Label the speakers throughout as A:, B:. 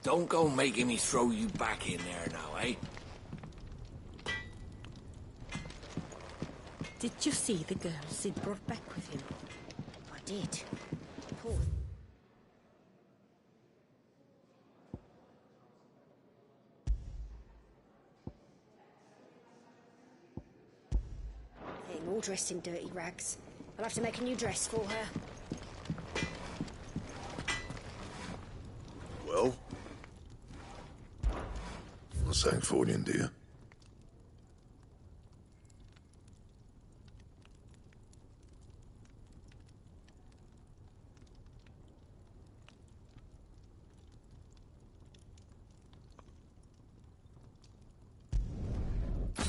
A: Don't go making me throw you back in there now, eh?
B: Did you see the girl Sid brought back with him?
C: I did. Poor... thing, all dressed in dirty rags. I'll have to make a new dress for her.
D: Well? What's that for you, dear?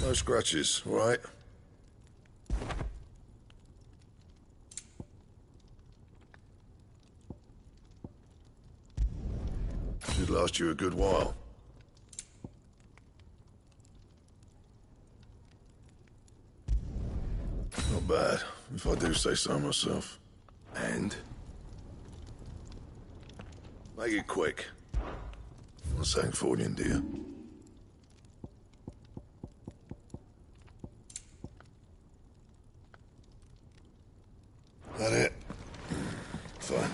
D: No scratches, all right? Should last you a good while. Not bad, if I do say so myself. And? Make it quick. What's that for you, dear? That it? Fine.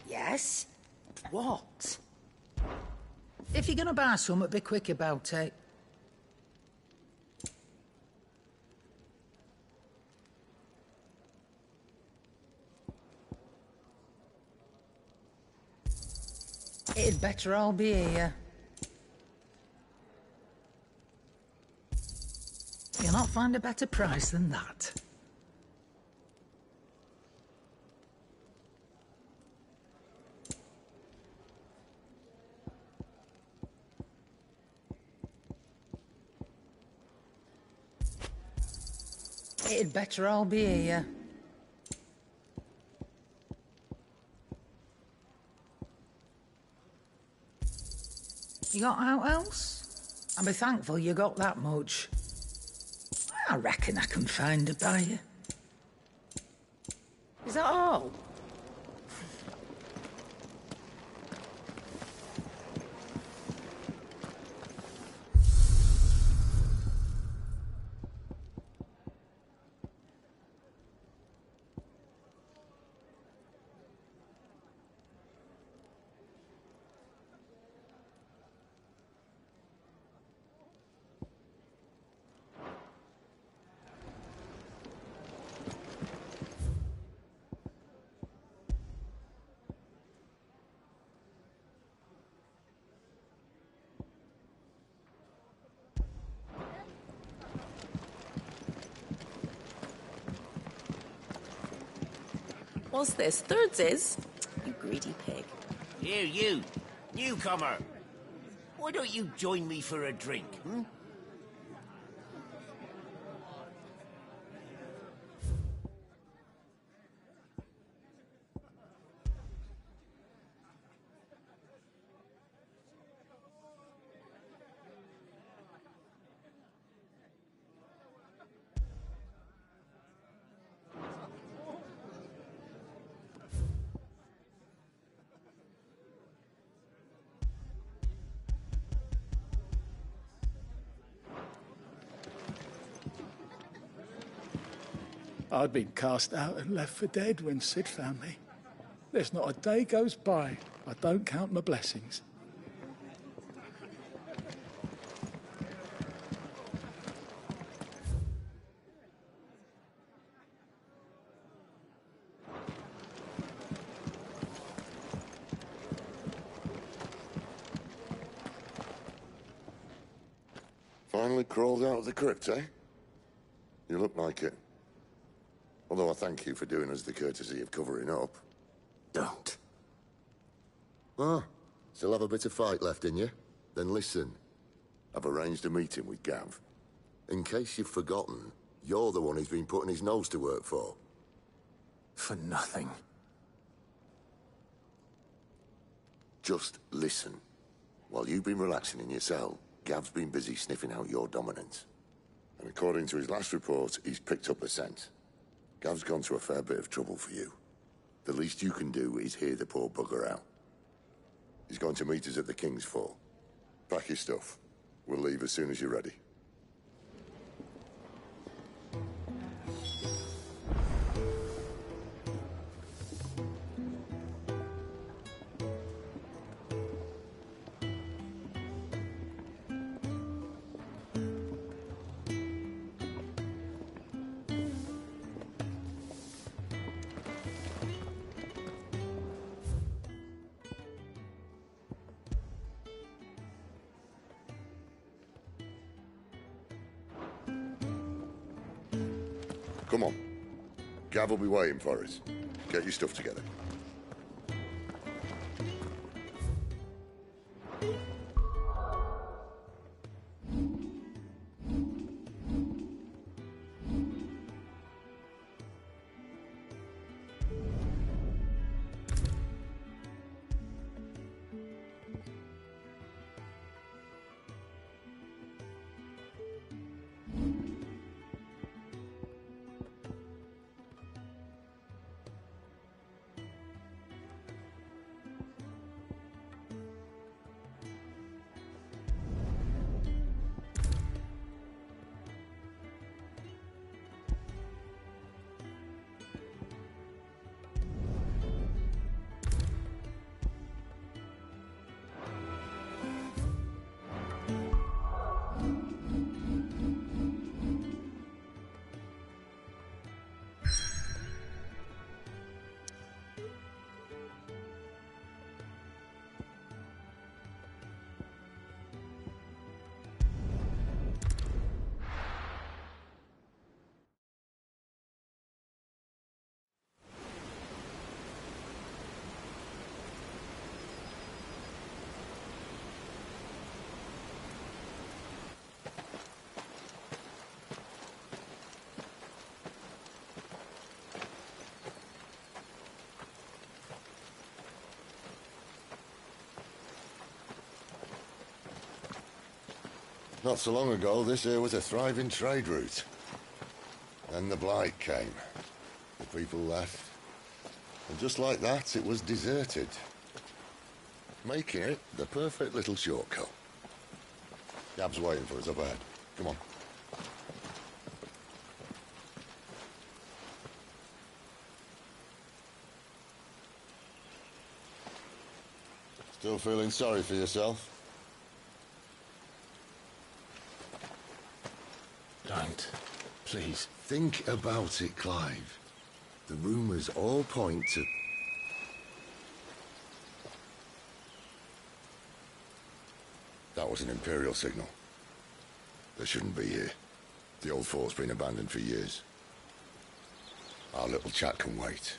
C: Yes? What?
E: If you're gonna buy something, be quick about it. It'd better all be here. You'll not find a better price than that. It'd better all be here. You got out else? I'll be thankful you got that much. I reckon I can find a buyer.
C: Is that all?
B: What's this? Thirds is? You greedy pig.
F: Here, you, newcomer. Why don't you join me for a drink, hmm?
G: I'd been cast out and left for dead when Sid found me. There's not a day goes by I don't count my blessings.
D: Finally crawled out of the crypt, eh? You look like it. Although I thank you for doing us the courtesy of covering up.
F: Don't.
D: Ah, still have a bit of fight left in you? Then listen. I've arranged a meeting with Gav. In case you've forgotten, you're the one he's been putting his nose to work for.
F: For nothing.
D: Just listen. While you've been relaxing in your cell, Gav's been busy sniffing out your dominance. And according to his last report, he's picked up a scent. Gav's gone to a fair bit of trouble for you. The least you can do is hear the poor bugger out. He's going to meet us at the King's Fall. Pack your stuff. We'll leave as soon as you're ready. Come on. Gav will be waiting for us. Get your stuff together. Not so long ago, this here was a thriving trade route. Then the Blight came. The people left. And just like that, it was deserted. Making it the perfect little shortcut. Gab's waiting for us up ahead. Come on. Still feeling sorry for yourself?
A: Don't. Please.
D: Think about it, Clive. The rumours all point to... That was an Imperial signal. They shouldn't be here. The old fort's been abandoned for years. Our little chat can wait.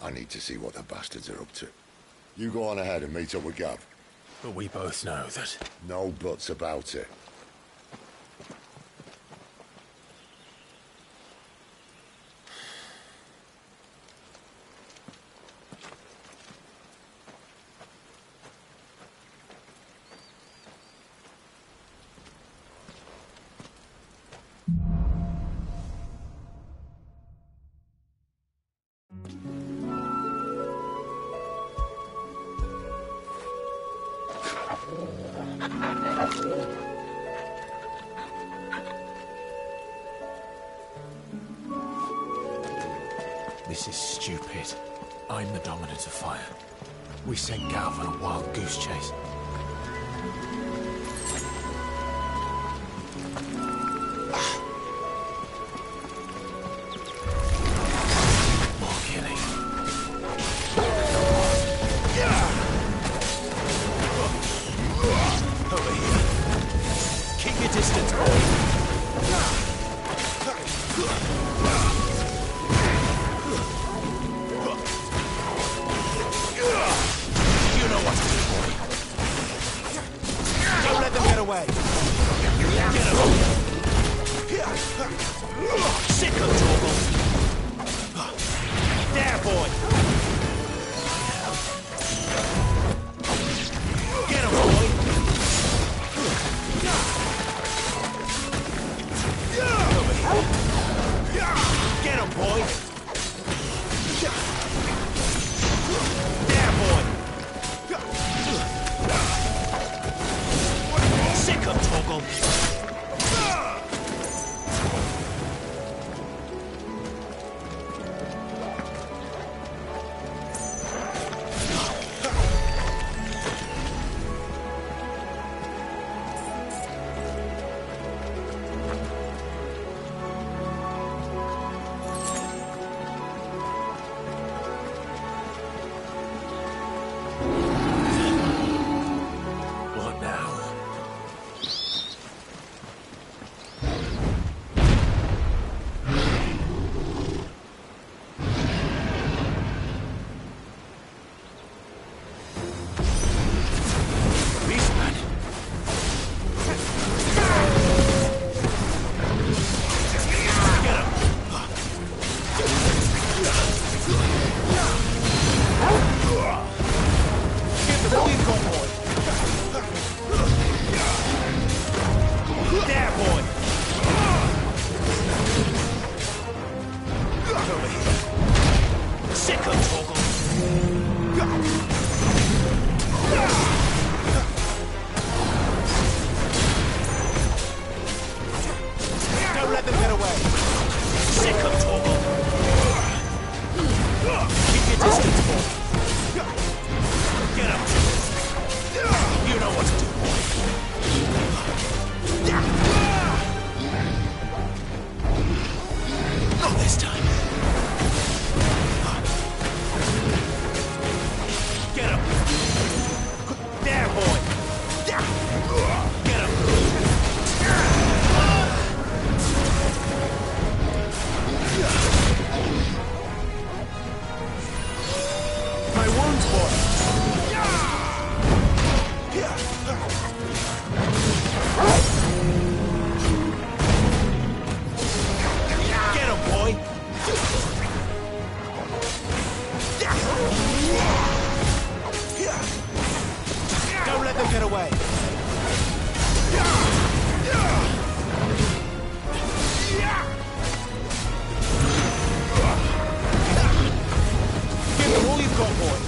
D: I need to see what the bastards are up to. You go on ahead and meet up with Gav.
A: But we both know that...
D: No buts about it.
A: This is stupid. I'm the dominant of fire. We sent Gav on a wild goose chase. More killing. Over here. Keep your distance, boy. Away. Get him! Sick of trouble! There, boy! Get him, boy! Get him, boy!
F: Sick of Torgal. Keep your distance, boy. Get up. You know what to do, boy. Not this time. Get up. There, boy. Get up. My wounds, boy. Get him, boy. Don't let them get away. Give them all you've got, boy.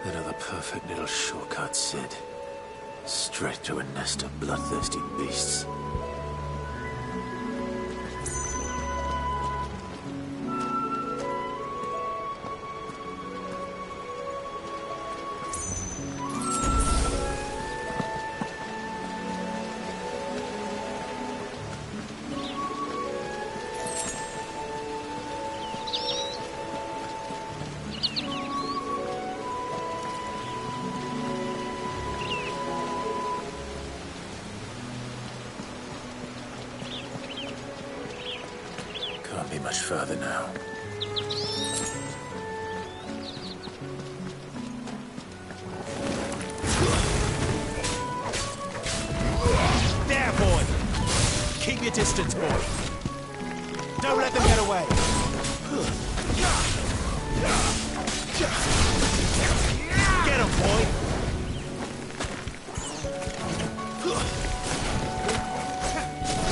A: Another perfect little shortcut, Sid. Straight to a nest of bloodthirsty beasts. Can't be much further now.
F: There, boy. Keep your distance, boy. Don't let them get away. Get him, boy.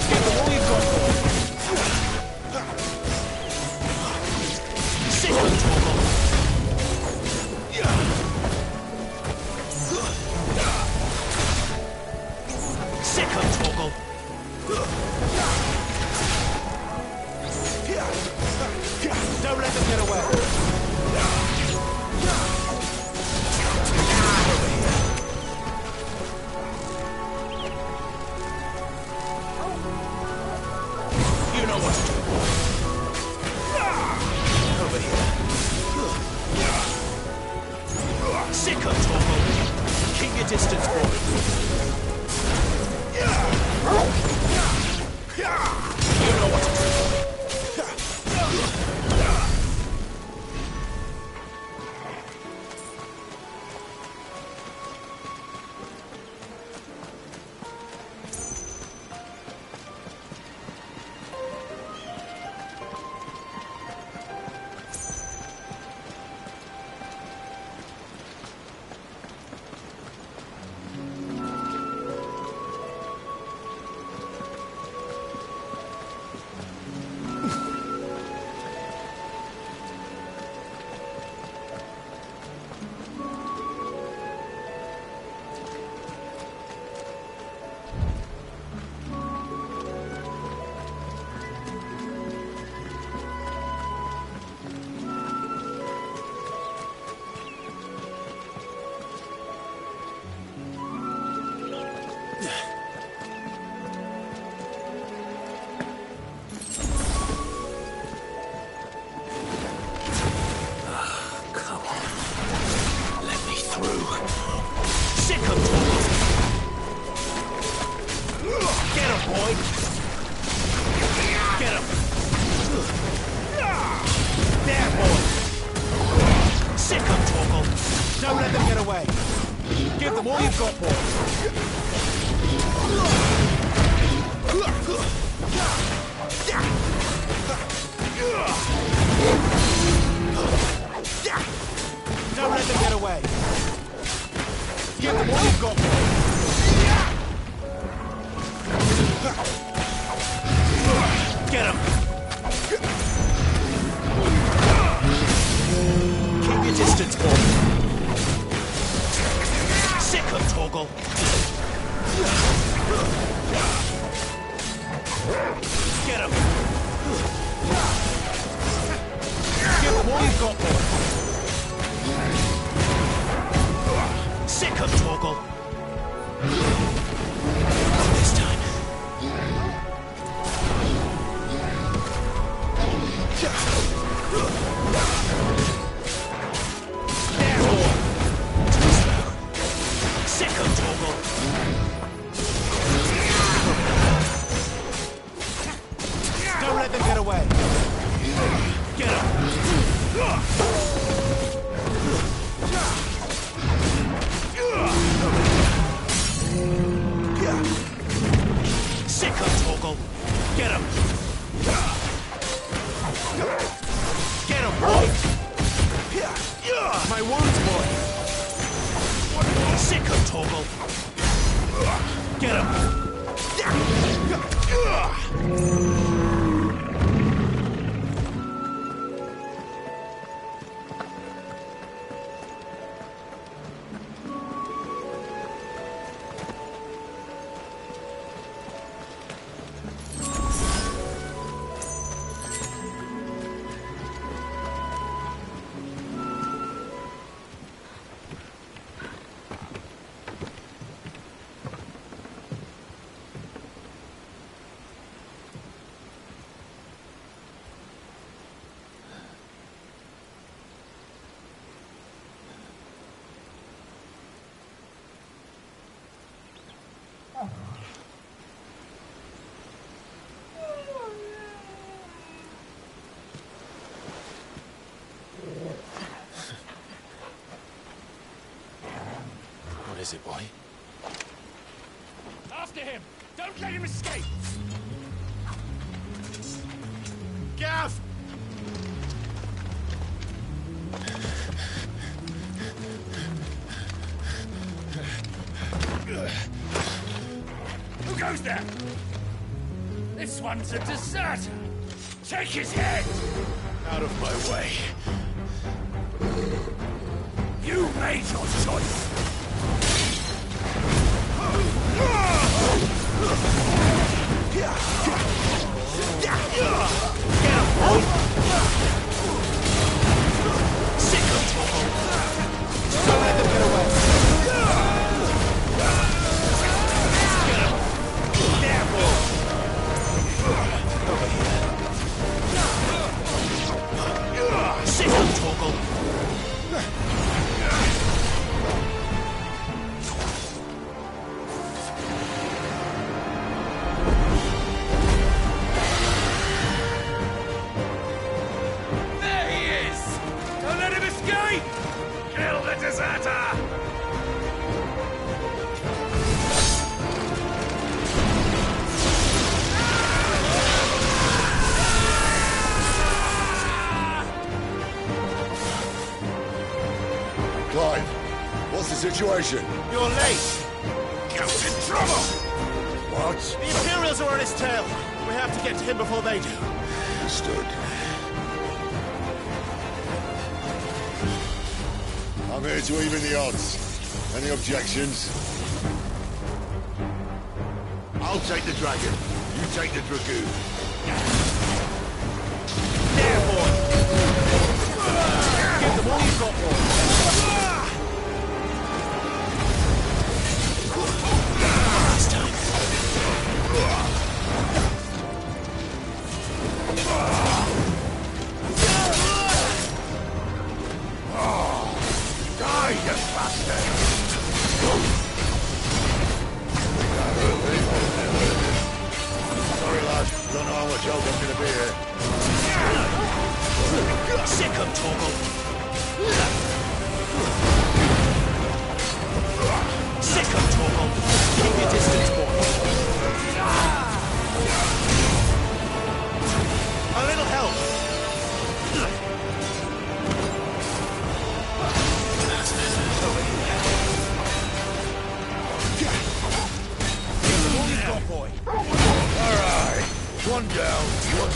F: Give them all you've got, boy. Sick of Torgal. Sick of Torgal. Don't let them get away. You know what to do, boy. Over here. Sick of Torgal. Keep your distance, boy. You know what to do, boy. Don't let them get away. Give them all you've got, boy. Get him! Keep your distance, boy. Sick of Torgal. Get him! Give him all you've got, boy. Sick of Torgal. This time. There, boy. Too slow. Sick of Torgal. Don't let them get away. Get him. Sick of Torgal. Get him. Get him, boy. My wounds, boy. Sick of Torgal. Get him.
A: What is it, boy?
F: After him! Don't let him escape! Gav! Who goes there? This one's a deserter! Take his head! Out of my way. You made your choice! Get him, boy! Sick of trouble! Don't let them get away! Get him! There, boy! Over here. Sick of trouble!
D: Clive, what's the situation?
F: You're late! Count's in trouble!
D: What?
F: The Imperials are on his tail! We have to get to him before they do.
D: Understood. I'm here to even the odds. Any objections? I'll take the dragon. You take the dragoon.
F: There, boy! Give them all you've got, boy! This time.
D: Die, you bastard! Sorry, lad. Don't know how much help I'm gonna be here.
F: Sick of Torgal! Sick of Torgal! Keep your distance, boy! A little help! Give them all you've got, boy!
D: All right. One down, one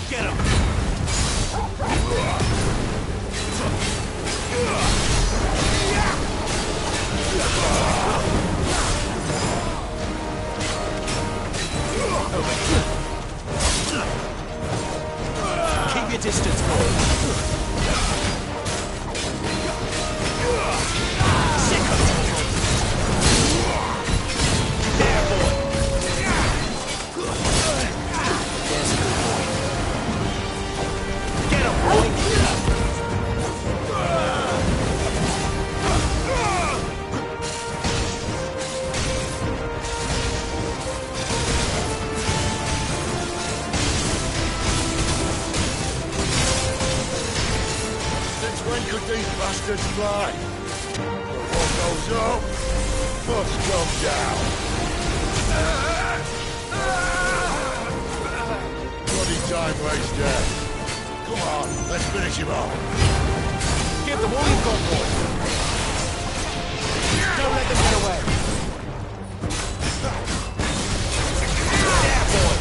F: Get him! Keep your distance, boy. Sicko. There, boy. There's a good boy. Get him, boy.
D: When could these bastards fly? What goes up must come down. Bloody time waster. Come on, let's finish him off.
F: Give them all you've got, boy. Don't let them get away. There, boy.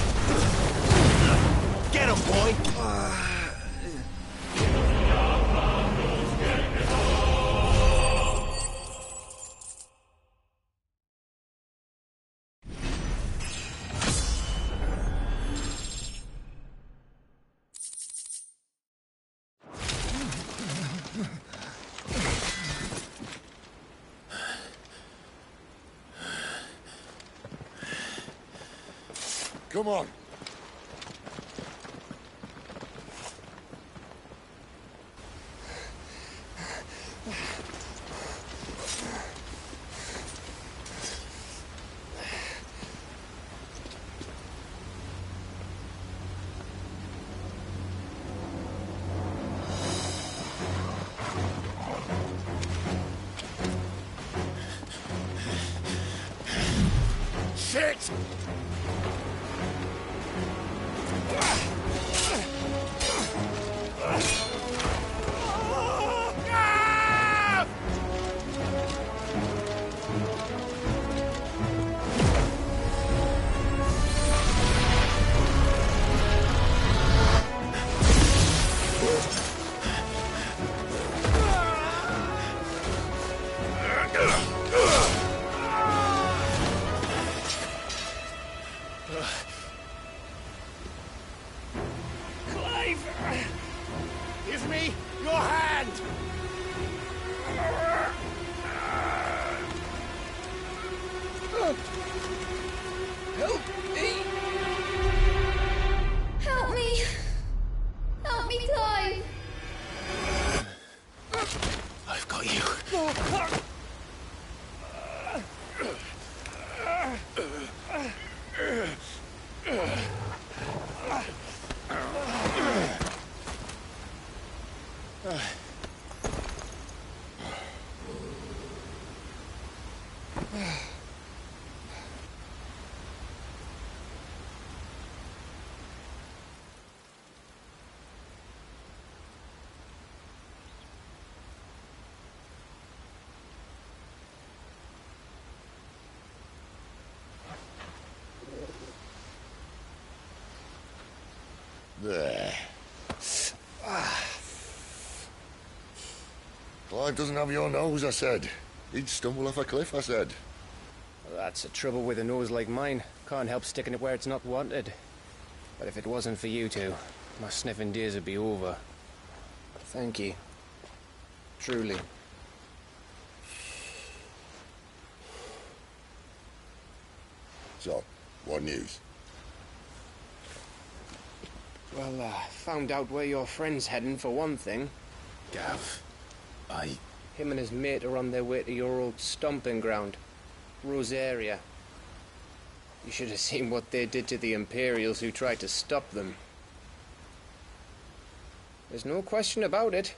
F: Get him, boy.
D: Come on. Shit!
F: Give me your hand!
H: Help me!
C: Help me! Help me, Clive!
A: I've got you.
D: There. Clive doesn't have your nose, I said. He'd stumble off a cliff, I said.
H: Well, that's the trouble with a nose like mine. Can't help sticking it where it's not wanted. But if it wasn't for you two, my sniffing days would be over. Thank you. Truly.
D: So, what news?
H: Well, found out where your friend's heading for one thing.
A: Gav,
H: Him and his mate are on their way to your old stomping ground, Rosaria. You should have seen what they did to the Imperials who tried to stop them. There's no question about it.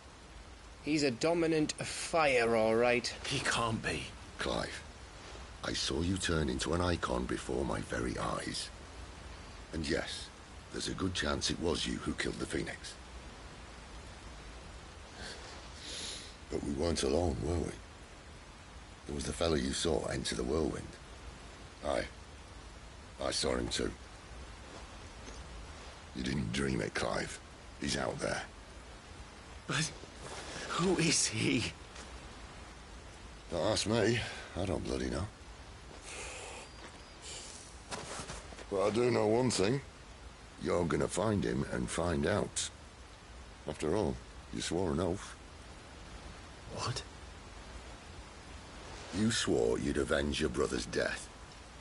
H: He's a dominant fire, all right.
A: he can't be.
D: Clive, I saw you turn into an icon before my very eyes. And yes, there's a good chance it was you who killed the Phoenix. But we weren't alone, were we? There was the fellow you saw enter the whirlwind. saw him too. You didn't dream it, Clive. He's out there.
A: But who is he?
D: Don't ask me. I don't bloody know. But I do know one thing. You're gonna find him and find out. After all, you swore an oath.
A: What?
D: You swore you'd avenge your brother's death.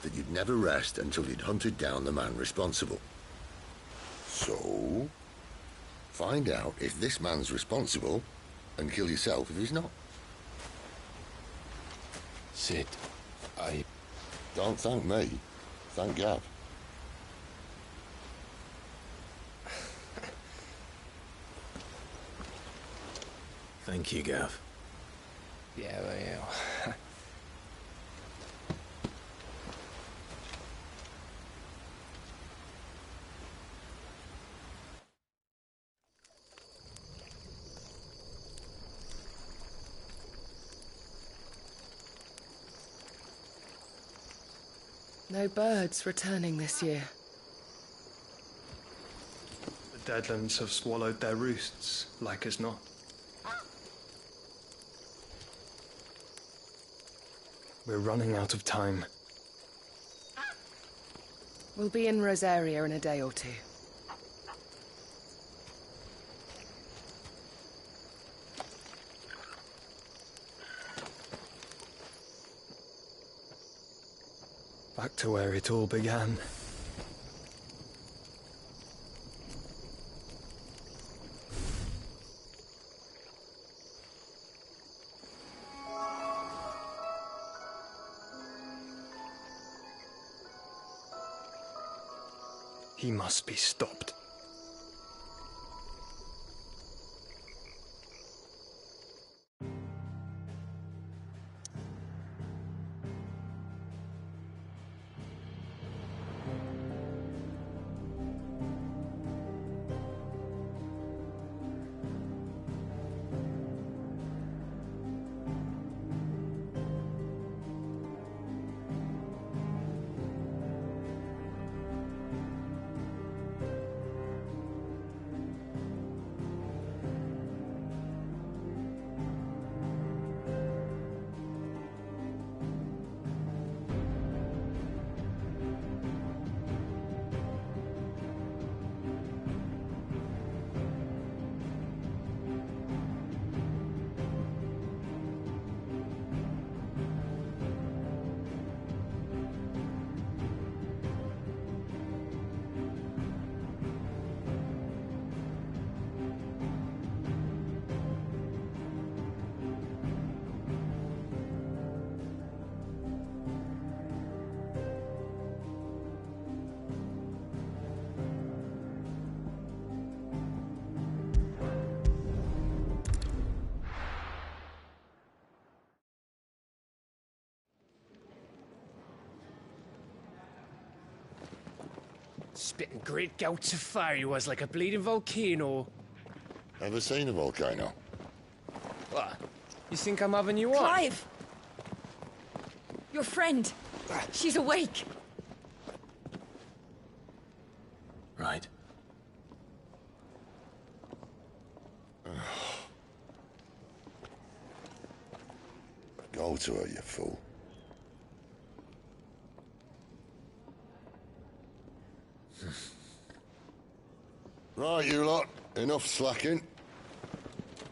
D: That you'd never rest until you'd hunted down the man responsible. So, find out if this man's responsible, and kill yourself if he's not.
A: Sid,
D: Don't thank me. Thank Gav.
A: Thank you, Gav.
H: Yeah, well, yeah.
I: No birds returning this year.
J: The Deadlands have swallowed their roosts, like as not. We're running out of time.
I: We'll be in Rosaria in a day or two.
J: Back to where it all began. He must be stopped.
H: Spitting great gouts of fire he was, like a bleeding volcano.
D: Ever seen a volcano?
H: What? You think I'm having you on?
B: Clive! Your friend. She's awake.
A: Right.
D: Go to her, you fool. Right, you lot. Enough slacking.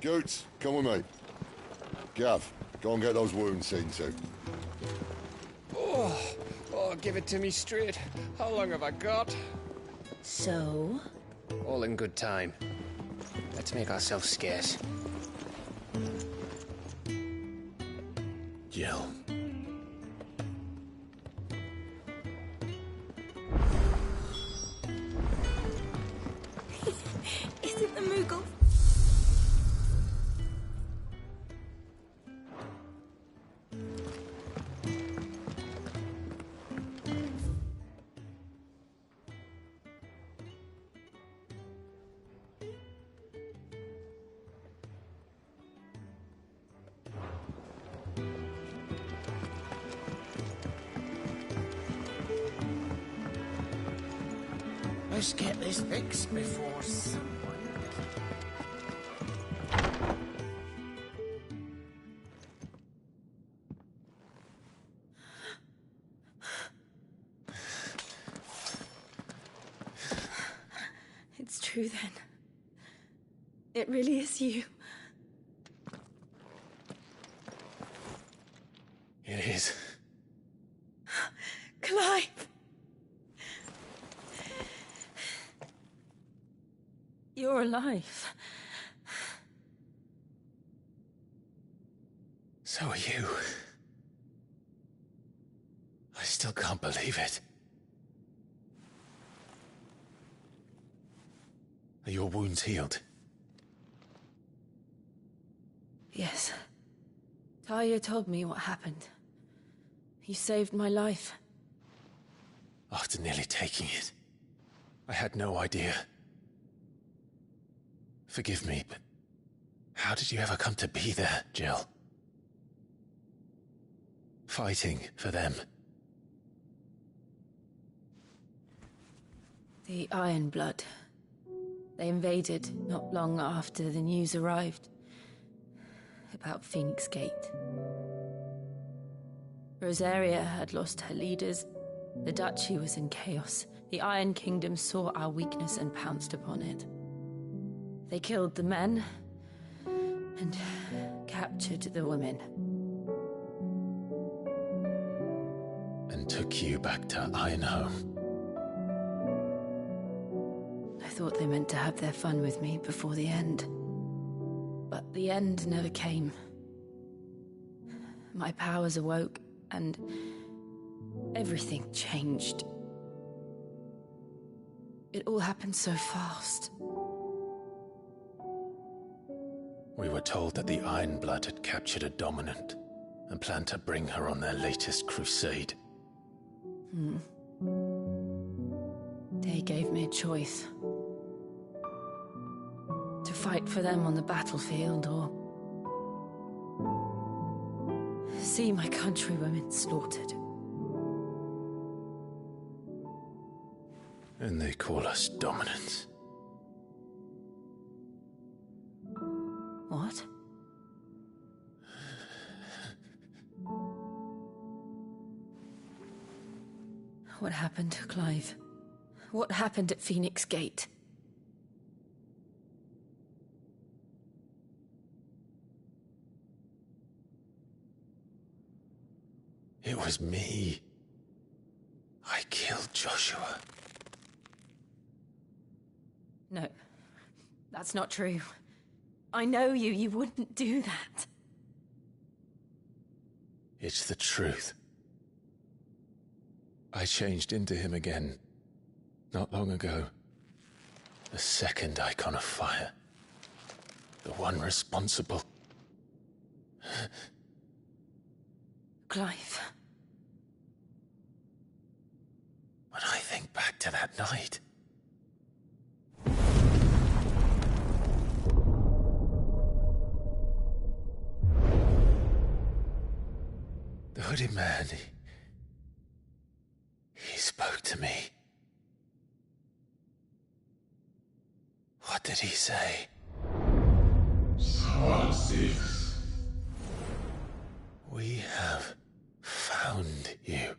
D: Goots, come with me. Gav, go and get those wounds seen to.
H: Oh, give it to me straight. How long have I got?
B: So?
H: All in good time. Let's make ourselves scarce.
A: Jill.
B: Is it the Moogle?
E: best get this fixed before someone...
B: It's true then. It really is you.
A: It is.
B: Clive! You're alive.
A: So are you. I still can't believe it. Are your wounds healed?
B: Yes. Talia told me what happened. You saved my life.
A: After nearly taking it, I had no idea. Forgive me, but how did you ever come to be there, Jill? Fighting for them.
B: The Iron Blood. They invaded not long after the news arrived about Phoenix Gate. Rosaria had lost her leaders. The Duchy was in chaos. The Iron Kingdom saw our weakness and pounced upon it. They killed the men and captured the women.
A: And took you back to Ironhome.
B: I thought they meant to have their fun with me before the end. But the end never came. My powers awoke, and everything changed. It all happened so fast.
A: We were told that the Iron Blood had captured a dominant and planned to bring her on their latest crusade.
B: They gave me a choice. To fight for them on the battlefield, or see my countrywomen slaughtered.
A: And they call us dominants.
B: What? What happened, Clive? What happened at Phoenix Gate?
A: It was me. I killed Joshua.
B: No, that's not true. I know you. You wouldn't do that.
A: It's the truth. I changed into him again, not long ago. The second icon of fire. The one responsible.
B: Clive.
A: When I think back to that night... The hooded man, he spoke to me. What did he say?
K: Squad 6.
A: We have found you.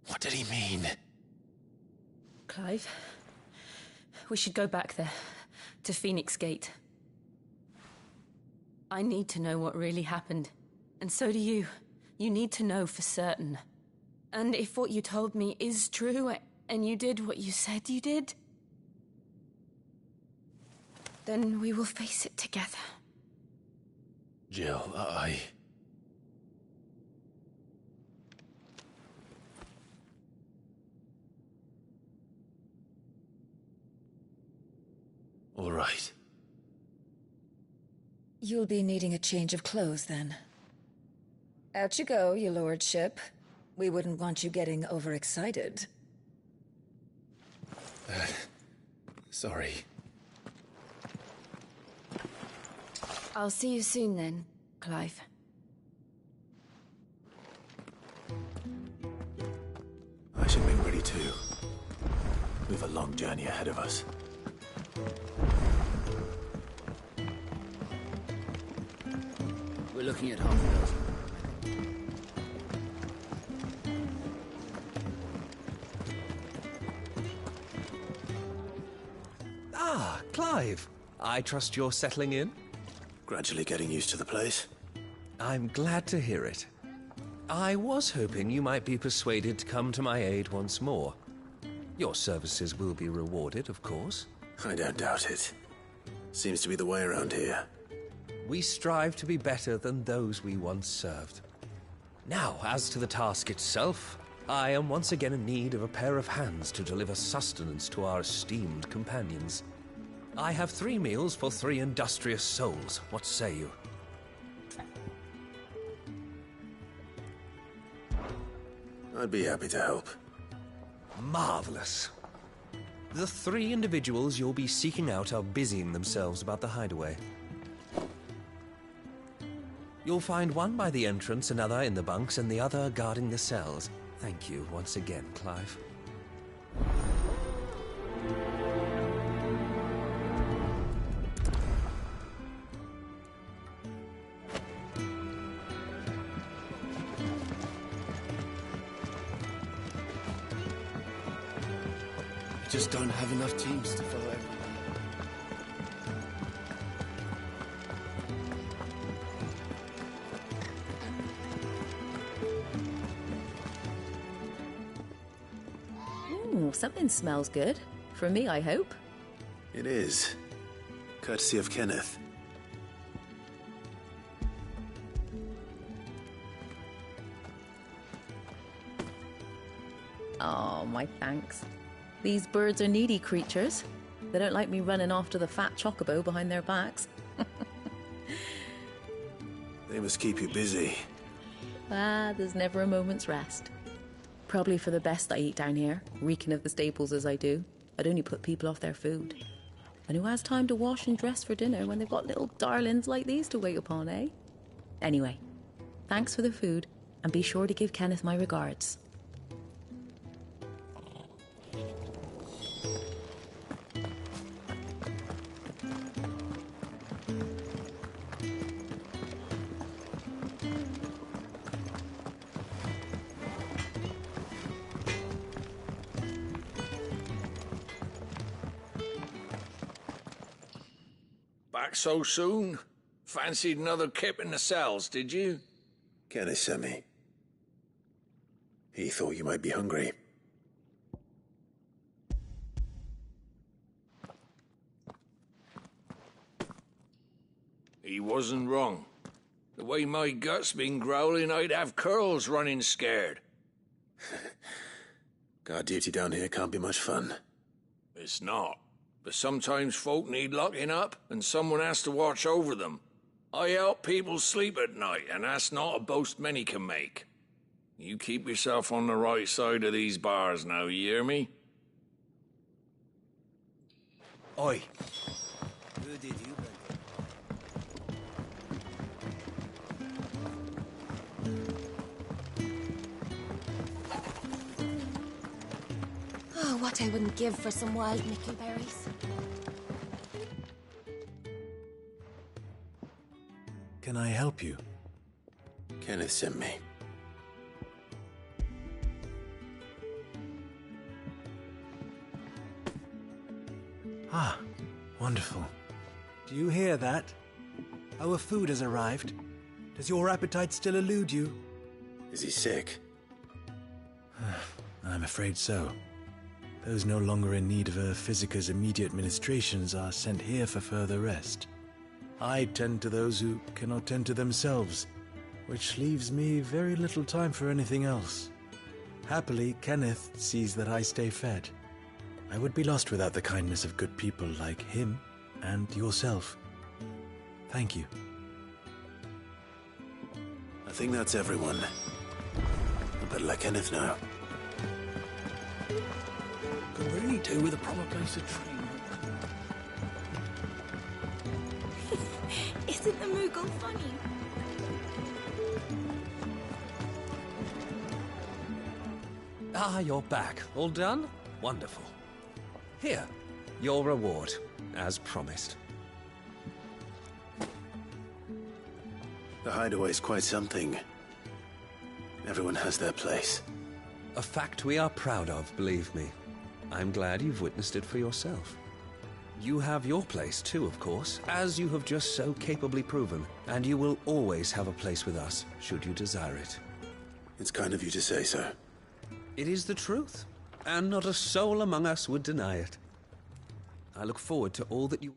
A: What did he mean?
B: Clive, we should go back there, to Phoenix Gate. I need to know what really happened, and so do you. You need to know for certain. And if what you told me is true, and you did what you said you did, then we will face it together.
A: Jill, All right.
L: You'll be needing a change of clothes, then. Out you go, your lordship. We wouldn't want you getting overexcited.
A: Sorry.
B: I'll see you soon then, Clive.
A: I should make We've a long journey ahead of us.
K: We're looking at half a dozen.
F: Ah, Clive. I trust you're settling in?
A: Gradually getting used to the place.
F: I'm glad to hear it. I was hoping you might be persuaded to come to my aid once more. Your services will be rewarded, of course.
A: I don't doubt it. Seems to be the way around here.
F: We strive to be better than those we once served. Now, as to the task itself, I am once again in need of a pair of hands to deliver sustenance to our esteemed companions. I have 3 meals for 3 industrious souls. What say you?
A: I'd be happy to help.
F: Marvelous. The 3 individuals you'll be seeking out are busying themselves about the hideaway. You'll find one by the entrance, another in the bunks, and the other guarding the cells. Thank you once again, Clive.
K: We just don't have enough teams to follow everyone.
B: Something smells good. For me, I hope.
A: It is. Courtesy of Kenneth.
B: Oh, my thanks. These birds are needy creatures. They don't like me running after the fat chocobo behind their backs.
A: They must keep you busy.
B: There's never a moment's rest. Probably for the best I eat down here, reeking of the staples as I do. I'd only put people off their food. And who has time to wash and dress for dinner when they've got little darlings like these to wait upon, eh? Anyway, thanks for the food, and be sure to give Kenneth my regards.
M: Back so soon? Fancied another kip in the cells, did you?
A: Kenneth sent me. He thought you might be hungry.
M: He wasn't wrong. The way my gut's been growling, I'd have curls running scared.
A: Guard duty down here can't be much fun.
M: It's not. But sometimes folk need locking up, and someone has to watch over them. I help people sleep at night, and that's not a boast many can make. You keep yourself on the right side of these bars now, you hear me?
F: Oi.
K: Who did you
C: Oh, what I wouldn't give for some wild mickleberries.
N: Can I help you?
A: Kenneth sent me.
N: Ah, wonderful. Do you hear that? Our food has arrived. Does your appetite still elude you?
A: Is he sick?
N: I'm afraid so. Those no longer in need of a physicus immediate ministrations are sent here for further rest. I tend to those who cannot tend to themselves, which leaves me very little time for anything else. Happily, Kenneth sees that I stay fed. I would be lost without the kindness of good people like him and yourself. Thank you.
A: I think that's everyone. I better let Kenneth know.
K: could really do with a proper place to train.
C: Isn't the Moogle funny?
F: Ah, you're back. All done? Wonderful. Here, your reward, as promised.
K: The hideaway's quite something. Everyone has their place.
F: A fact we are proud of, believe me. I'm glad you've witnessed it for yourself. You have your place too, of course, as you have just so capably proven, and you will always have a place with us, should you desire it.
K: It's kind of you to say so.
F: It is the truth, and not a soul among us would deny it. I look forward to all that you...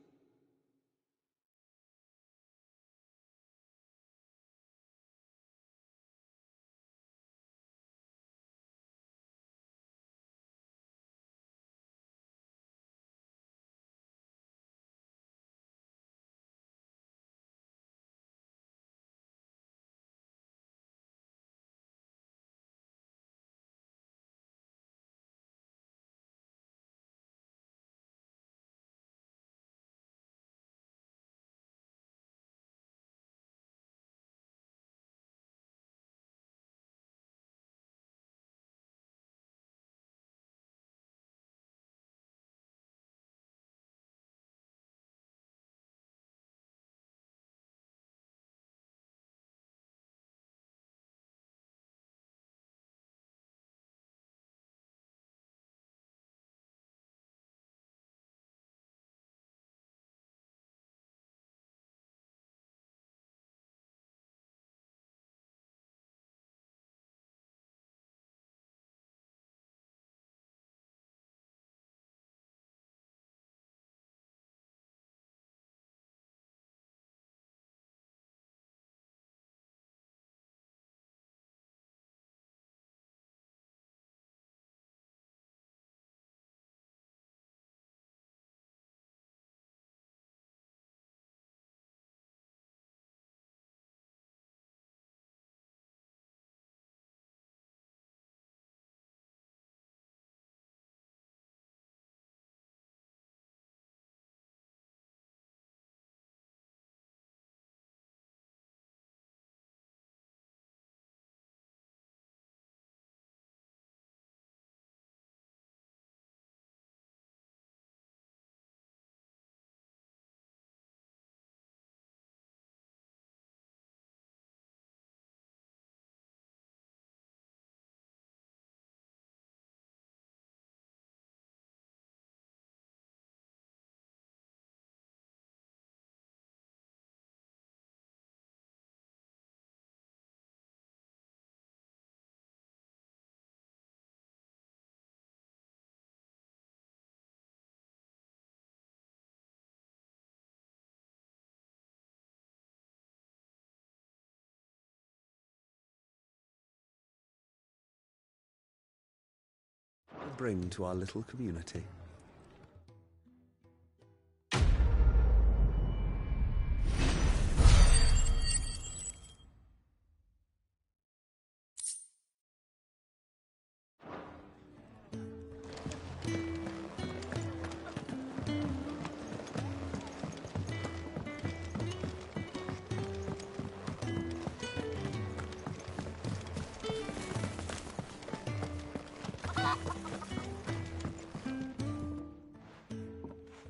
F: bring to our little community.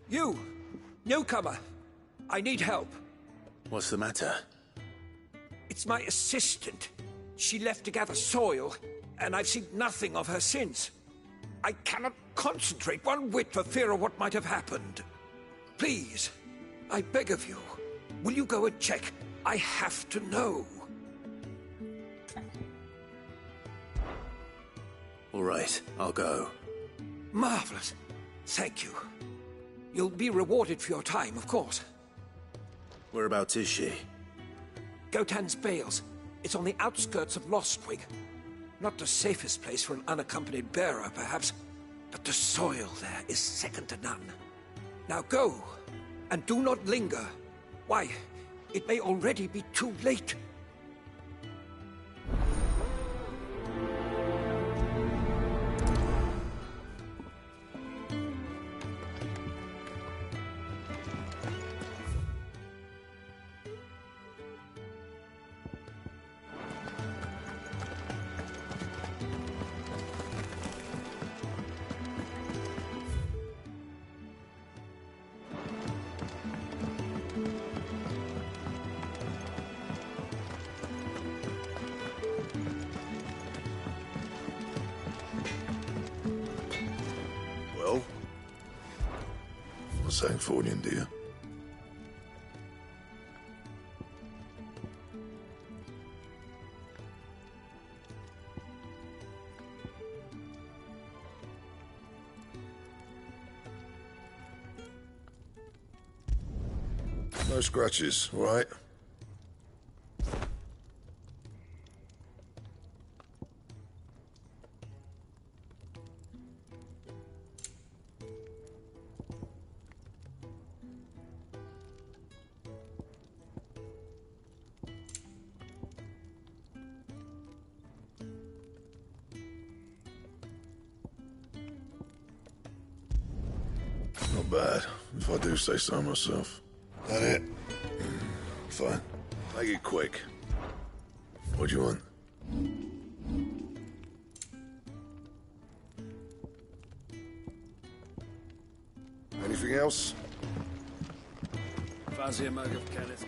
O: You! Newcomer! I need help.
K: What's the matter?
O: It's my assistant. She left to gather soil, and I've seen nothing of her since. I cannot concentrate one whit for fear of what might have happened. Please, I beg of you, will you go and check? I have to know.
K: All right, I'll go.
O: Marvelous. Thank you. You'll be rewarded for your time, of course.
K: Whereabouts is she?
O: Gotan's Bales. It's on the outskirts of Lostwing. Not the safest place for an unaccompanied bearer, perhaps, but the soil there is second to none. Now go, and do not linger. Why, it may already be too late.
P: Sanfordine, do you? No scratches, all right? Not bad, if I do say so myself. That it? Fine. Make it quick. What do you want? Anything else?
M: Fancy a mug of Kenneth?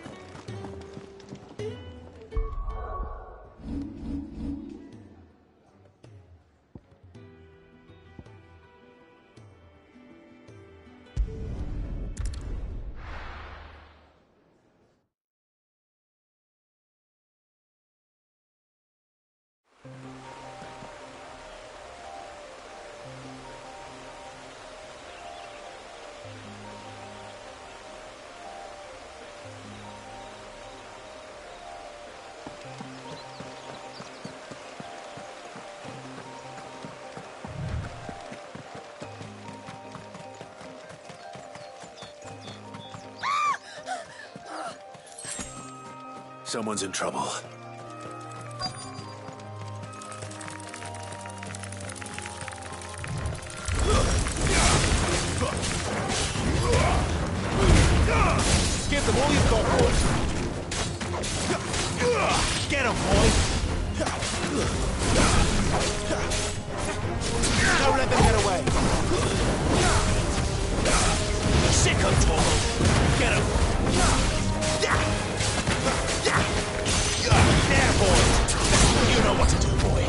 K: Someone's in trouble.
Q: Give them all you've got, boys. Get him, boy. Don't let them get away. Sick of trouble. Get him. There, boy. You know what to do, boy.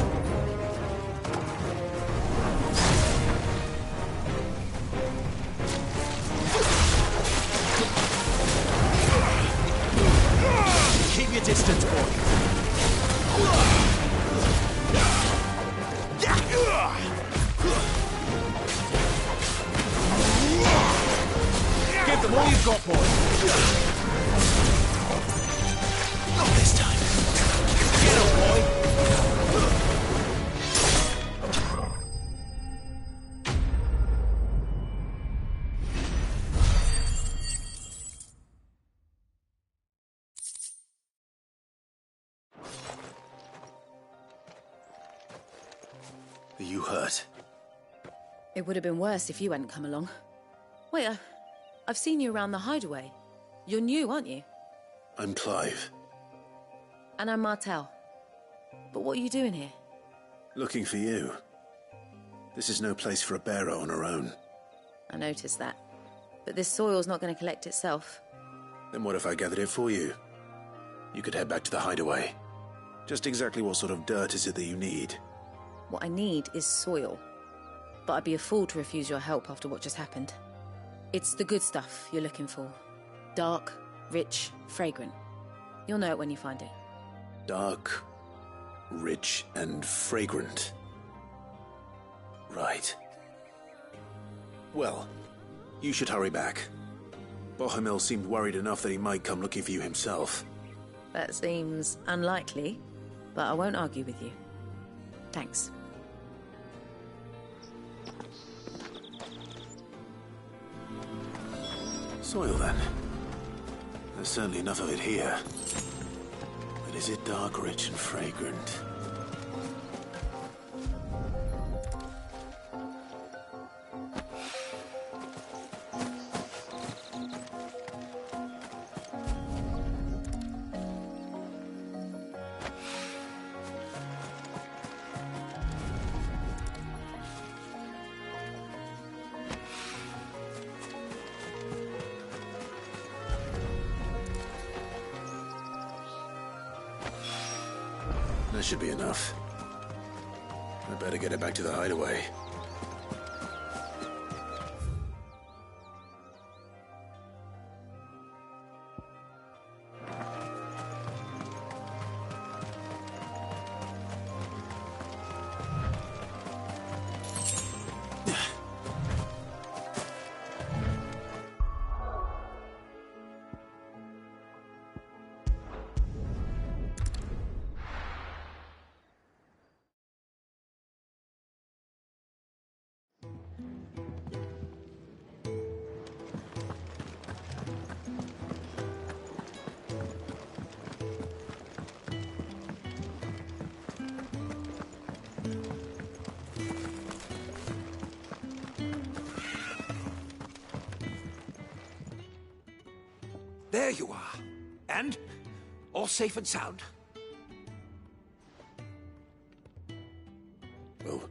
Q: Keep your distance, boy. Give them all you've got, boy. Not this time. Get him, boy.
K: Are you hurt?
B: It would have been worse if you hadn't come along. Wait, I've seen you around the hideaway. You're new, aren't you?
K: I'm Clive.
B: And I'm Martel. But what are you doing here?
K: Looking for you. This is no place for a bearer on her own.
B: I noticed that. But this soil's not going to collect itself.
K: Then what if I gathered it for you? You could head back to the hideaway. Just exactly what sort of dirt is it that you need?
B: What I need is soil. But I'd be a fool to refuse your help after what just happened. It's the good stuff you're looking for. Dark, rich, fragrant. You'll know it when you find it.
K: Dark, rich, and fragrant. Right. Well, you should hurry back. Bohemil seemed worried enough that he might come looking for you himself.
B: That seems unlikely, but I won't argue with you. Thanks.
K: Soil, then. There's certainly enough of it here. But is it dark, rich, and fragrant? That should be enough. I better get it back to the hideaway.
O: There you are. And? All safe and sound?
K: Well,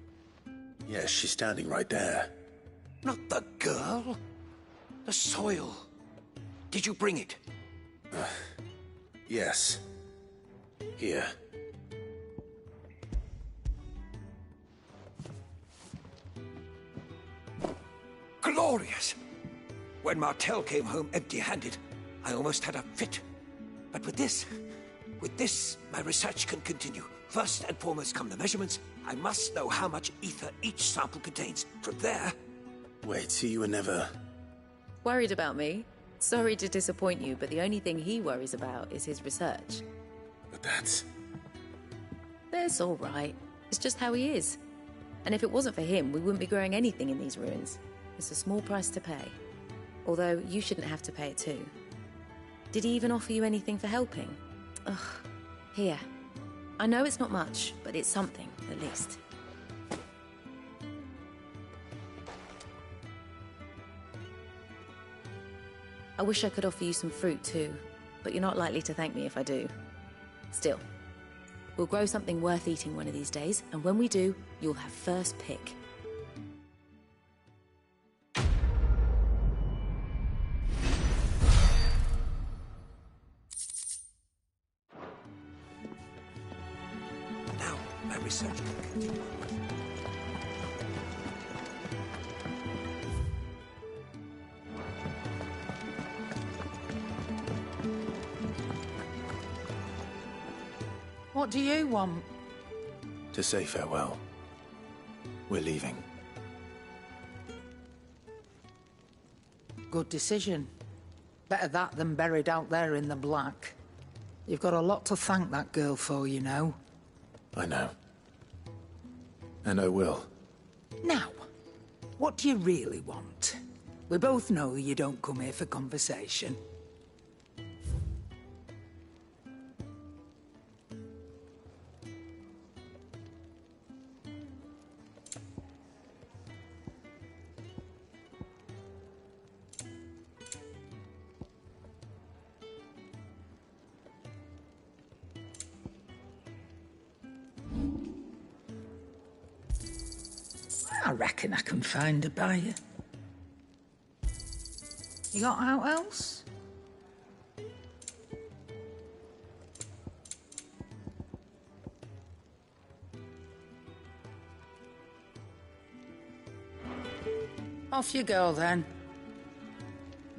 K: yes, she's standing right there.
O: Not the girl. The soil. Did you bring it?
K: Yes. Here.
O: Glorious! When Martel came home empty-handed, I almost had a fit. But with this, my research can continue. First and foremost come the measurements. I must know how much ether each sample contains. From there...
K: Wait, so you were never...
B: Worried about me? Sorry to disappoint you, but the only thing he worries about is his research.
K: But that's...
B: That's all right. It's just how he is. And if it wasn't for him, we wouldn't be growing anything in these ruins. It's a small price to pay. Although, you shouldn't have to pay it too. Did he even offer you anything for helping? Ugh. Here. I know it's not much, but it's something, at least. I wish I could offer you some fruit too, but you're not likely to thank me if I do. Still, we'll grow something worth eating one of these days, and when we do, you'll have first pick.
O: Now, my research can continue.
E: What do you want?
K: To say farewell. We're leaving.
E: Good decision. Better that than buried out there in the black. You've got a lot to thank that girl for, you know.
K: I know. And I will.
E: Now, what do you really want? We both know you don't come here for conversation. I reckon I can find a buyer. You got out else? Off you go then.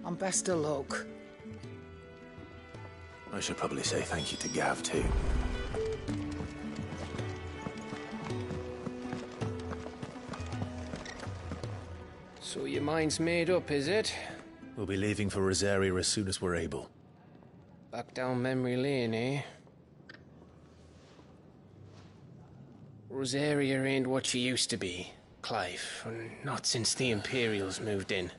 E: And best of luck.
K: I should probably say thank you to Gav, too.
H: So your mind's made up, is it?
K: We'll be leaving for Rosaria as soon as we're able.
H: Back down memory lane, eh? Rosaria ain't what she used to be, Clive. Not since the Imperials moved in.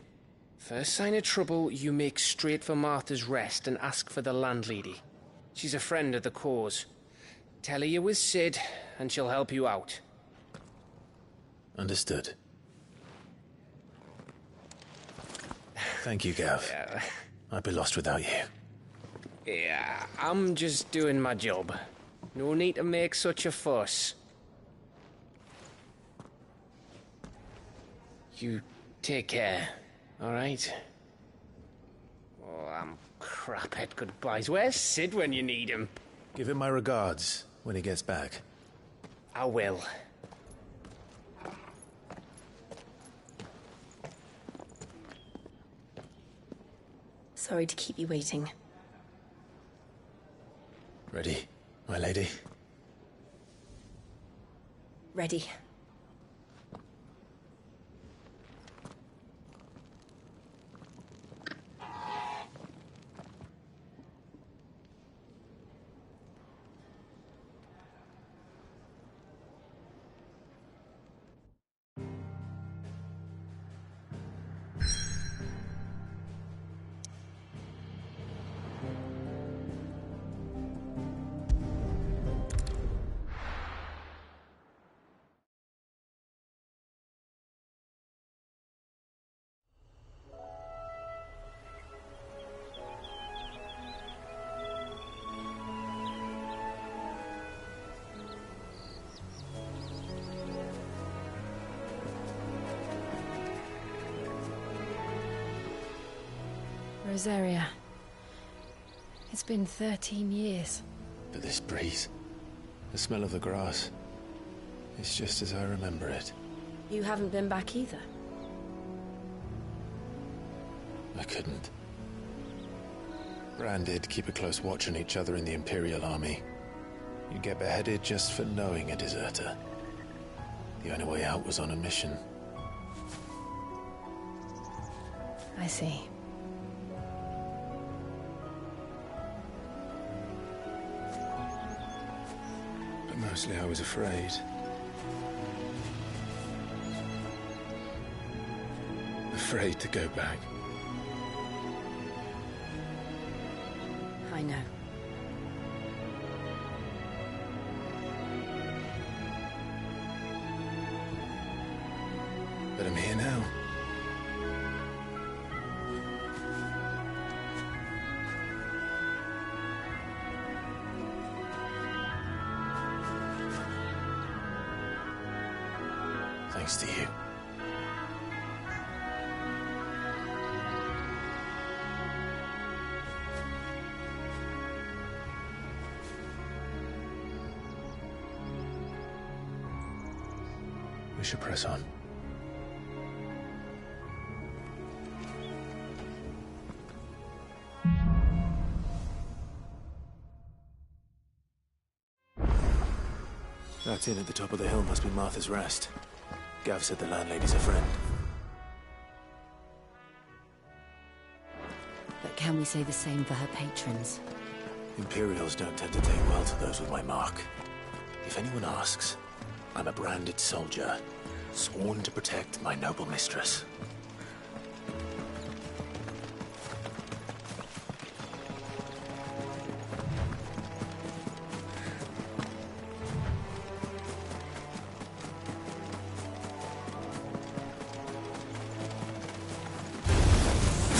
H: First sign of trouble, you make straight for Martha's Rest and ask for the landlady. She's a friend of the cause. Tell her you're with Sid, and she'll help you out.
K: Understood. Thank you, Gav.
H: Yeah.
K: I'd be lost without you.
H: Yeah, I'm just doing my job. No need to make such a fuss. You take care, all right? Oh, I'm crap at goodbyes. Where's Sid when you need him?
K: Give him my regards when he gets back.
H: I will.
B: Sorry to keep you waiting.
K: Ready, my lady?
B: Ready. Rosaria. It's been 13 years.
A: But this breeze, the smell of the grass, it's just as I remember it.
B: You haven't been back either.
A: I couldn't. Bran did keep a close watch on each other in the Imperial Army. You'd get beheaded just for knowing a deserter. The only way out was on a mission.
B: I see.
A: But mostly I was afraid. Afraid to go back.
B: I know.
A: But I'm here now. Thanks to you. We should press on. That inn at the top of the hill must be Martha's Rest. Gav said the landlady's a friend.
B: But can we say the same for her patrons?
A: Imperials don't tend to take well to those with my mark. If anyone asks, I'm a branded soldier, sworn to protect my noble mistress.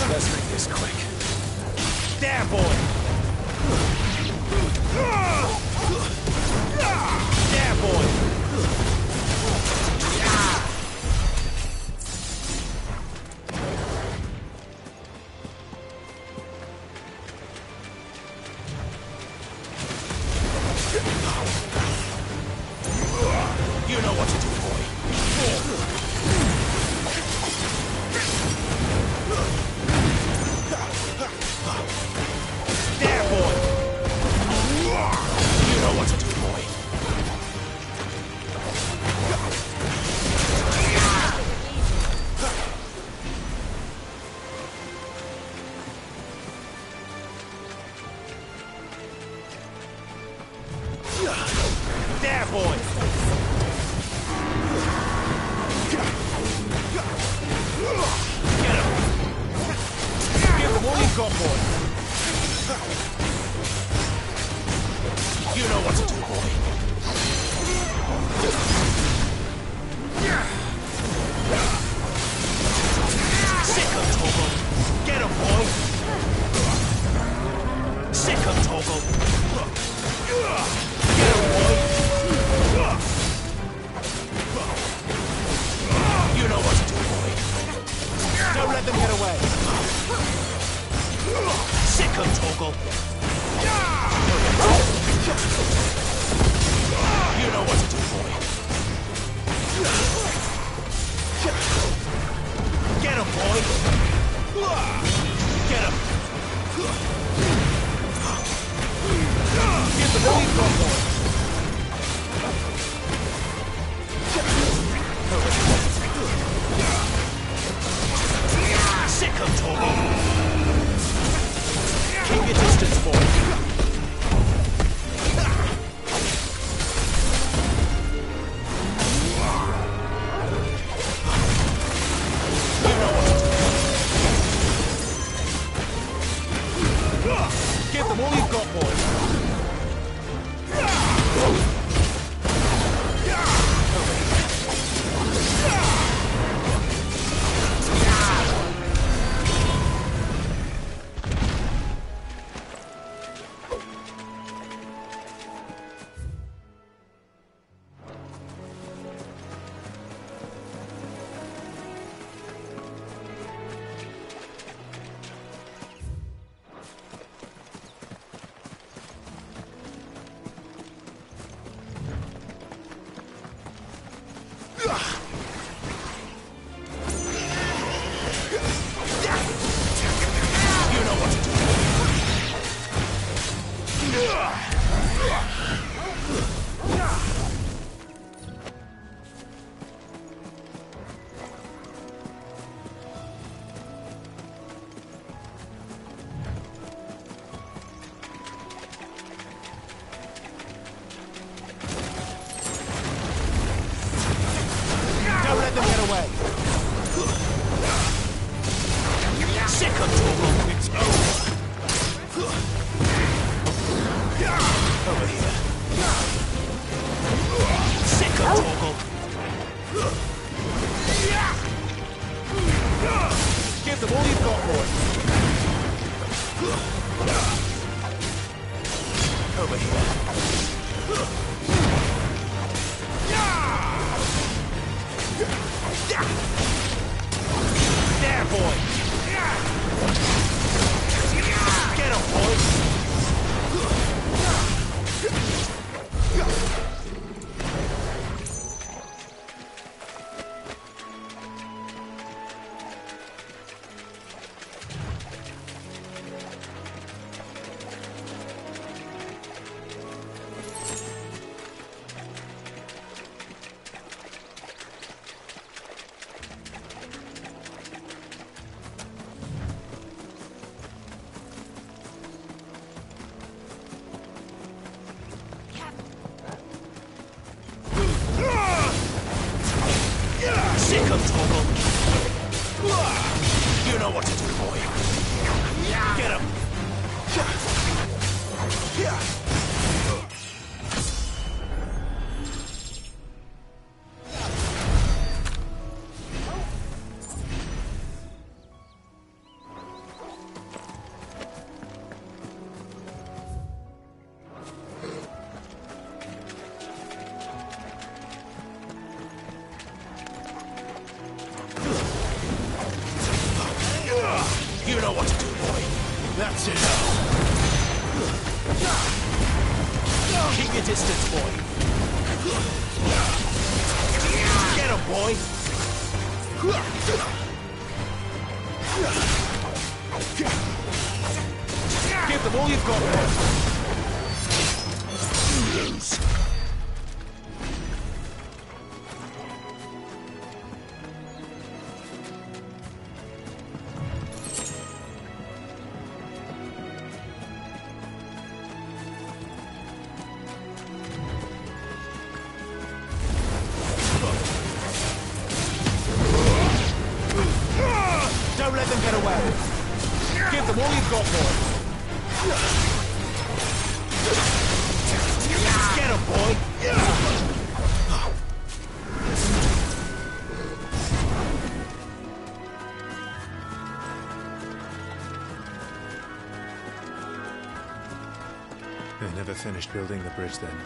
A: Let's make this quick.
Q: There, boy! There, boy! You know what to do, boy. There, boy! You know what to do, boy. There, boy! Get him! Give him all you've got, boy! You know what to do, boy. Sick of Toggle. Get him, boy. Sick of Toggle. Get him, boy. You know what to do, boy. Don't let them get away. Sick of Toggle. You know what to do, boy. Get him, boy. Get him. Give them all you've got, boy. Sick of Toggle. Keep your distance, boy.
A: him, Torgal. You know what to do, boy. Get him. You know what to do, boy. That's it. Keep your distance, boy. Get him, boy. Give them all you've got, boy. Lose. Don't let them get away. Give them all you've got, boy. Get him, boy.
N: They never finished building the bridge then.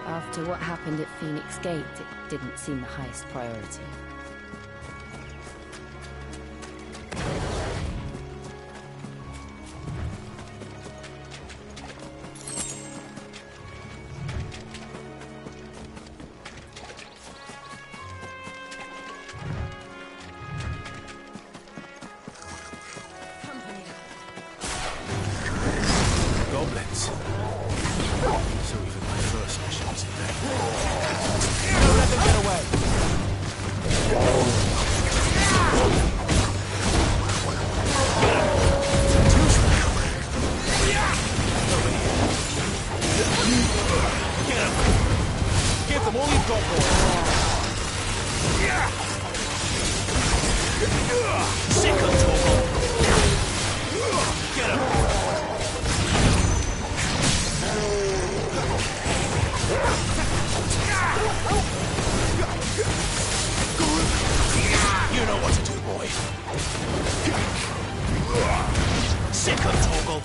B: After what happened at Phoenix Gate, it didn't seem the highest priority.
A: Goblins. So even my first mission was in vain. Don't let them get away. Get him. Give them all you've got, boy. Sick of Torgal. Get him. You know what to do, boy. Sick of Torgal.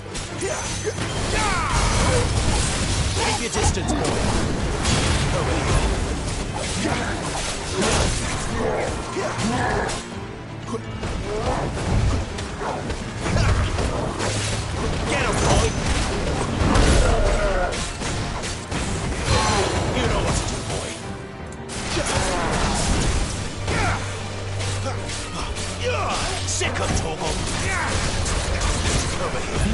A: Keep your distance, boy. Over Get him, boy. You know what to do, boy. Sick of Torgal. Over here.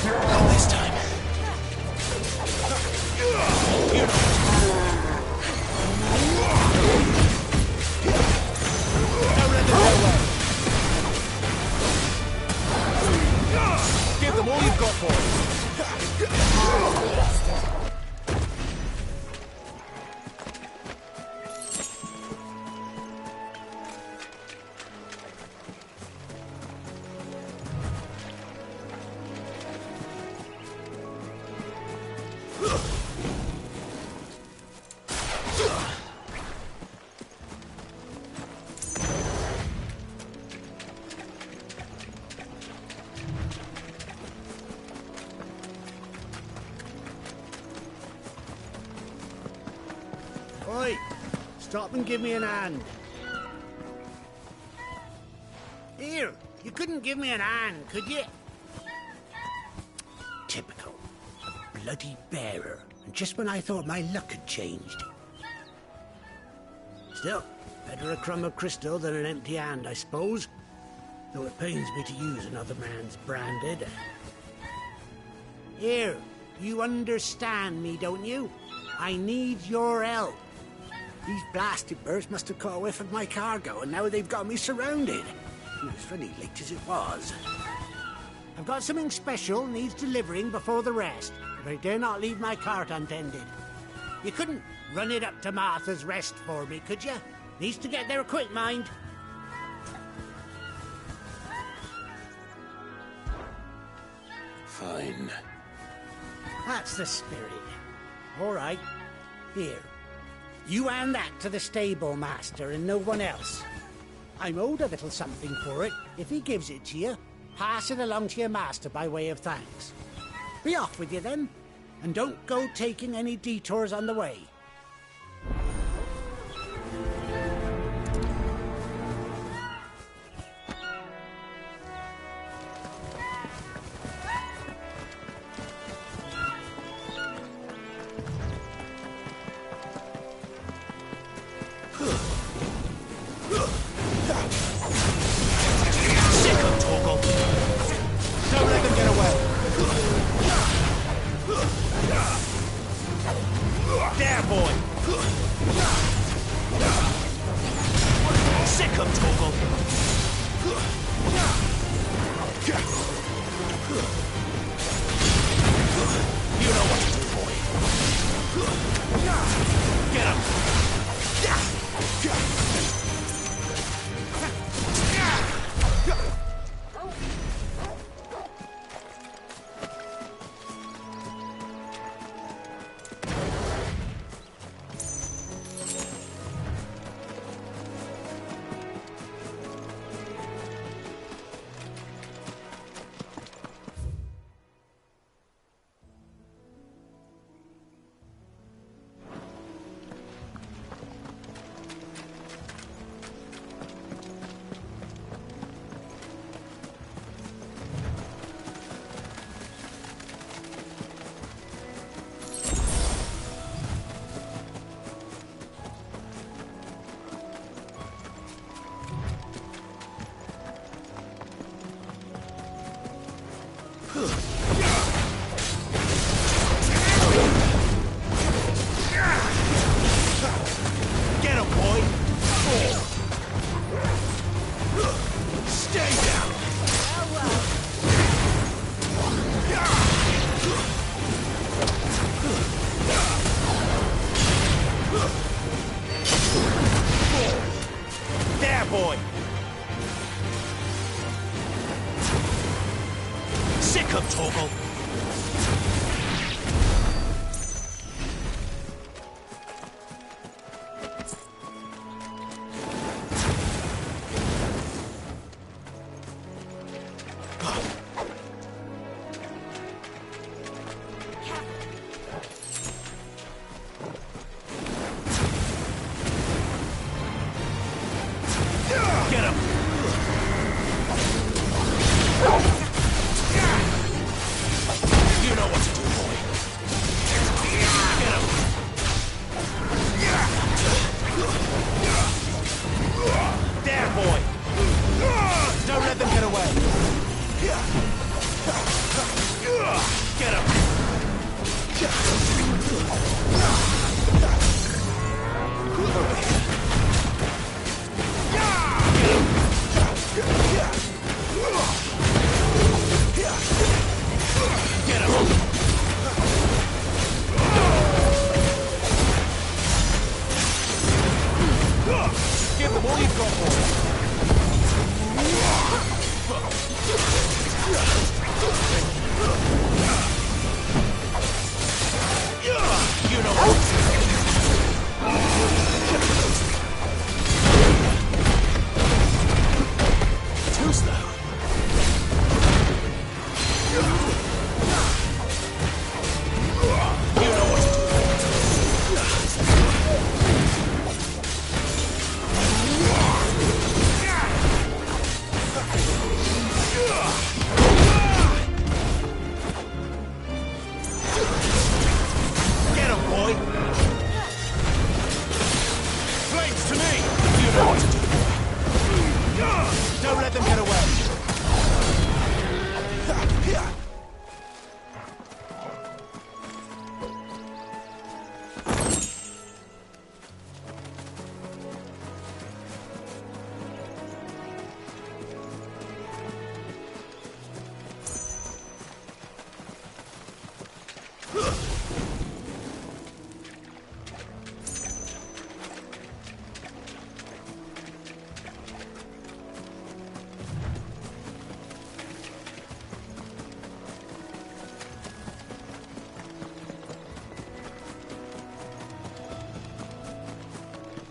A: Not this time. You know what to do. Don't let them get away. Give them all you've got, boy.
R: Oi! Stop and give me an hand. Here, you couldn't give me an hand, could you? Typical. A bloody bearer. And just when I thought my luck had changed. Still, better a crumb of crystal than an empty hand, I suppose. Though it pains me to use another man's branded. Here, you understand me, don't you? I need your help. These blasted birds must have caught a whiff of my cargo, and now they've got me surrounded. It's really late as it was. I've got something special needs delivering before the rest, but I dare not leave my cart untended. You couldn't run it up to Martha's Rest for me, could you? Needs to get there quick, mind.
K: Fine.
R: That's the spirit. All right. Here. You hand that to the stable master and no one else. I'm owed a little something for it. If he gives it to you, pass it along to your master by way of thanks. Be off with you then, and don't go taking any detours on the way.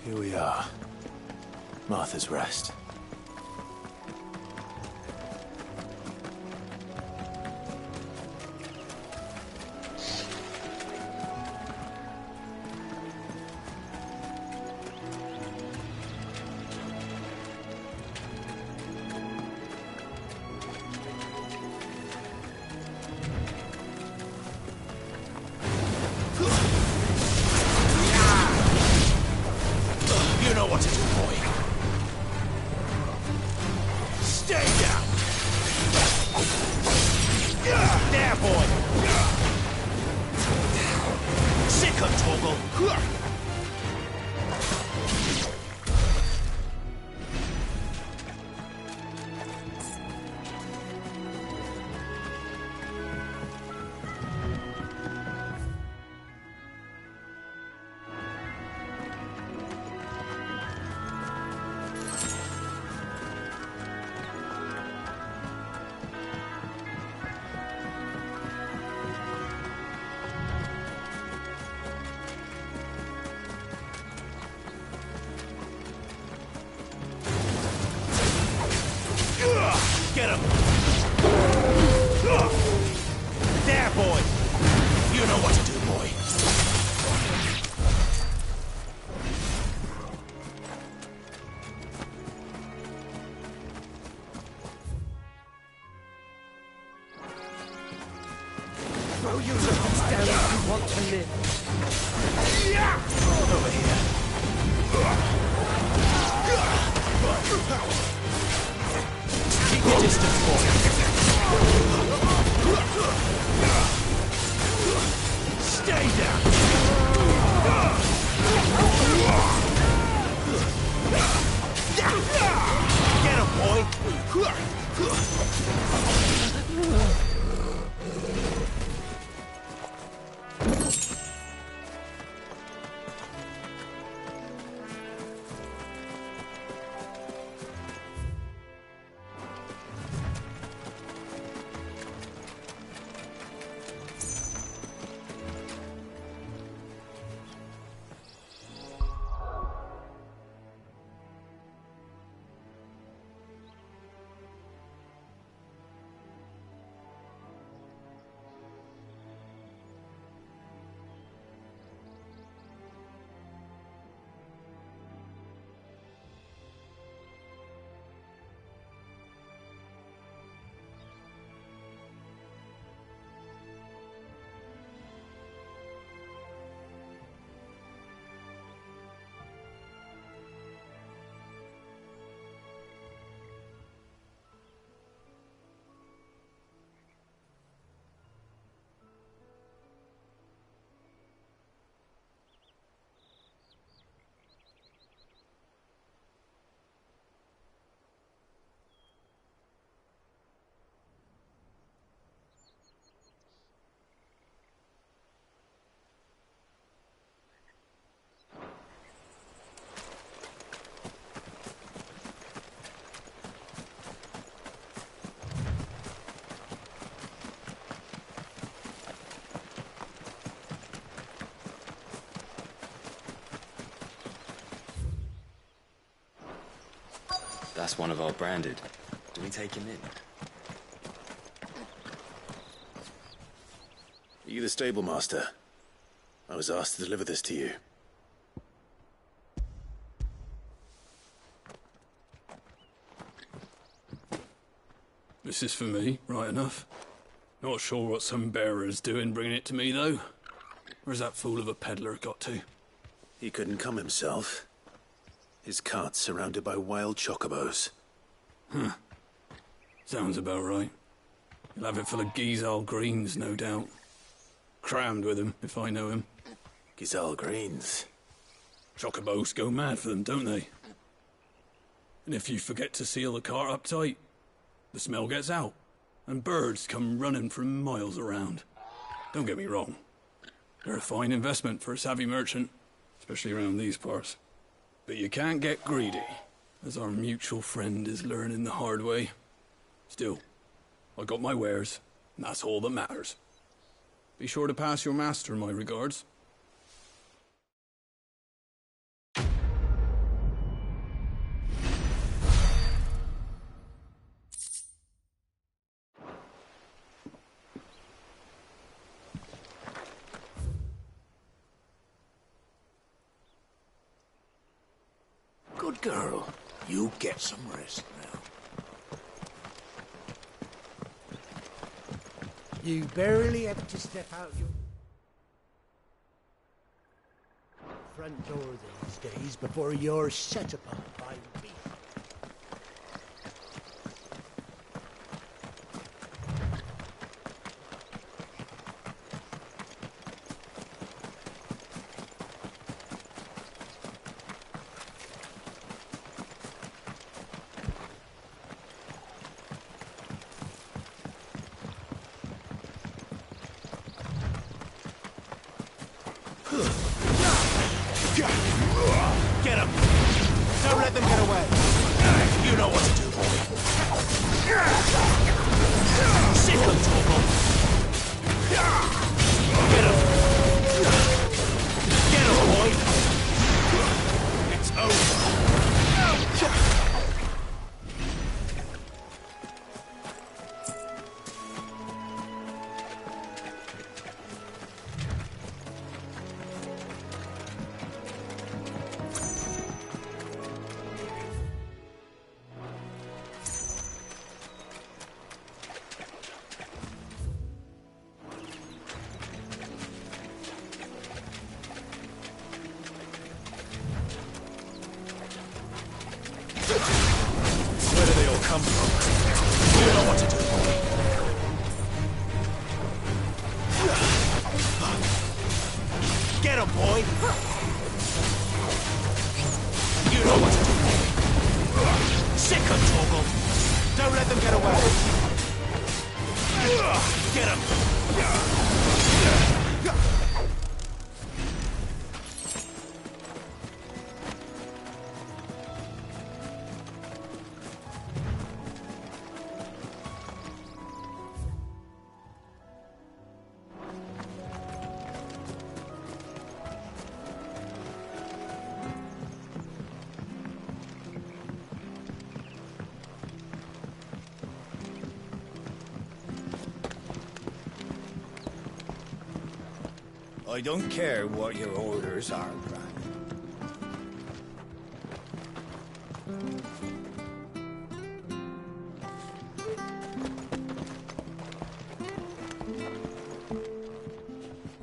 A: Here we are. Martha's Rest.
Q: You know what to do, boy. Stay down. There, boy. Sick of Toggle. Get him! There, boy! You know what to do, boy.
O: Throw your weapons down if you want to live.
Q: Over here. Keep your distance, boy. Stay down. Get him, boy.
S: That's one of our branded. Do we take him in?
A: Are you the stable master? I was asked to deliver this to you.
T: This is for me, right enough. Not sure what some bearer's doing bringing it to me, though. Where's that fool of a peddler got to?
A: He couldn't come himself. His cart's surrounded by wild chocobos.
T: Huh. Sounds about right. He'll have it full of Gizal greens, no doubt. Crammed with him, if I know him.
A: Gizal greens?
T: Chocobos go mad for them, don't they? And if you forget to seal the cart up tight, the smell gets out, and birds come running from miles around. Don't get me wrong. They're a fine investment for a savvy merchant, especially around these parts. But you can't get greedy, as our mutual friend is learning the hard way. Still, I got my wares, and that's all that matters. Be sure to pass your master my regards.
K: Girl, you get some rest now.
R: You barely have to step out your front door these days before you're set upon by beasts.
K: Get him! Don't let them get away! You know what to do, boy. Sick him, Torgal! Get him! Get him, boy! It's over! Where do they all come from? You know what to do, boy. Get him, boy! You know what to do, boy. Sick him, Torgal! Don't let them get away! Get him!
U: I don't care what your orders are, Grant.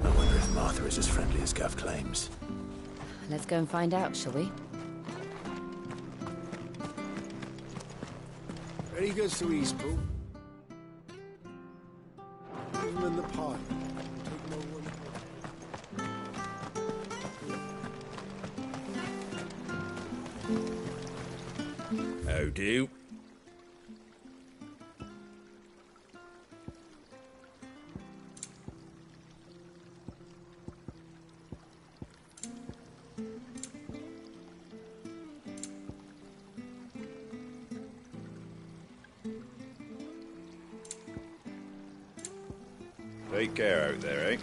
A: I wonder if Martha is as friendly as Gav claims.
B: Let's go and find out, shall we?
R: Ready goes to Eastpool. Leave him in the pile. Take no one.
U: How do? Take care out there, eh?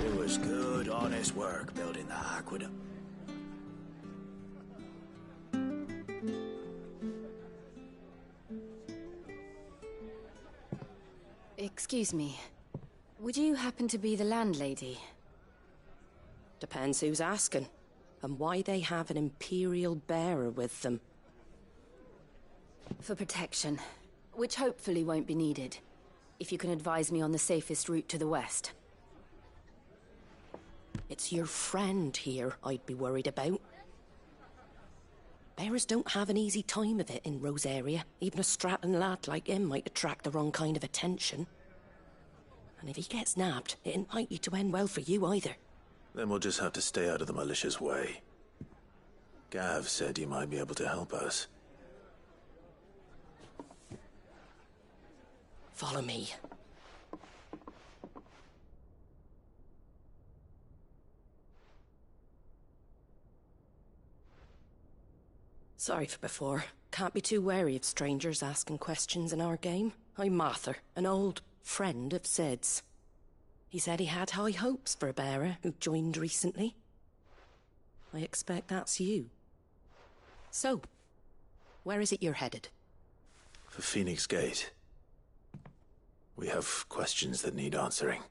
K: It was good, honest work building the aqueduct.
B: Excuse me. Would you happen to be the landlady?
V: Depends who's asking, and why they have an Imperial bearer with them.
B: For protection, which hopefully won't be needed. If you can advise me on the safest route to the west.
V: It's your friend here I'd be worried about. Bearers don't have an easy time of it in Rosaria. Even a strapping lad like him might attract the wrong kind of attention. And if he gets nabbed, it ain't likely to end well for you either.
A: Then we'll just have to stay out of the malicious way. Gav said you might be able to help us.
V: Follow me. Sorry for before. Can't be too wary of strangers asking questions in our game. I'm Martha, an old friend of Sid's. He said he had high hopes for a bearer who joined recently. I expect that's you. So, where is it you're headed?
K: For Phoenix Gate. We have questions that need answering.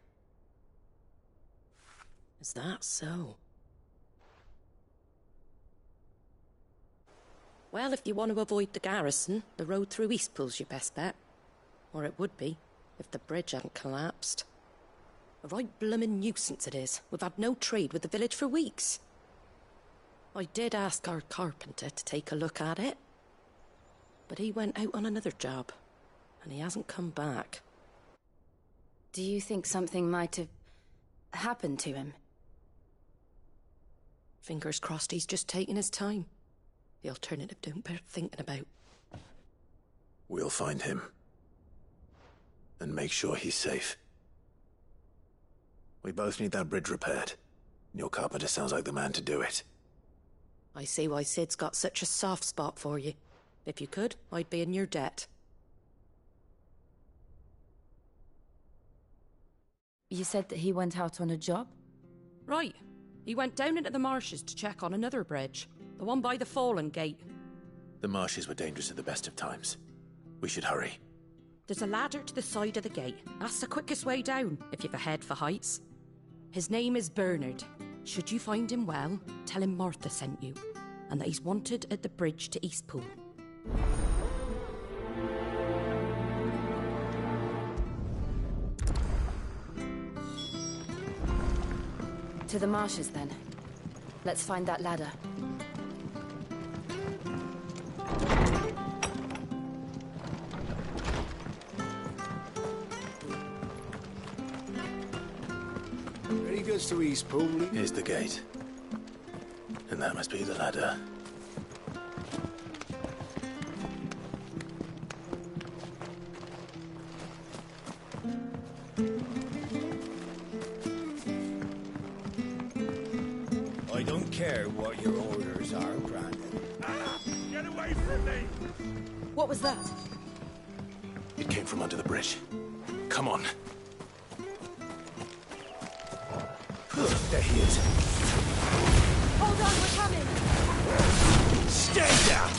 V: Is that so? Well, if you want to avoid the garrison, the road through Eastpool's your best bet. Or it would be, if the bridge hadn't collapsed. A right bloomin' nuisance it is. We've had no trade with the village for weeks. I did ask our carpenter to take a look at it. But he went out on another job, and he hasn't come back.
B: Do you think something might have happened to him?
V: Fingers crossed he's just taking his time. The alternative don't bear thinking about.
K: We'll find him. And make sure he's safe. We both need that bridge repaired. Your carpenter sounds like the man to do it.
V: I see why Sid's got such a soft spot for you. If you could, I'd be in your debt.
B: You said that he went out on a job?
V: Right. He went down into the marshes to check on another bridge. The one by the Fallen Gate.
K: The marshes were dangerous at the best of times. We should hurry.
V: There's a ladder to the side of the gate. That's the quickest way down, if you've a head for heights. His name is Bernard. Should you find him well, tell him Martha sent you, and that he's wanted at the bridge to Eastpool.
B: To the marshes, then. Let's find that ladder.
U: Ready goes to Eastpool.
K: Here's the gate. And that must be the ladder.
U: I don't care what your orders are, Brandon.
Q: Get away from me!
B: What was that?
K: It came from under the bridge. Come on. There he is.
B: Hold on, we're coming!
K: Stay down!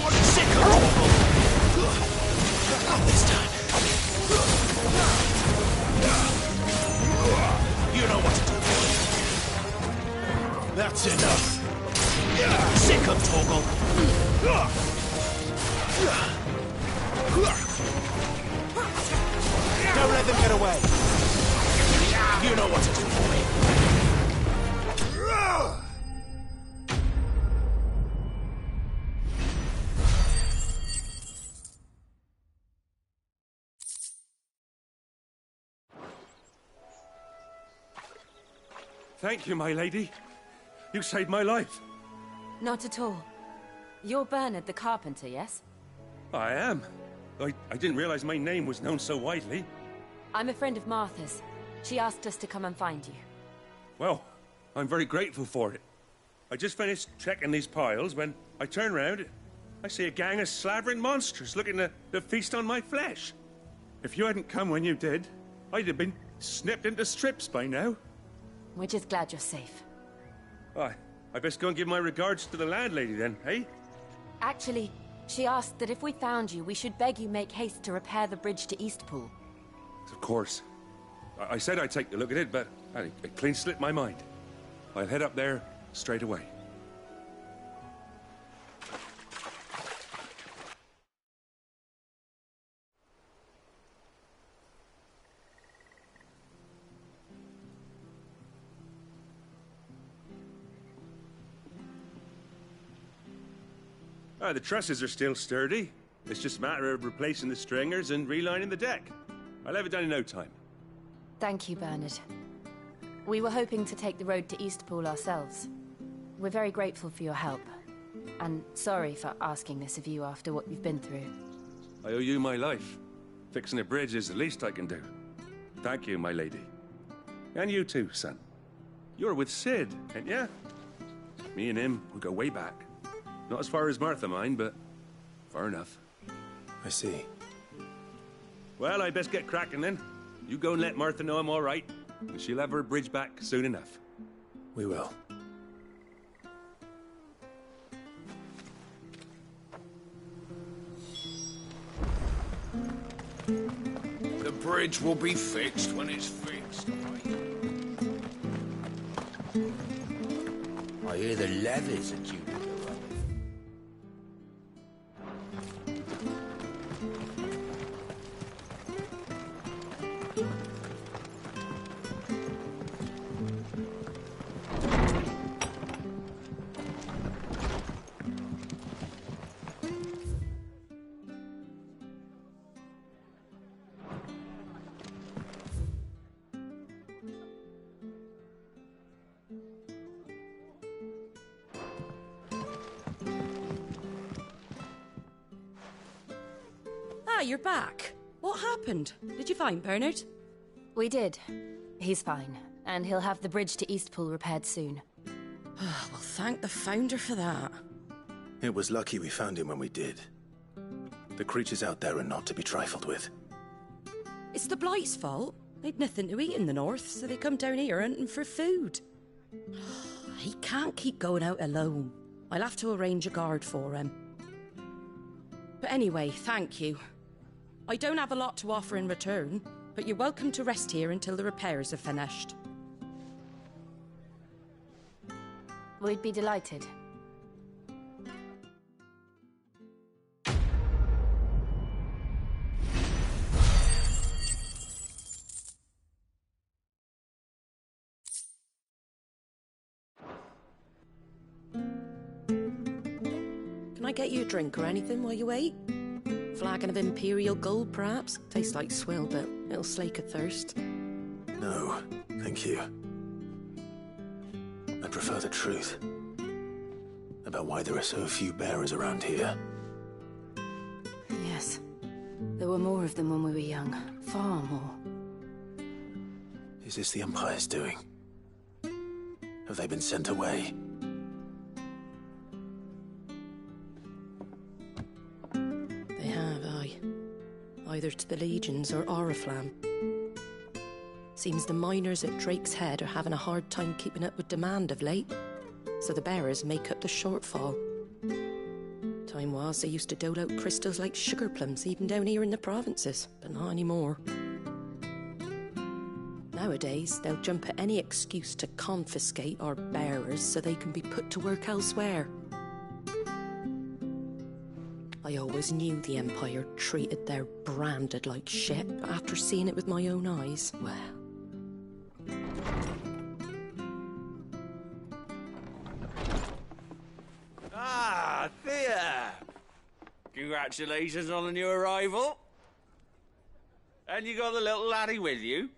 K: What a sickle! Not this time. You know what to do, boy. That's enough. Sick of Torgal. Don't let them get away. You know what to do, boy.
Q: Thank you, my lady. You saved my life.
B: Not at all. You're Bernard the carpenter, yes?
Q: I am. I didn't realize my name was known so widely.
B: I'm a friend of Martha's. She asked us to come and find you.
Q: Well, I'm very grateful for it. I just finished checking these piles when I turn round. I see a gang of slavering monsters looking to feast on my flesh. If you hadn't come when you did, I'd have been snipped into strips by now.
B: We're just glad you're safe.
Q: I best go and give my regards to the landlady then, eh?
B: Actually, she asked that if we found you, we should beg you make haste to repair the bridge to Eastpool.
Q: Of course. I said I'd take a look at it, but it clean slipped my mind. I'll head up there straight away. The trusses are still sturdy. It's just a matter of replacing the stringers and relining the deck. I'll have it done in no time.
B: Thank you, Bernard. We were hoping to take the road to Eastpool ourselves. We're very grateful for your help. And sorry for asking this of you after what you've been through.
Q: I owe you my life. Fixing a bridge is the least I can do. Thank you, my lady. And you too, son. You're with Sid, ain't ya? Me and him, we go way back. Not as far as Martha, mind, but far enough.
K: I see.
Q: Well, I best get cracking then. You go and let Martha know I'm all right, and she'll have her bridge back soon enough.
A: We will.
M: The bridge will be fixed when it's fixed,
U: I hear the levies are due to go up.
V: Ah, you're back. What happened? Did you find Bernard?
B: We did. He's fine, and he'll have the bridge to Eastpool repaired soon.
V: Well, thank the Founder for that.
A: It was lucky we found him when we did. The creatures out there are not to be trifled with.
V: It's the Blight's fault. They'd nothing to eat in the north, so they come down here hunting for food. He can't keep going out alone. I'll have to arrange a guard for him. But anyway, thank you. I don't have a lot to offer in return, but you're welcome to rest here until the repairs are finished.
B: We'd be delighted.
V: Can I get you a drink or anything while you wait? Flagon of Imperial Gold, perhaps? Tastes like swill, but it'll slake a thirst.
A: No, thank you. I prefer the truth. About why there are so few bearers around here.
B: Yes. There were more of them when we were young. Far more.
A: Is this the Empire's doing? Have they been sent away?
V: They have, aye. Either to the Legions or Oriflamme. Seems the miners at Drake's Head are having a hard time keeping up with demand of late, so the bearers make up the shortfall. Time was they used to dole out crystals like sugar plums even down here in the provinces, but not anymore. Nowadays, they'll jump at any excuse to confiscate our bearers so they can be put to work elsewhere. I always knew the Empire treated their branded like shit, but after seeing it with my own eyes, well...
U: Ah, Thea! Congratulations on the new arrival. And you got the little laddie with you?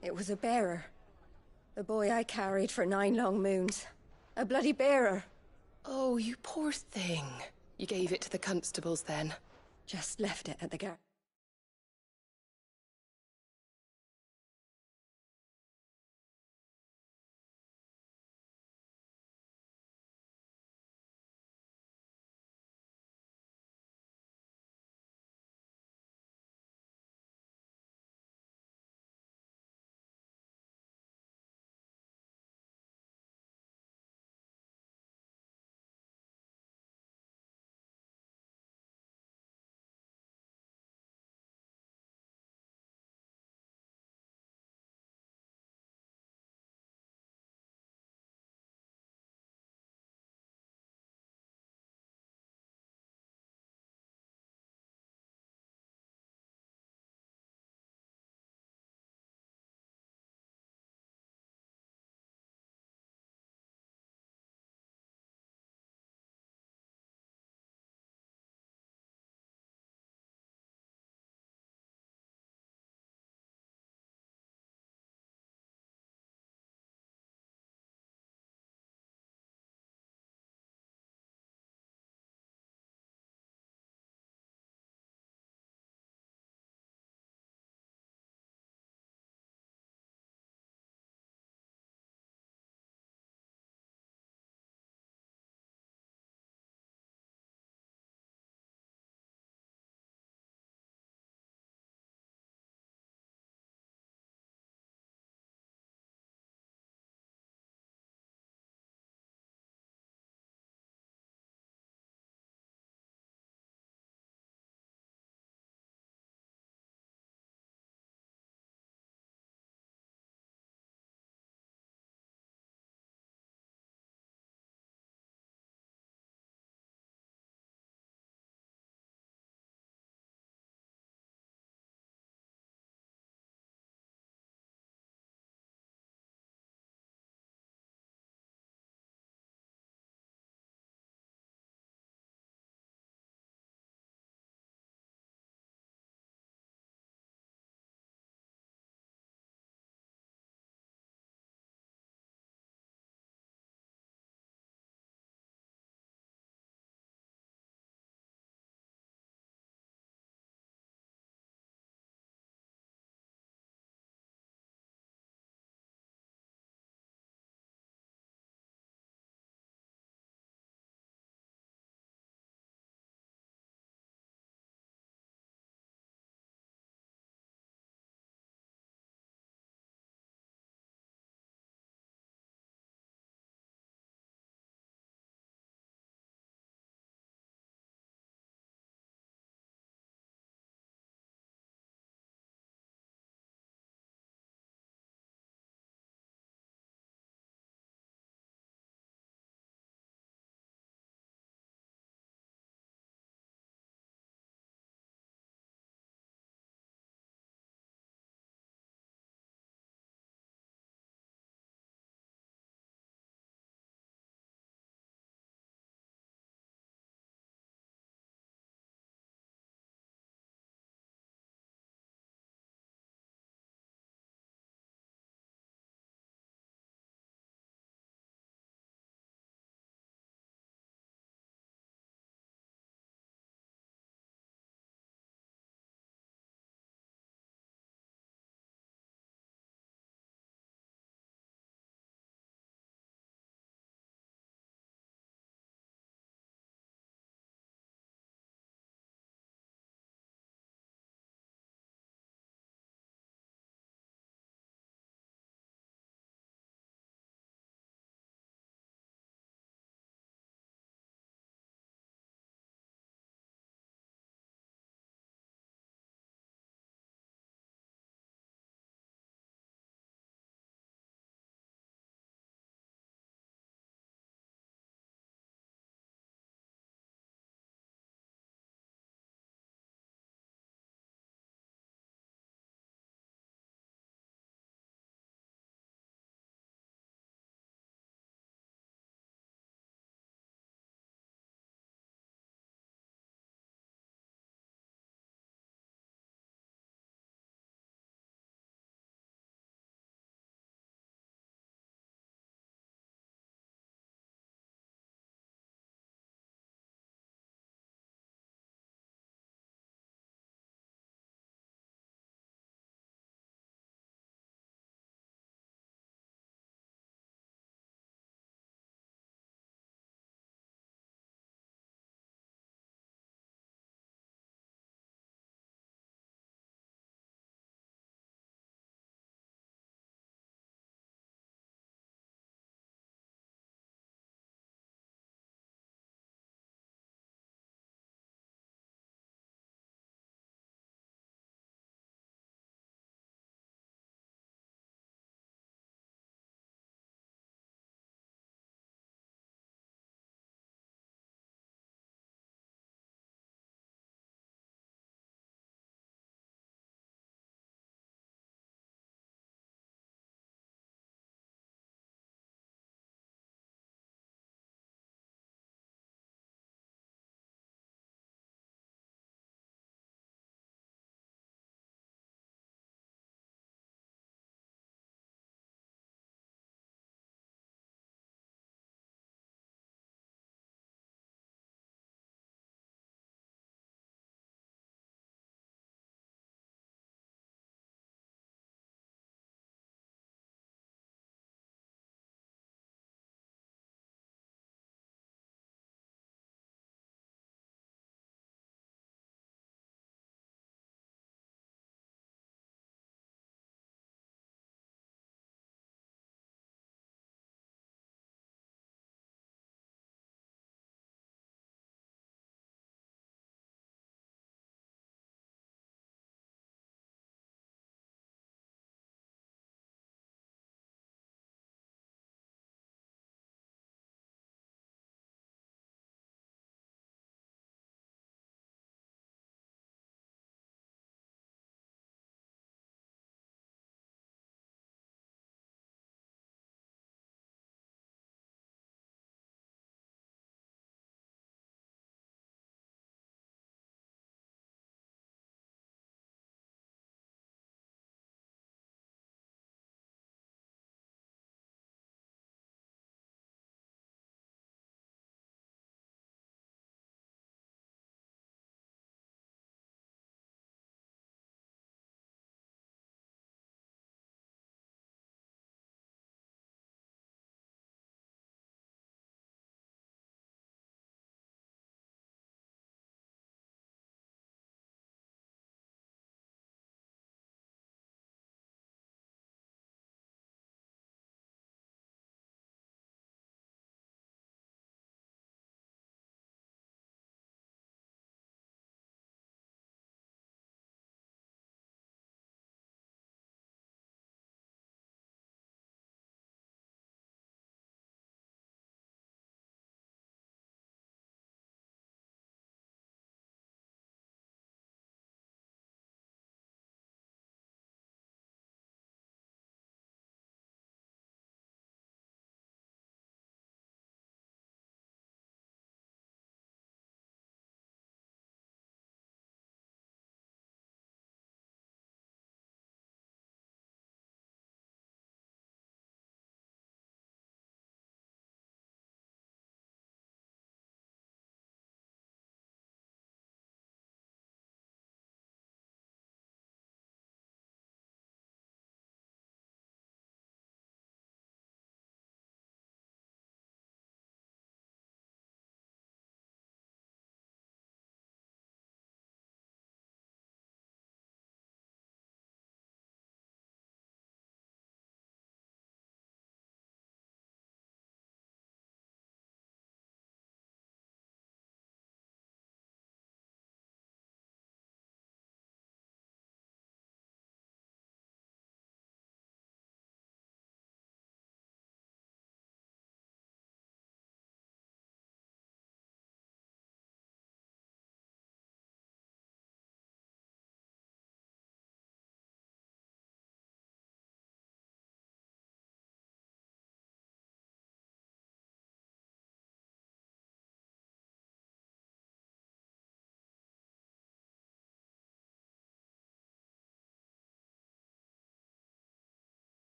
C: It was a bearer. The boy I carried for 9 long moons. A bloody bearer.
G: Oh, you poor thing. You gave it to the constables then?
C: Just left it at the garage.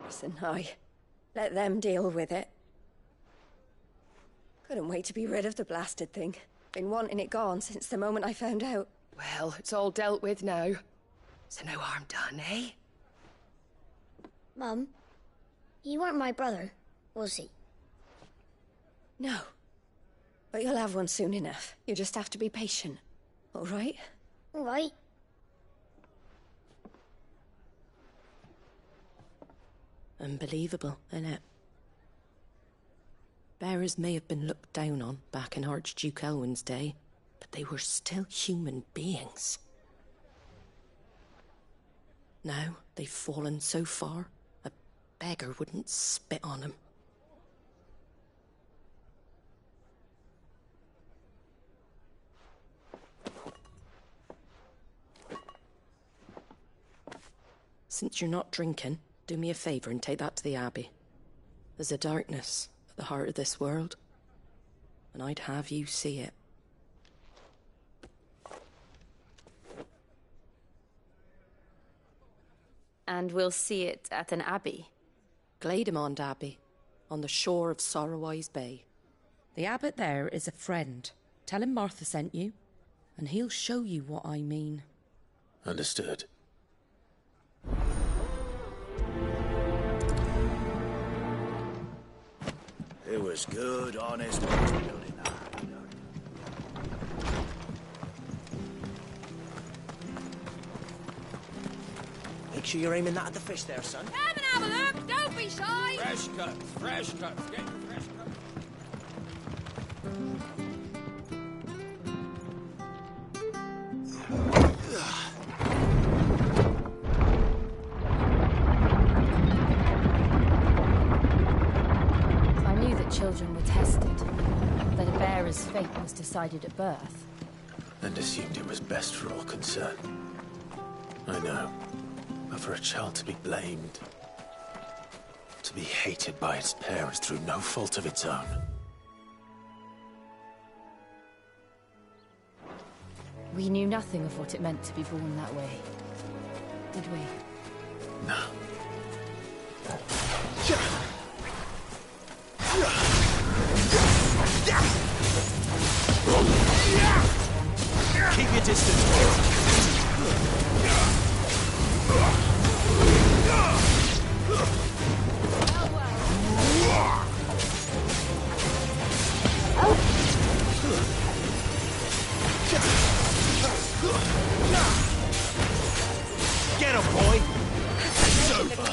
C: Listen, I let them deal with it. Couldn't wait to be rid of the blasted thing. Been wanting it gone since the moment I found out.
G: Well, it's all dealt with now. So no harm done, eh?
I: Mum, you weren't my brother, was he?
C: No. But you'll have one soon enough. You just have to be patient. All right?
I: All right.
V: Unbelievable, innit? Bearers may have been looked down on back in Archduke Elwin's day, but they were still human beings. Now they've fallen so far, a beggar wouldn't spit on them. Since you're not drinking, do me a favour and take that to the Abbey. There's a darkness at the heart of this world, and I'd have you see it.
B: And we'll see it at an abbey?
V: Glademond Abbey, on the shore of Sorrowwise Bay. The abbot there is a friend. Tell him Martha sent you, and he'll show you what I mean.
A: Understood.
K: It was good, honest work building that.
J: Make sure you're aiming that at the fish there, son.
W: Come and have a look, don't be shy!
U: Fresh cuts, fresh cuts, get your fresh cuts.
B: I knew that children were tested, that a bearer's fate was decided at birth.
A: And assumed it was best for all concerned. I know. But for a child to be blamed, to be hated by its parents through no fault of its own.
B: We knew nothing of what it meant to be born that way, did we?
A: No.
J: Keep your distance. Get him, boy! It's over!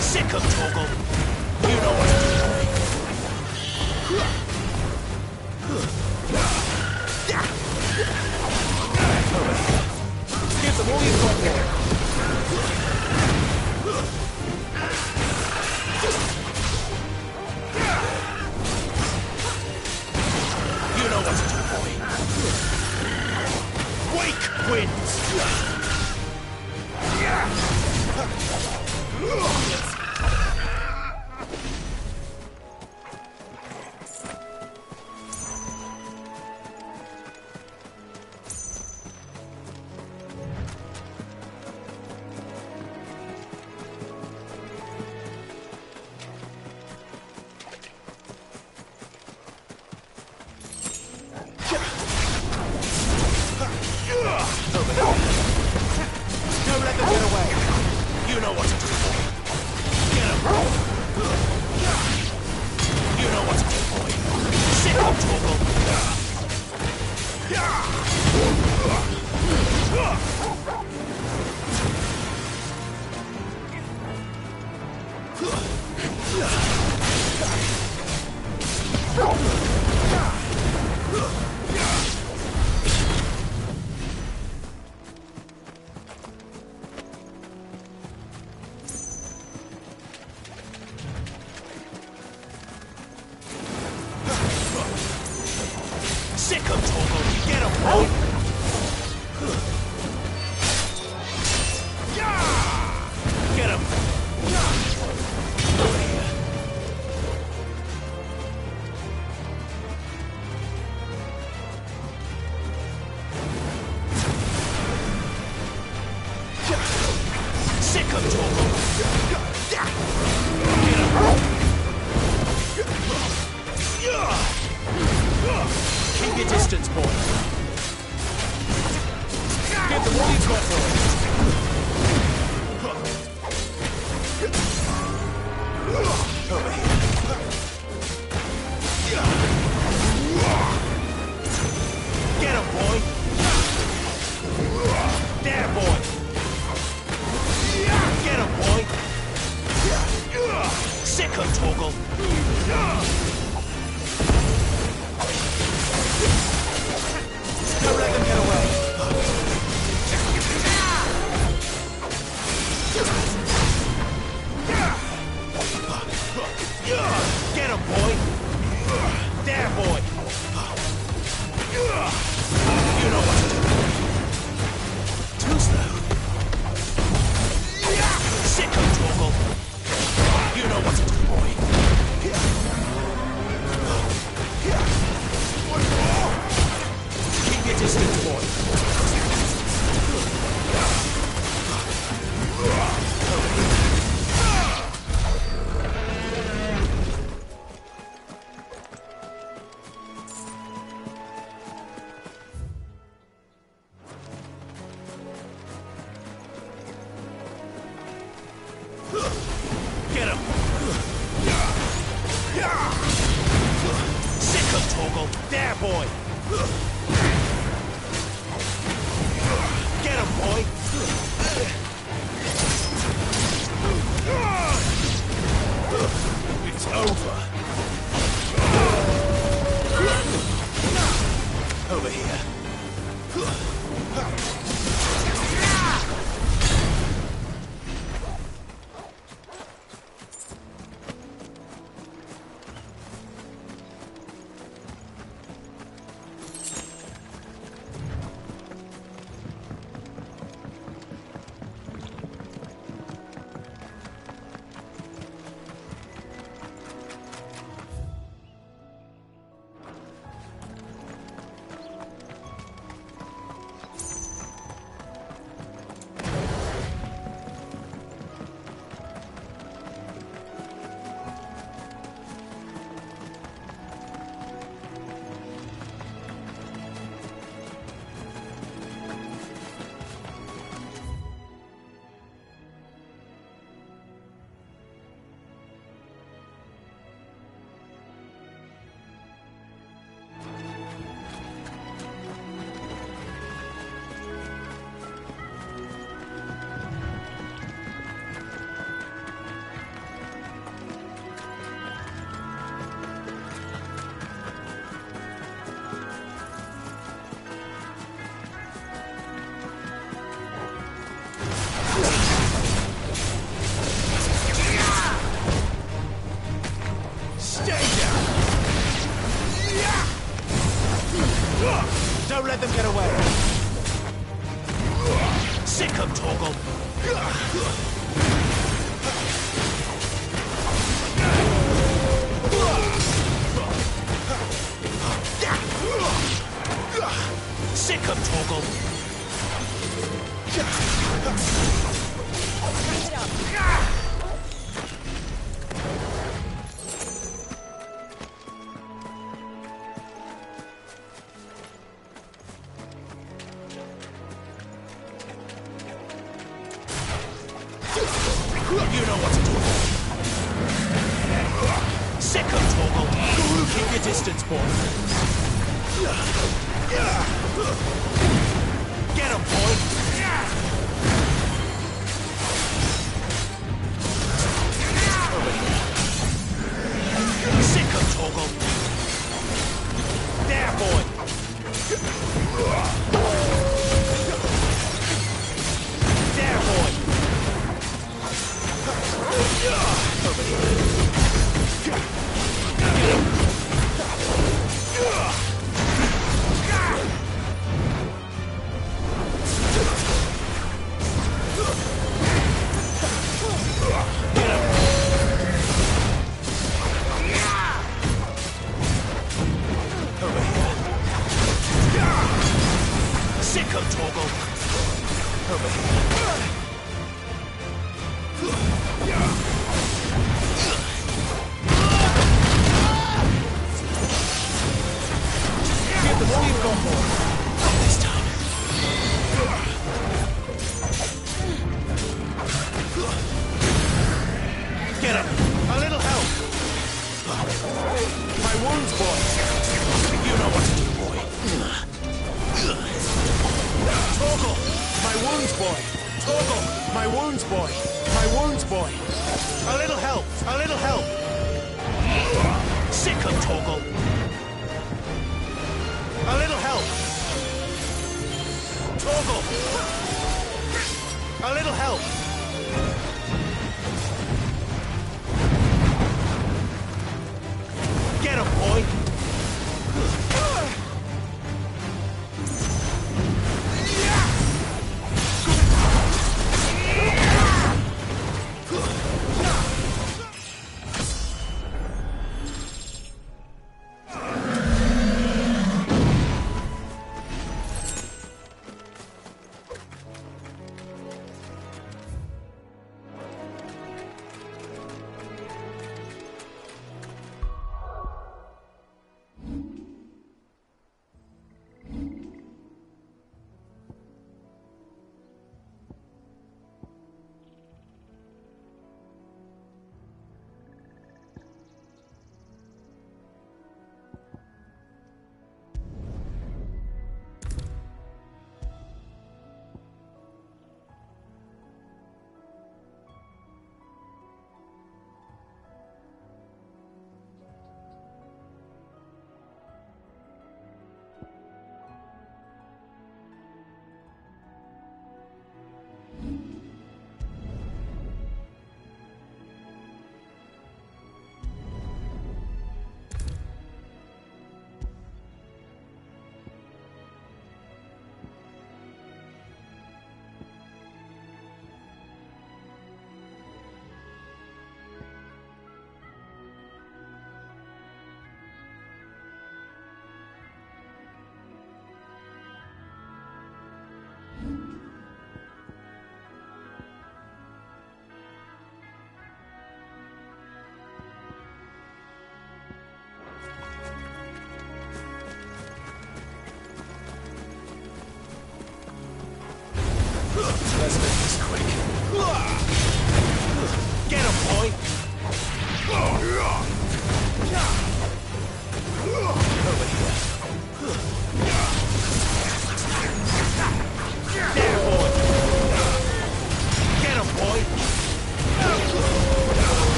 J: Sick of Toggle. You know what to do. Give them all you've got there. You know what to do, boy. Wake wins. Over here. Sick of Torgo! Get him, boy! Get him! Over here. Sick of Torgo! Get him! Keep your distance, boy. Give them all you've got for it. Over here. Get him, boy. There, boy. Get him, boy. Sick of Torgal. Don't let them get away. Get him, boy. There, boy. You know what to do. Too slow. Sick of Torgal. You know what to do, boy. Keep your distance, boy. Get him! Sick of Torgal! There, boy! Get him, boy! It's over! Over here. Don't let them get away. Sick of Torgal. Sick of Torgal. You know what to do. Sick of Torgal. Keep your distance, boy. Get him, boy! Sick of Toggle! There, boy! There, boy! Sick of Toggle! Over here. Get the sleep go more. Not this time. Get him. A little help. My wounds, boy. You know what to do, boy. Toggle! My wounds, boy! Toggle! My wounds, boy! My wounds, boy! A little help! A little help! Sick of Toggle! A little help! Toggle! A little help! Get him, boy!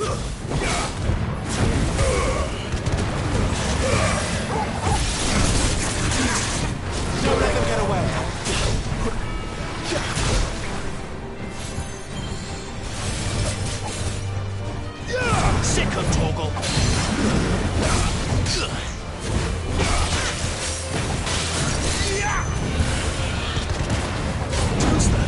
J: Don't let them get away.
A: Sick of Torgal. Too slow.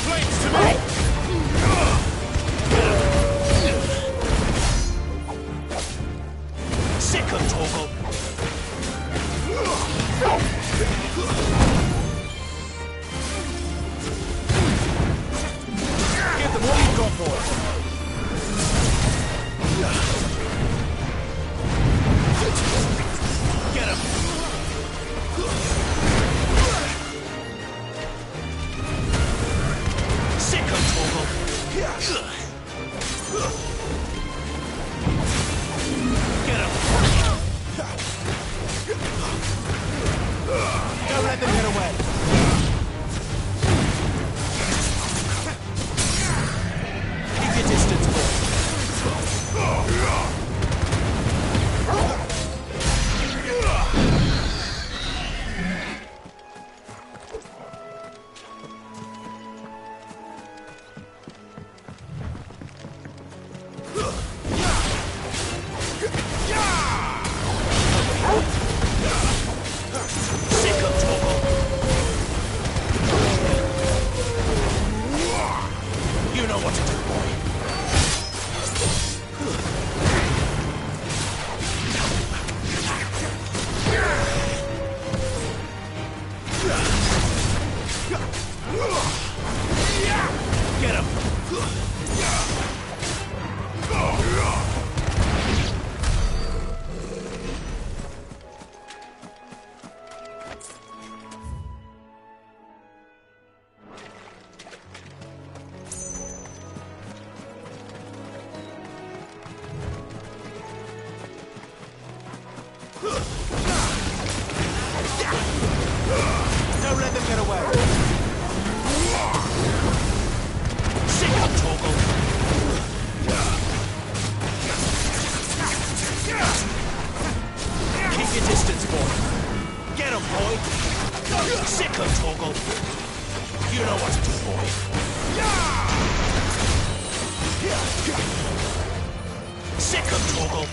J: Flames to me!
A: Sick of Torgal.
J: Give them what you've got, boys.
A: Get him. Sick of Torgal. Get him.
J: Don't let them get away.
A: Keep your distance, boy. Sick of Torgal. You know what to do, boy. Get him.
J: Don't let them get away.
A: Sick of Torgal. Keep your distance, boy. Get him, boy. Sick of Torgal. You know what to do, boy. Sick of Torgal.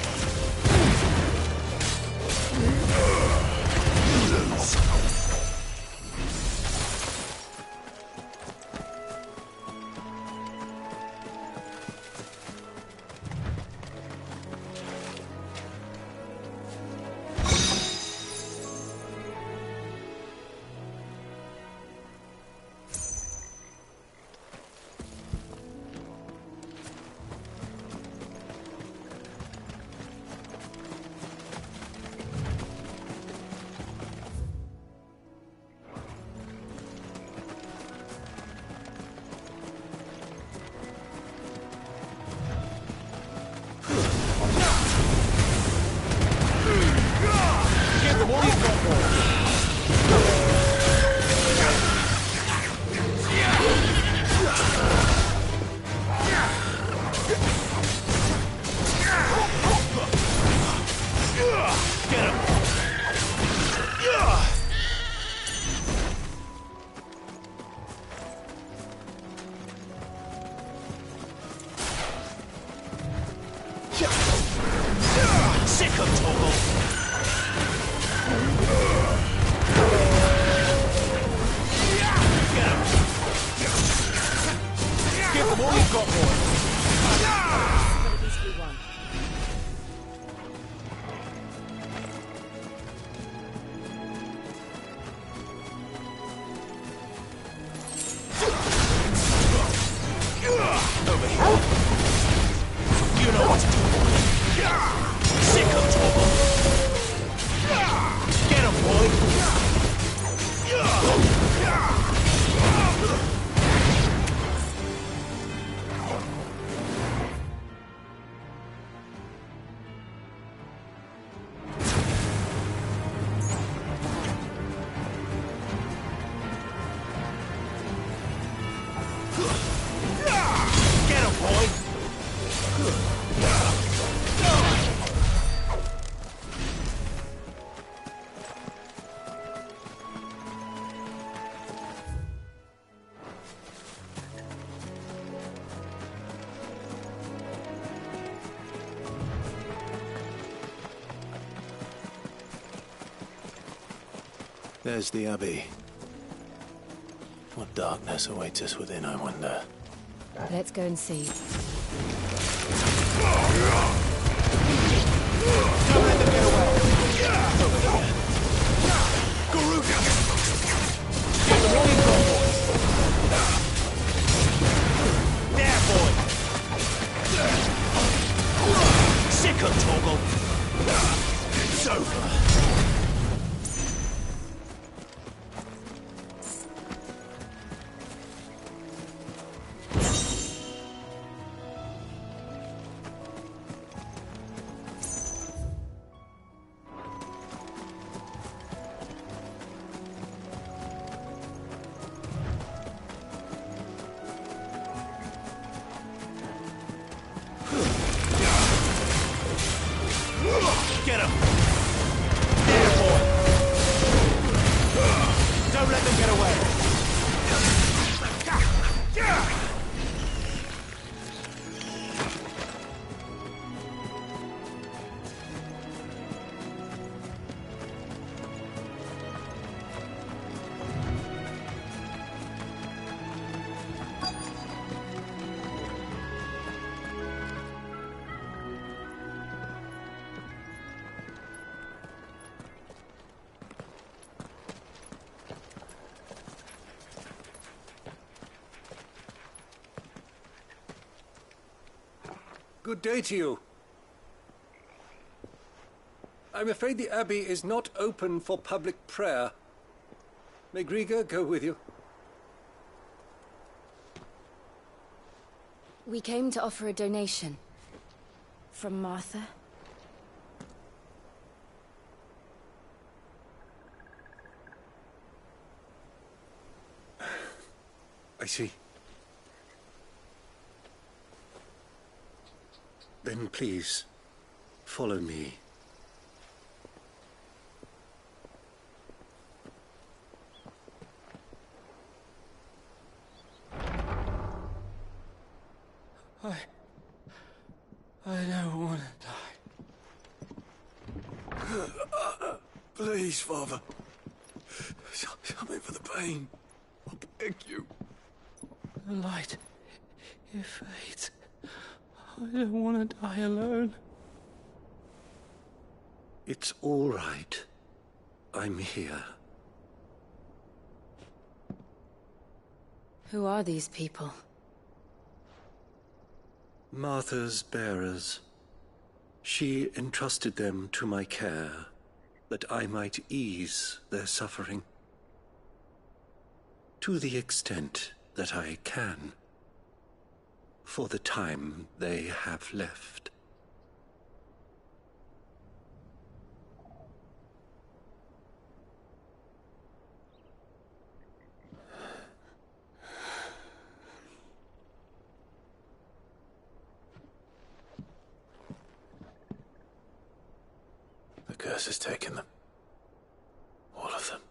A: There's the Abbey. What darkness awaits us within, I wonder?
B: Let's go and see.
J: Don't let them get away! Garuda! Get the one in front, boys! There, boy! Sick of Torgal! It's over! Get him! There, boy! Don't let them get away!
D: Good day to you. I'm afraid the Abbey is not open for public prayer. May Griga go with you?
B: We came to offer a donation. From Martha.
D: I see. Then please, follow me.
J: I don't want to die. Please, Father. Show me for the pain. I beg you. The light, it fades. I don't want to die alone.
D: It's all right. I'm here.
B: Who are these people?
D: Martha's bearers. She entrusted them to my care, that I might ease their suffering. To the extent that I can. For the time they have left.
A: The curse has taken them. All of them.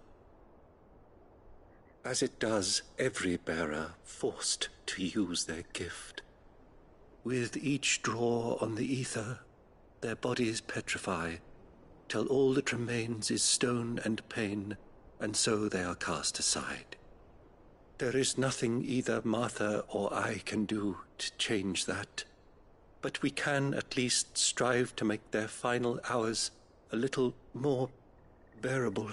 D: As it does every bearer forced to use their gift. With each draw on the ether, their bodies petrify, till all that remains is stone and pain, and so they are cast aside. There is nothing either Martha or I can do to change that, but we can at least strive to make their final hours a little more bearable.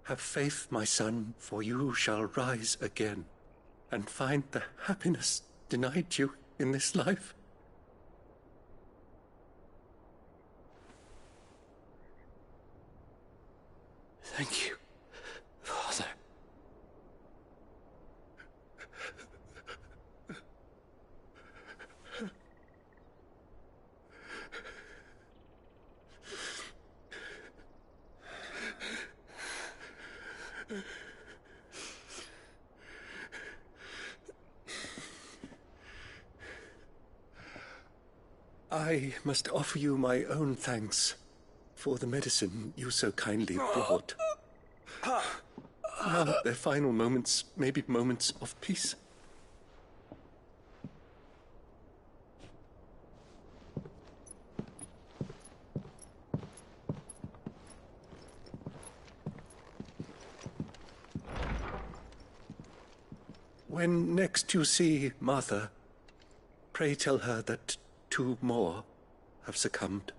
D: Have faith, my son, for you shall rise again, and find the happiness denied you in this life.
J: Thank you, Father.
D: I must offer you my own thanks for the medicine you so kindly brought. Now their final moments may be moments of peace. When next you see Martha, pray tell her that 2 more have succumbed.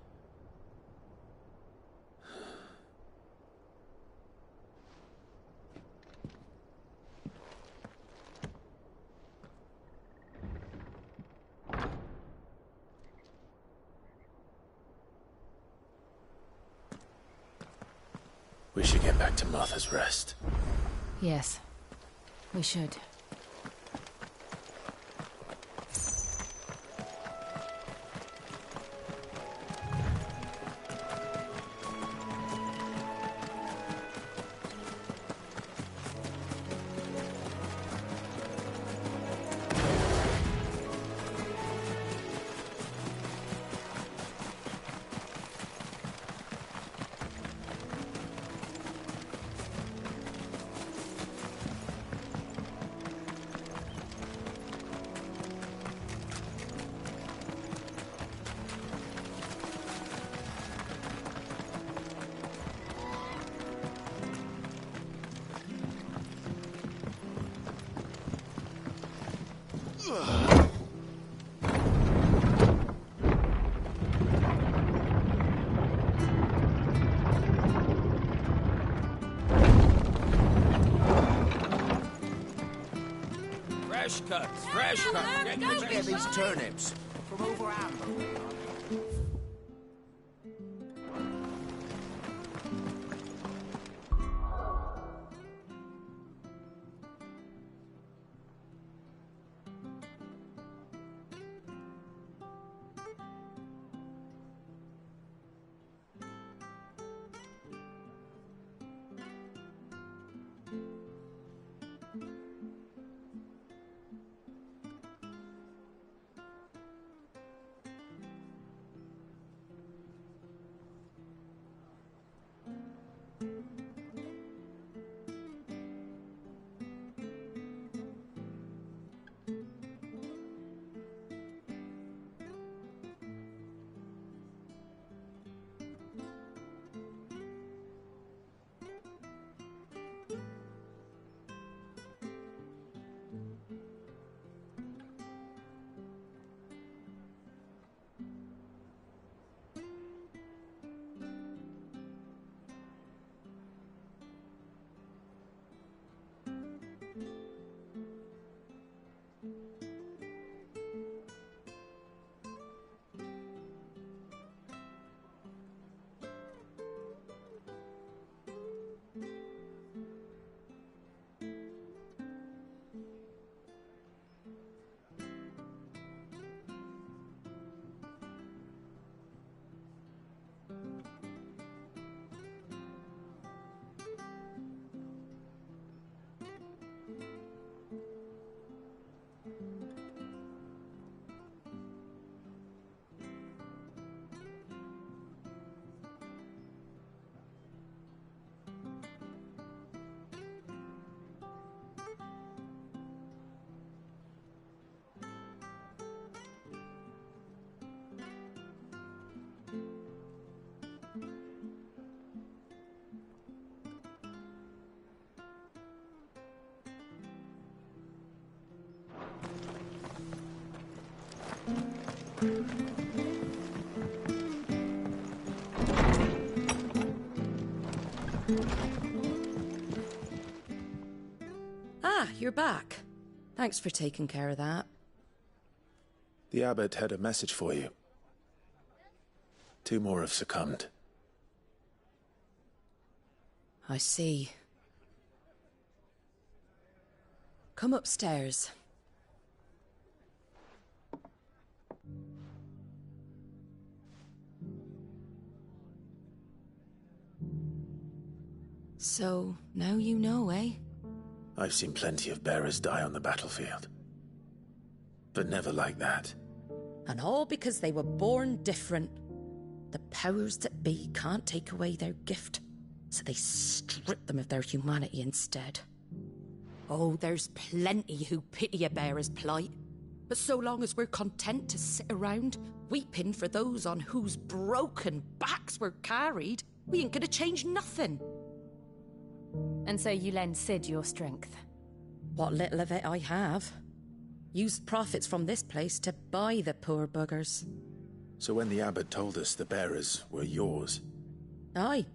A: We should get back to Martha's Rest.
B: Yes, we should.
U: Fresh cuts, fresh cuts.
R: Let's get these turnips from over Amber.
V: Ah, you're back. Thanks for taking care of that.
A: The abbot had a message for you. 2 more have succumbed.
V: I see. Come upstairs. So, now you know, eh?
A: I've seen plenty of bearers die on the battlefield. But never like that.
V: And all because they were born different. The powers that be can't take away their gift, so they strip them of their humanity instead. Oh, there's plenty who pity a bearer's plight. But so long as we're content to sit around, weeping for those on whose broken backs we're carried, we ain't gonna change nothing.
B: And so you lend Sid your strength.
V: What little of it I have. Used profits from this place to buy the poor buggers.
A: So when the abbot told us the bearers were yours...
V: Aye,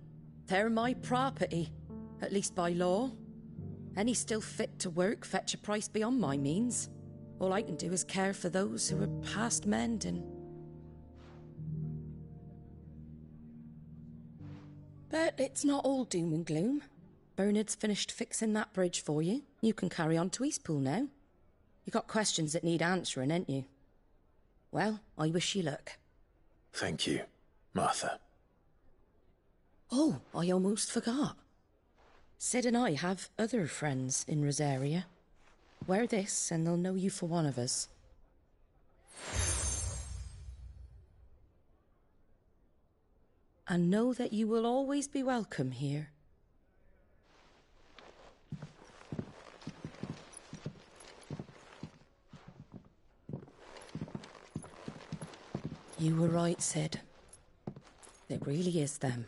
V: they're my property, at least by law. Any still fit to work fetch a price beyond my means. All I can do is care for those who are past mending. But it's not all doom and gloom. Bernard's finished fixing that bridge for you. You can carry on to Eastpool now. You got questions that need answering, ain't you? Well, I wish you luck.
A: Thank you, Martha.
V: Oh, I almost forgot. Sid and I have other friends in Rosaria. Wear this and they'll know you for one of us. And know that you will always be welcome here. You were right, Sid. It really is them.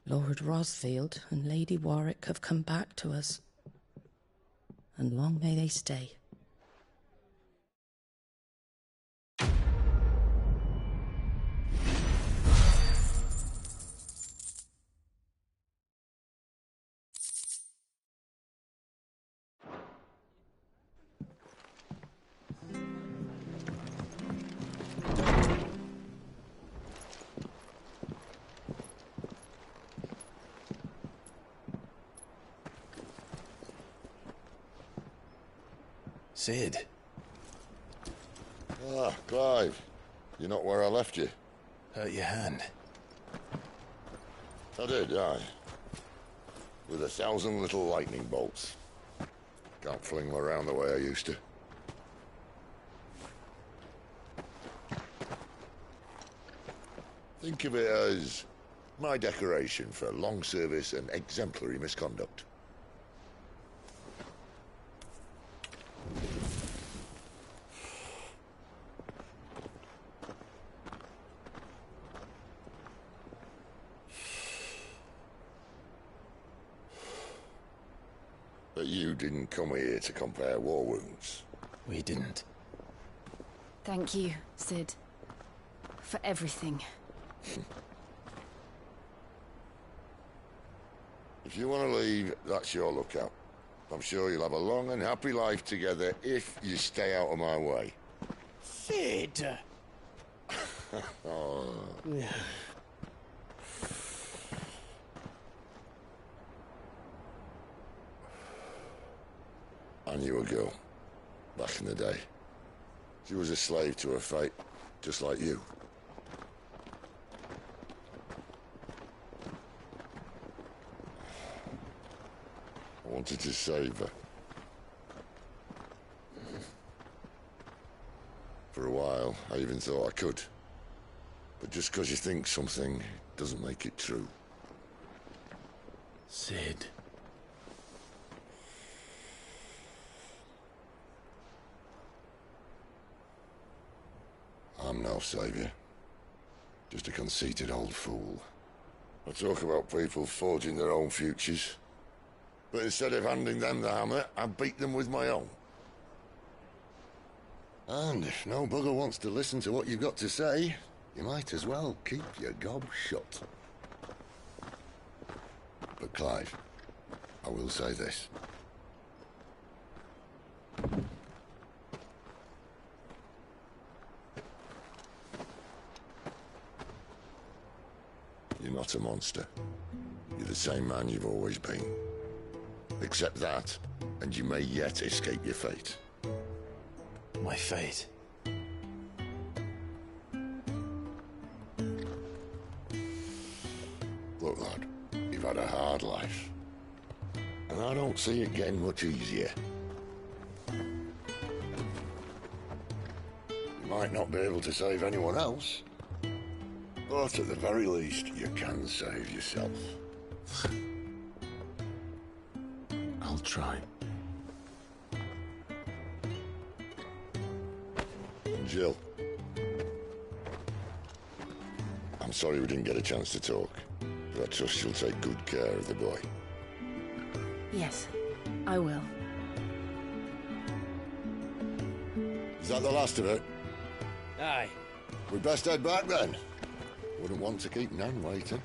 V: Lord Rosfield and Lady Warwick have come back to us. And long may they stay.
A: Sid.
F: Ah, Clive. You're not where I left you.
A: Hurt your hand.
F: I did, aye. With 1,000 little lightning bolts. Can't fling them around the way I used to. Think of it as my decoration for long service and exemplary misconduct. But you didn't come here to compare war wounds.
A: We didn't.
B: Thank you, Sid. For everything.
F: If you want to leave, that's your lookout. I'm sure you'll have a long and happy life together if you stay out of my way.
A: Sid!
F: Oh. I knew a girl, back in the day. She was a slave to her fate, just like you. I wanted to save her. For a while, I even thought I could. But just because you think something doesn't make it true.
A: Sid.
F: I'm no savior. Just a conceited old fool. I talk about people forging their own futures. But instead of handing them the hammer, I beat them with my own. And if no bugger wants to listen to what you've got to say, you might as well keep your gob shut. But Clive, I will say this. You're not a monster. You're the same man you've always been. Accept that, and you may yet escape your fate.
A: My fate?
F: Look, lad, you've had a hard life. And I don't see it getting much easier. You might not be able to save anyone else, but at the very least, you can save yourself.
A: I'll try.
F: And Jill, I'm sorry we didn't get a chance to talk, but I trust you'll take good care of the boy.
B: Yes, I will.
F: Is that the last of it?
H: Aye.
F: We best head back then. Wouldn't want to keep Nan waiting.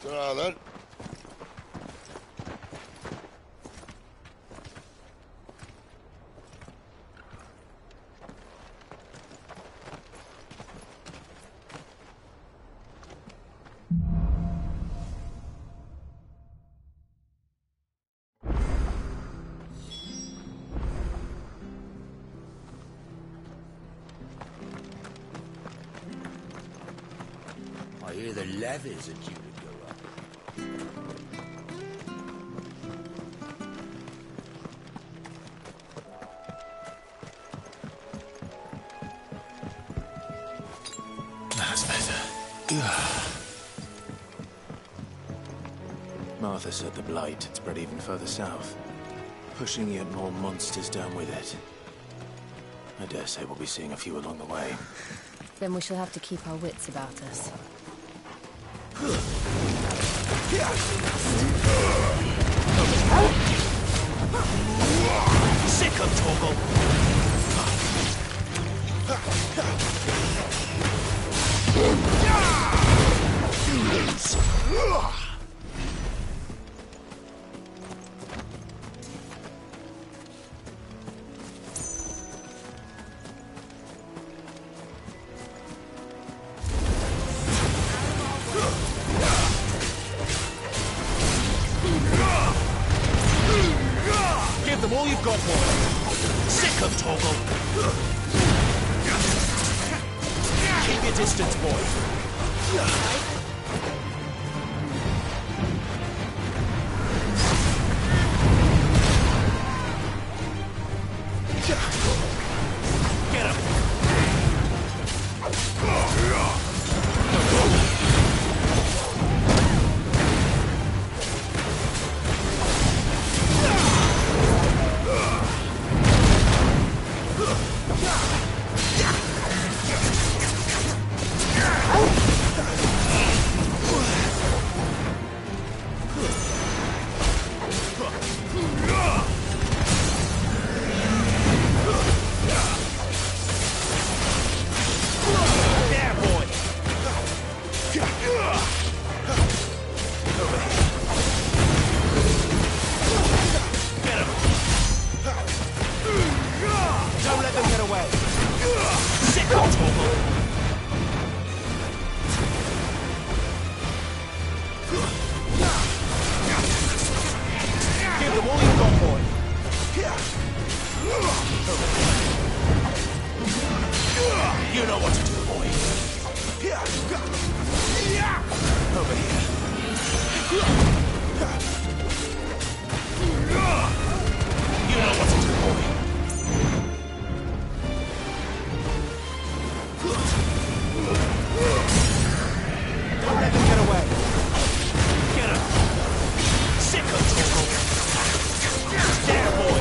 F: Ta-ra then.
R: I hear the levies are due to go up.
A: That's better. Martha said the blight had spread even further south, pushing yet more monsters down with it. I dare say we'll be seeing a few along the way.
B: Then we shall have to keep our wits about us.
A: Sick of Torgal!
E: Give them all you've got, boy. Sick of Torgal. Keep your distance, boy. You know what to do, boy. Over here. You know what to do, boy. Don't let them get away. Get him. Sick of trouble. There, boy.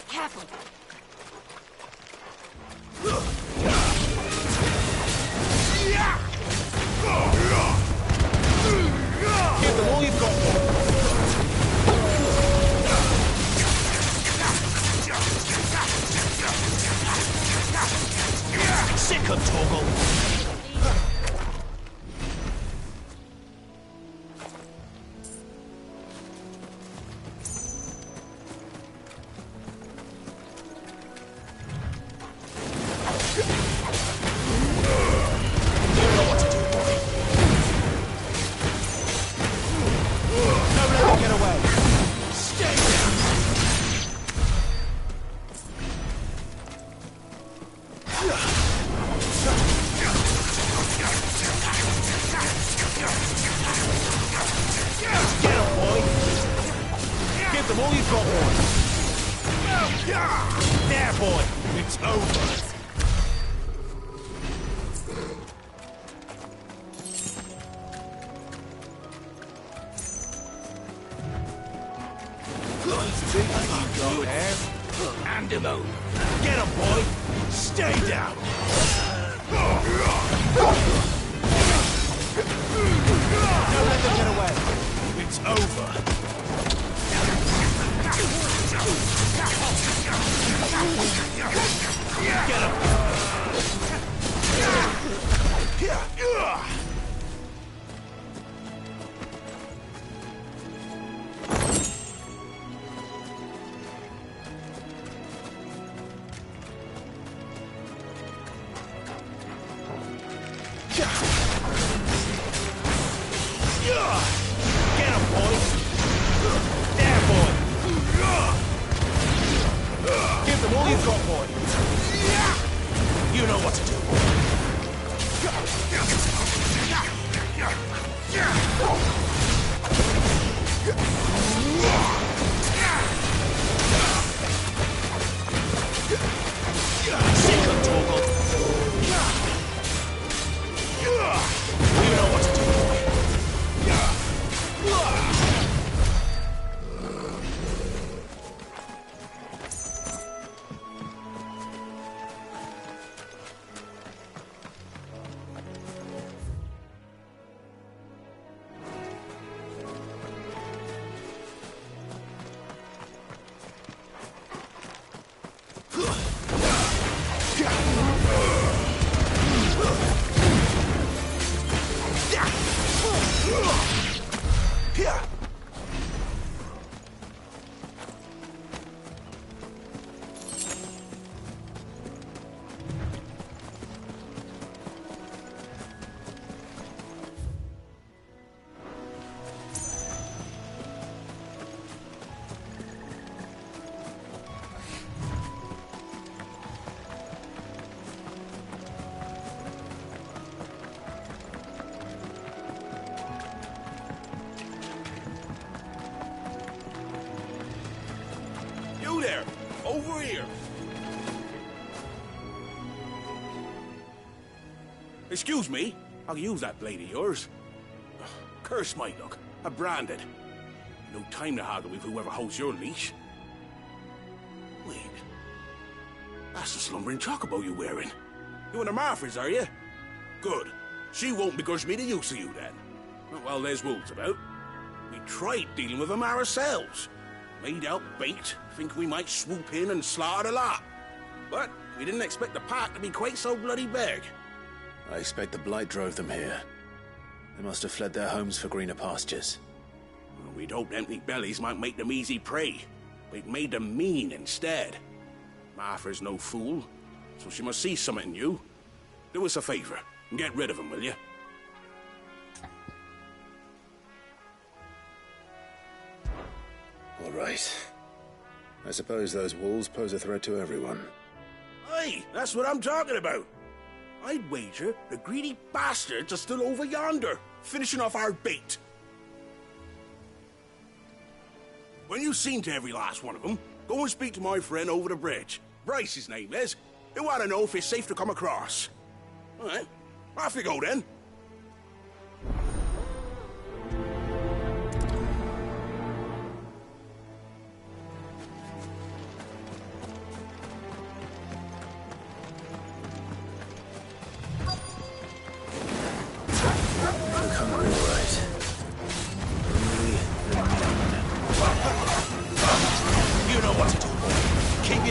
V: Careful.
E: Give them all you've got, boy. Sick of Torgal. There, boy. It's over. Get him, boy! Stay down! Don't let them get away! It's over! Get him! Get him, boy! There, boy! Give them all you've got, boy! You know what to do. Sick of Torgal! You know what to do, boy. You there! Over here! Excuse me, I'll use that blade of yours. Curse my luck, I'm branded. No time to haggle with whoever holds your leash. Wait, that's the slumbering chocobo you're wearing. You and the Marfors, are you? Good. She won't begrudge me the use of you then. Well, there's wolves about. We tried dealing with them ourselves. Made out baked, think we might swoop in and slaughter the lot. But we didn't expect the pack to be quite so bloody big.
A: I expect the blight drove them here. They must have fled their homes for greener pastures.
E: Well, we'd hoped empty bellies might make them easy prey. But it made them mean instead. Martha's no fool, so she must see something in you. Do us a favor and get rid of them, will you?
A: All right. I suppose those wolves pose a threat to everyone.
E: Aye, that's what I'm talking about. I'd wager the greedy bastards are still over yonder, finishing off our bait. When you've seen to every last one of them, go and speak to my friend over the bridge. Bryce, his name is. He'll want to know if it's safe to come across. All right, off you go then.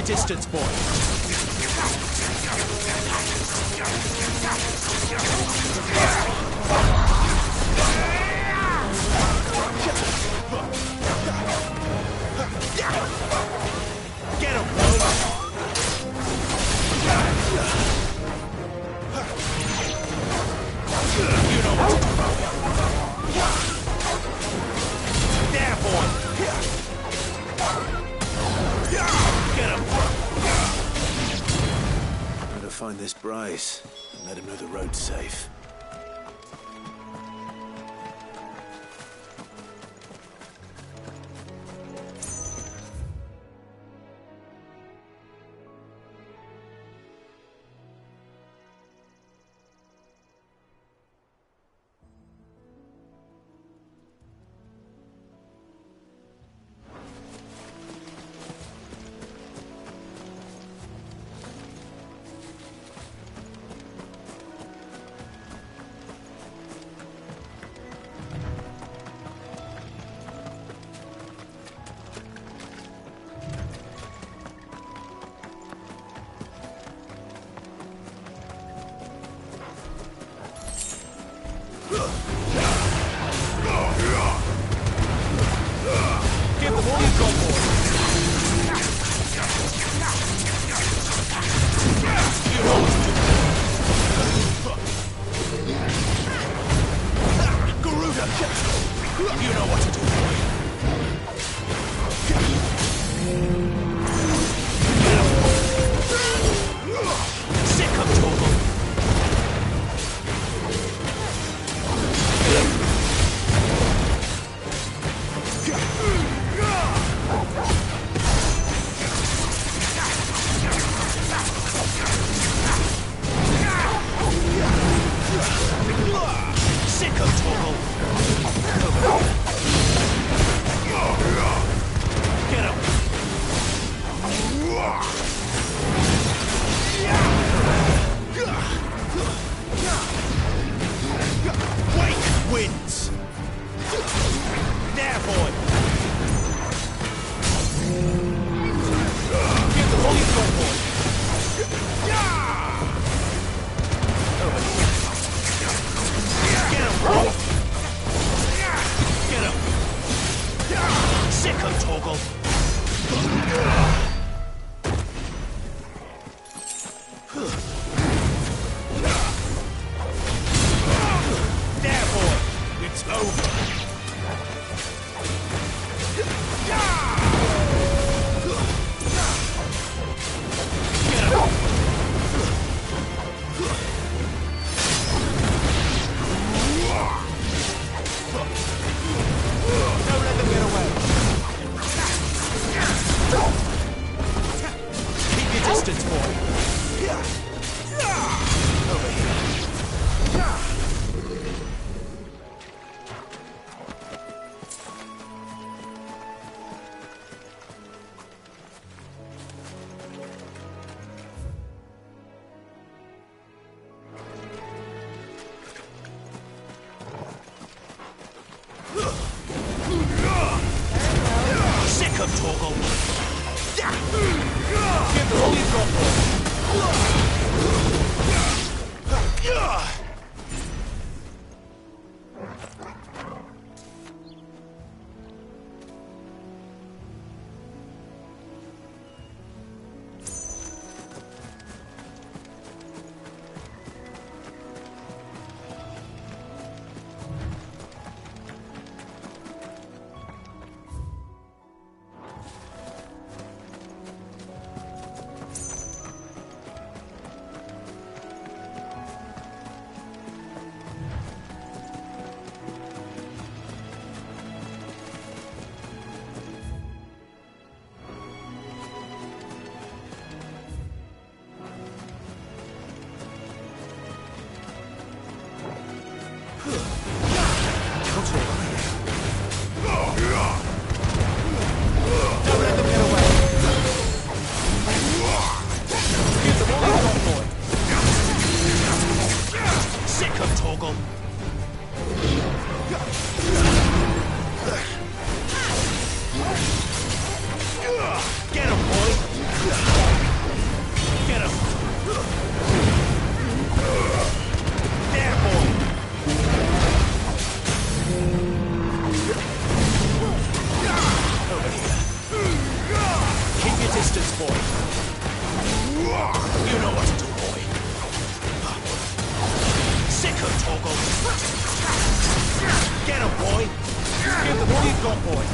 A: Distance, boy.
E: Get him, boy. You know what to do. There, boy. Get him.
A: Better find this Bryce and let him know the road's safe.
E: There, boy! It's over!
J: Don't let them get away! Keep your distance, boy! Over here. Sick of Torgal! Give them all you've got, boy!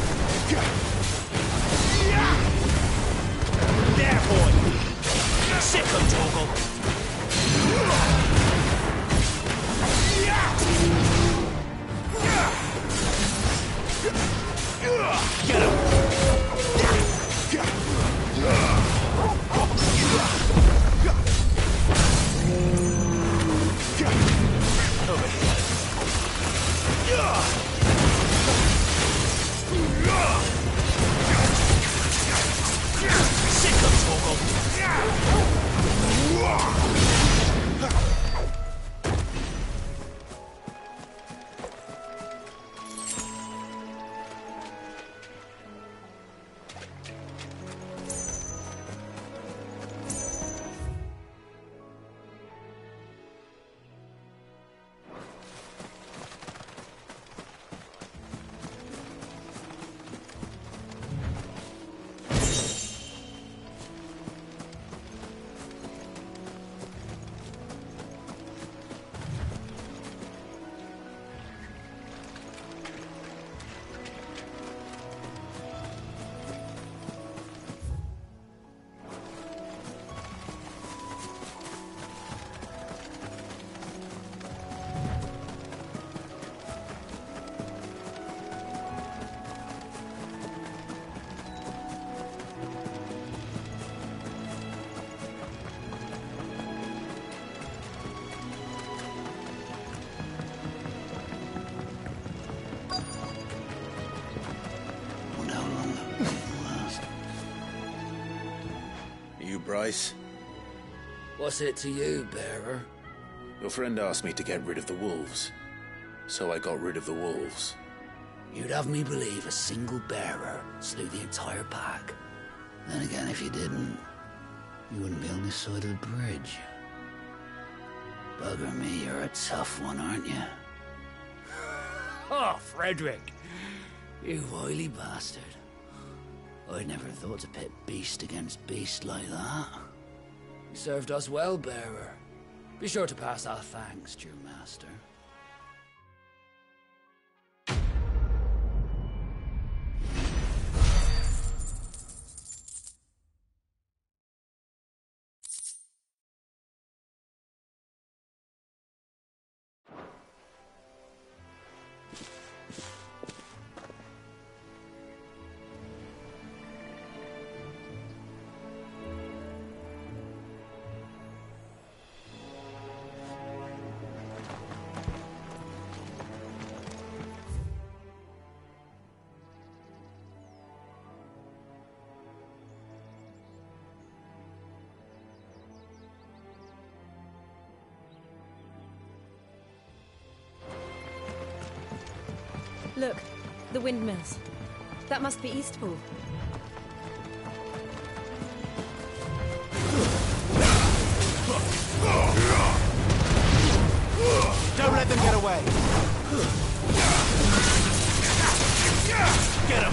A: Bryce?
L: What's it to you, bearer?
A: Your friend asked me to get rid of the wolves, so I got rid of the wolves.
L: You'd have me believe a single bearer slew the entire pack. Then again, if you didn't, you wouldn't be on this side of the bridge. Bugger me, you're a tough one, aren't you?
R: Oh, Frederick!
L: You wily bastard. I'd never thought to pit beast against beast like that. served us well, bearer. Be sure to pass our thanks to your master.
B: Look, the windmills. That must be Eastpool.
N: Don't let them get away! Get him!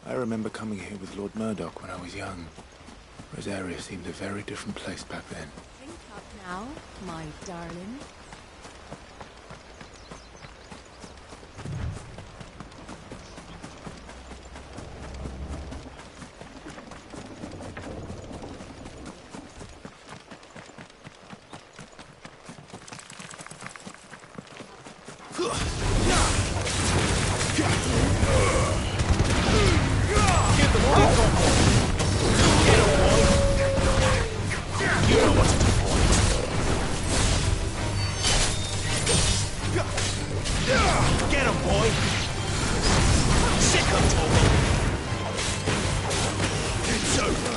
A: I remember coming here with Lord Murdoch when I was young. Rosaria seemed a very different place back then.
B: Think up now, my darling.
N: Get him, boy! Sick of talking! It's over!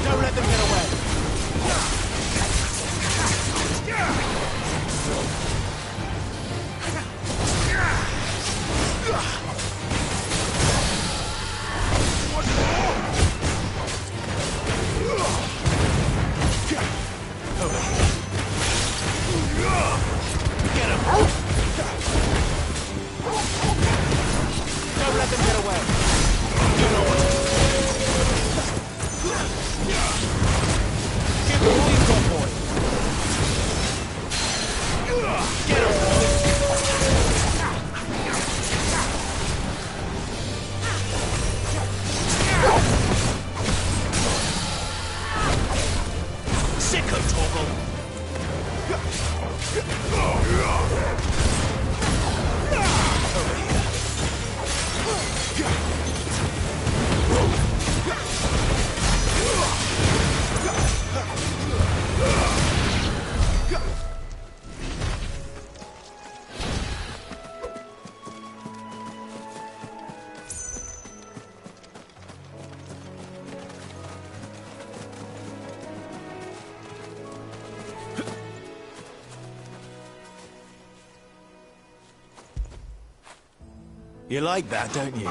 N: Don't let them get away! Get him! Don't let them get away! You know what to do. Give him all you've got, boy! Get him, boy! Sick of Torgal! Over here. You like that, don't you?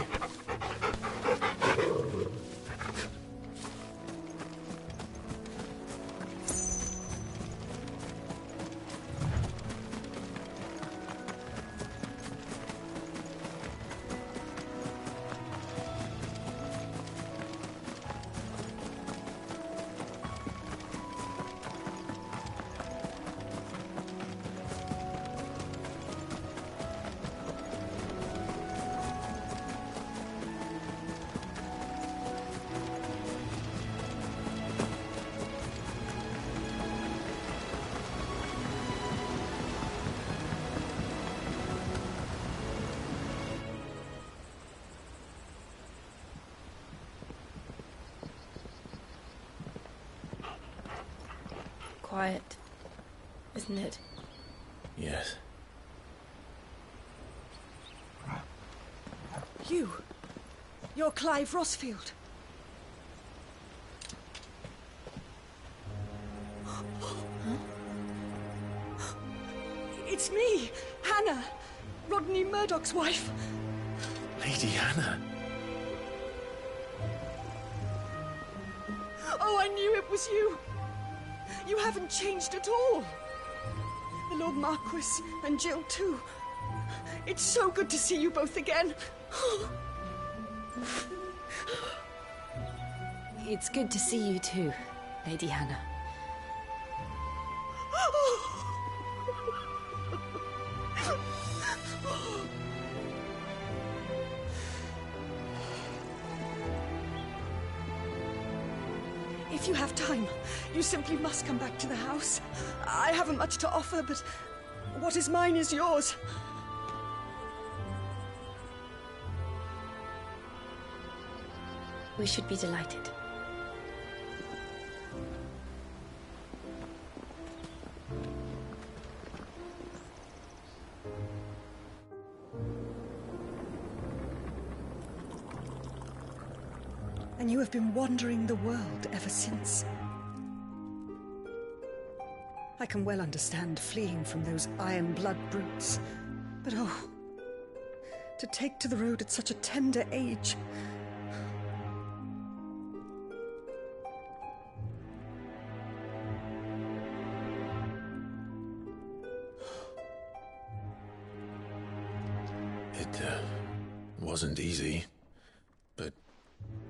B: quiet, isn't it?
A: Yes.
O: You're Clive Rossfield. It's me, Hannah, Rodney Murdoch's wife.
A: Lady Hannah.
O: Oh, I knew it was you. You haven't changed at all. The Lord Marquis and Jill too. It's so good to see you both again.
B: It's good to see you too, Lady Hannah.
O: If you have time, you simply must come back to the house. I haven't much to offer, but what is mine is yours.
B: We should be delighted.
O: And you have been wandering the world ever since. I can well understand fleeing from those iron blood brutes. But oh, to take to the road at such a tender age.
A: It wasn't easy, but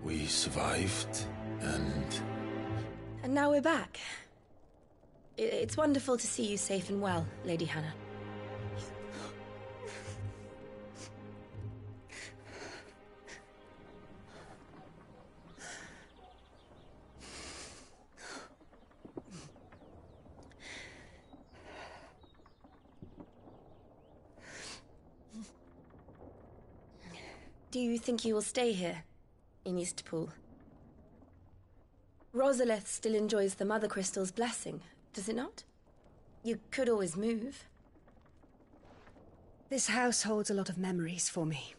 A: we survived, and
B: now we're back. It's wonderful to see you safe and well, Lady Hannah. Do you think you will stay here, in Eastpool? Rosalith still enjoys the Mother Crystal's blessing, does it not? You could always move.
O: This house holds a lot of memories for me.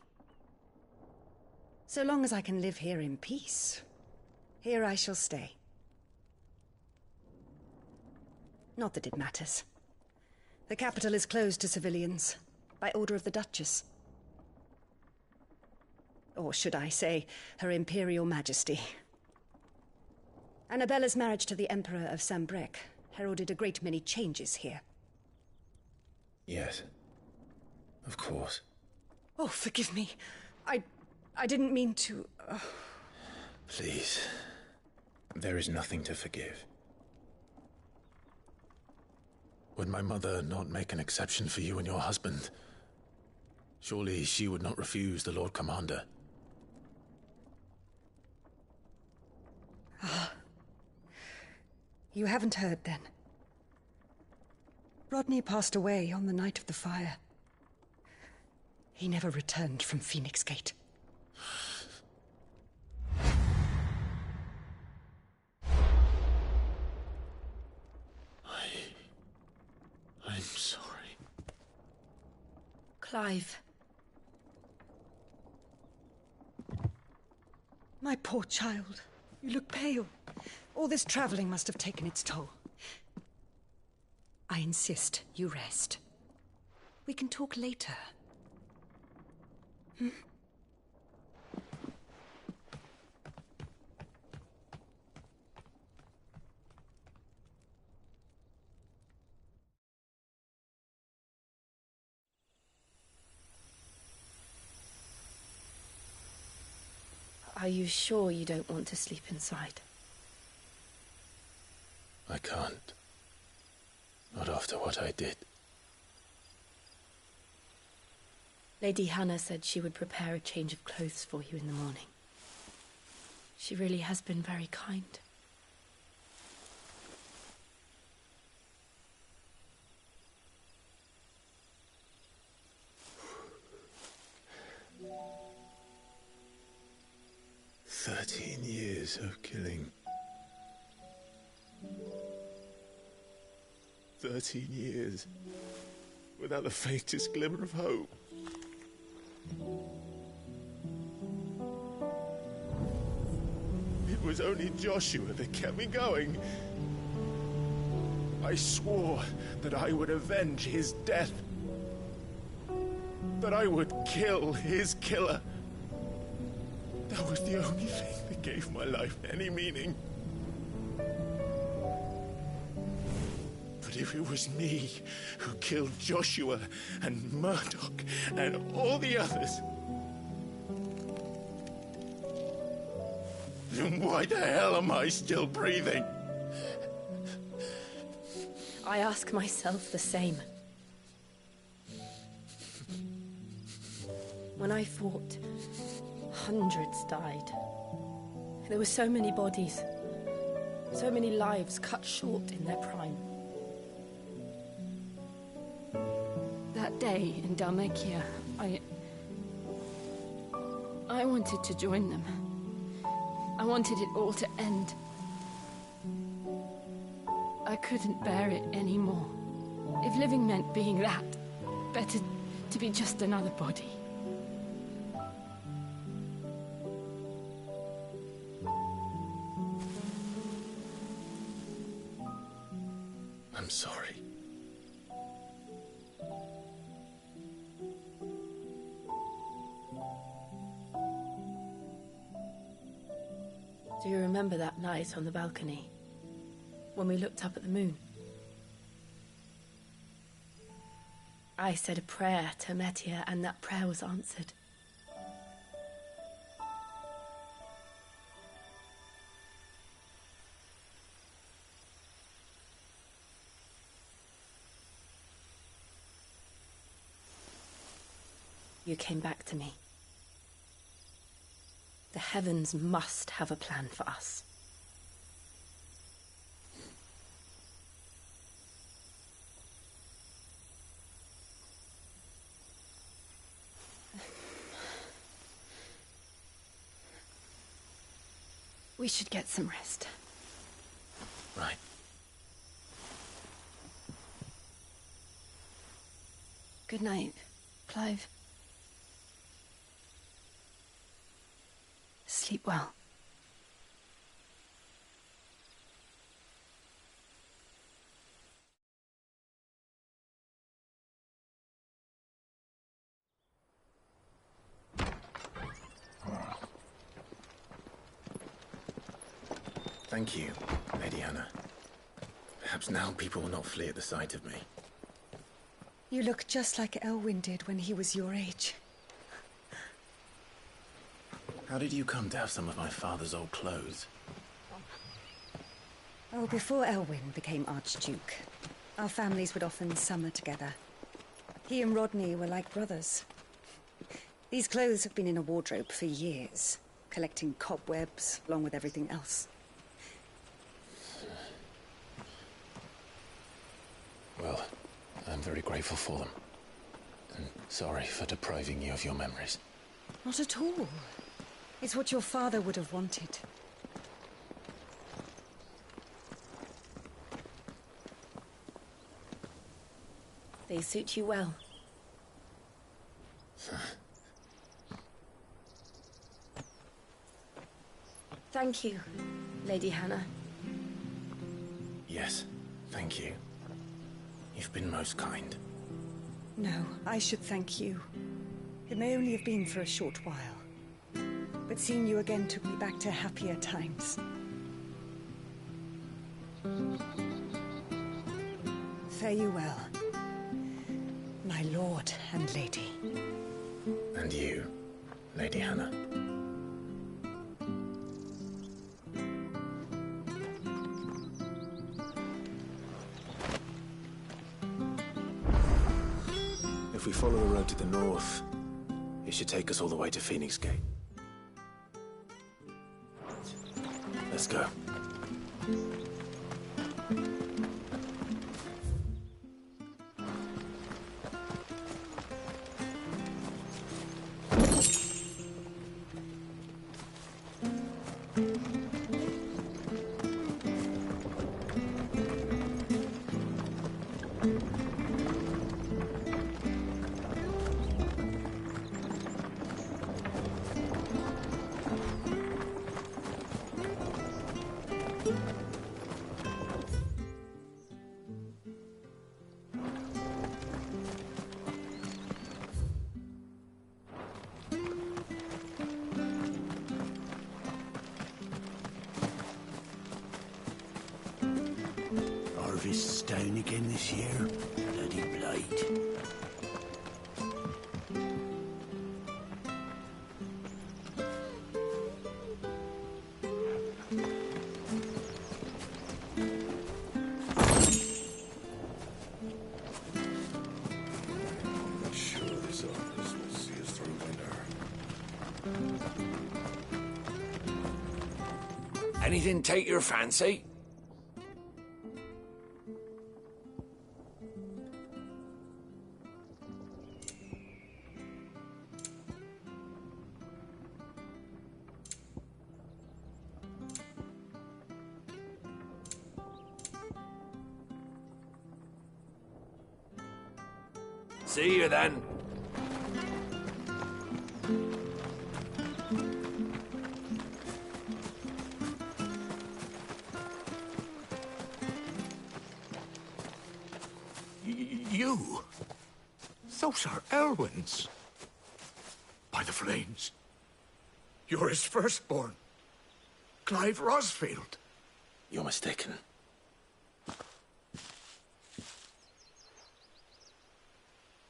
O: So long as I can live here in peace, here I shall stay. Not that it matters. The capital is closed to civilians, by order of the Duchess. Or should I say, Her Imperial Majesty. Annabella's marriage to the Emperor of Sambrec heralded a great many changes here.
A: yes, of course.
O: Oh, forgive me. I didn't mean to...
A: Please, there is nothing to forgive. Would my mother not make an exception for you and your husband? Surely she would not refuse the Lord Commander.
O: You haven't heard, then. Rodney passed away on the night of the fire. He never returned from Phoenix Gate.
A: I'm sorry.
B: Clive.
O: My poor child. You look pale. All this traveling must have taken its toll. I insist you rest. We can talk later. Hmm?
B: Are you sure you don't want to sleep inside?
A: I can't. Not after what I did.
B: Lady Hannah said she would prepare a change of clothes for you in the morning. She really has been very kind.
A: "13 years of killing. 13 years, without the faintest glimmer of hope. It was only Joshua that kept me going. I swore that I would avenge his death. That I would kill his killer. That was the only thing that gave my life any meaning. But if it was me who killed Joshua and Murdoch and all the others, then why the hell am I still breathing?
B: I ask myself the same. When I fought, hundreds died. There were so many bodies, so many lives cut short in their prime. That day in Dalmekia, I wanted to join them. I wanted it all to end. I couldn't bear it anymore. If living meant being that, better to be just another body.
A: I'm sorry.
B: Do you remember that night on the balcony, when we looked up at the moon? I said a prayer to Metia, and that prayer was answered. You came back to me. The heavens must have a plan for us. We should get some rest.
A: Right.
B: Good night, Clive. Sleep well.
A: Thank you, Lady Hannah. Perhaps now people will not flee at the sight of me.
O: You look just like Elwyn did when he was your age.
A: How did you come to have some of my father's old clothes?
O: Oh, before Elwyn became Archduke, our families would often summer together. He and Rodney were like brothers. These clothes have been in a wardrobe for years, collecting cobwebs along with everything else.
A: Well, I'm very grateful for them. And sorry for depriving you of your memories.
O: Not at all. It's what your father would have wanted.
B: They suit you well. Thank you, Lady Hannah.
A: Yes, thank you. You've been most kind.
O: No, I should thank you. It may only have been for a short while, but seeing you again took me back to happier times. Fare you well, my lord and lady.
A: And you, Lady Hannah. If we follow the road to the north, it should take us all the way to Phoenix Gate. Let's go.
R: harvest's down again this year. Bloody blight.
M: Anything take your fancy? See you then.
P: You? Those are Elwyn's. By the flames. You're his firstborn. Clive Rosfield.
A: You're mistaken.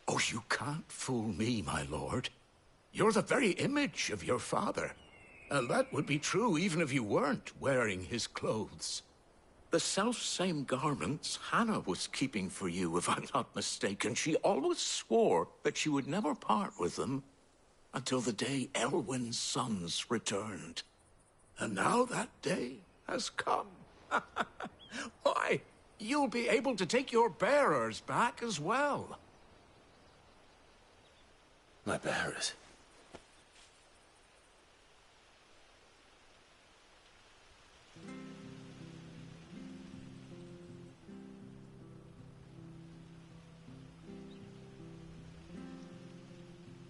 P: Oh, you can't fool me, my lord. You're the very image of your father. And that would be true even if you weren't wearing his clothes. The self-same garments Hannah was keeping for you, if I'm not mistaken. She always swore that she would never part with them until the day Elwyn's sons returned. And now that day has come. Why, you'll be able to take your bearers back as well.
A: My bearers?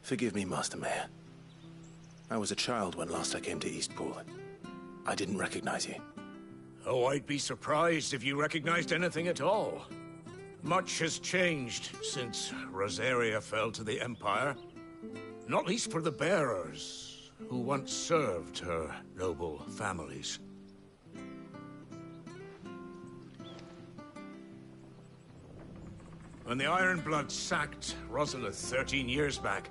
A: Forgive me, Master Mayor. I was a child when last I came to Eastpool. I didn't recognize you.
P: Oh, I'd be surprised if you recognized anything at all. Much has changed since Rosaria fell to the Empire. Not least for the bearers, who once served her noble families. When the Ironbloods sacked Rosalith 13 years back,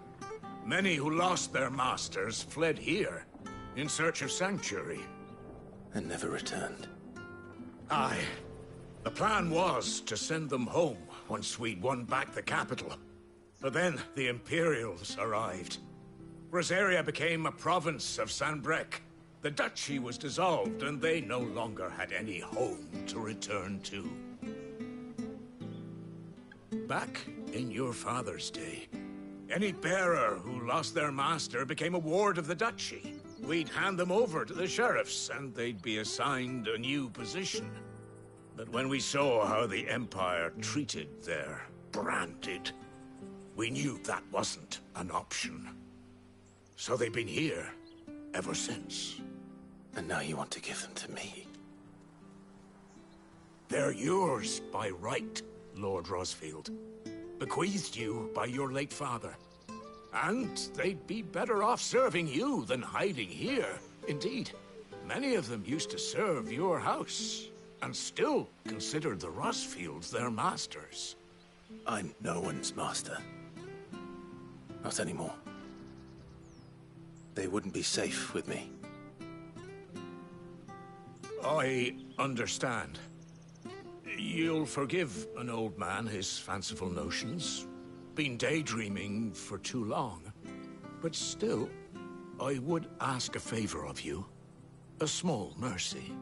P: many who lost their masters fled here, in search of sanctuary.
A: And never returned.
P: Aye. The plan was to send them home once we'd won back the capital. But then the Imperials arrived. Rosaria became a province of Sanbreque. The duchy was dissolved, and they no longer had any home to return to. Back in your father's day, any bearer who lost their master became a ward of the duchy. We'd hand them over to the sheriffs, and they'd be assigned a new position. But when we saw how the Empire treated their branded, we knew that wasn't an option. So they've been here ever since.
A: And now you want to give them to me?
P: They're yours by right, Lord Rosfield. Bequeathed you by your late father. And they'd be better off serving you than hiding here. Indeed, many of them used to serve your house, and still considered the Rosfields their masters.
A: I'm no one's master. Not anymore. They wouldn't be safe with me.
P: I understand. You'll forgive an old man his fanciful notions. Been daydreaming for too long. But still, I would ask a favor of you. A small mercy.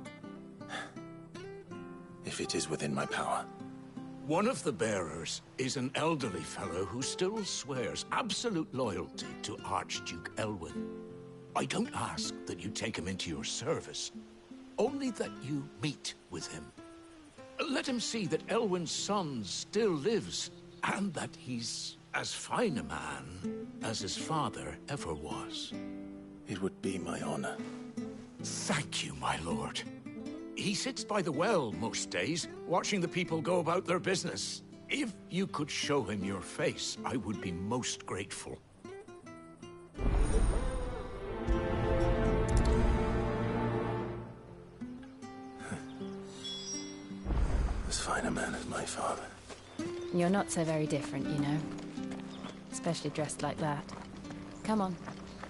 A: If it is within my power.
P: One of the bearers is an elderly fellow who still swears absolute loyalty to Archduke Elwyn. I don't ask that you take him into your service, only that you meet with him. Let him see that Elwyn's son still lives, and that he's as fine a man as his father ever was.
A: It would be my honor.
P: Thank you, my lord. He sits by the well most days, watching the people go about their business. If you could show him your face, I would be most grateful.
A: As fine a man as my father.
B: You're not so very different, you know. Especially dressed like that. Come on,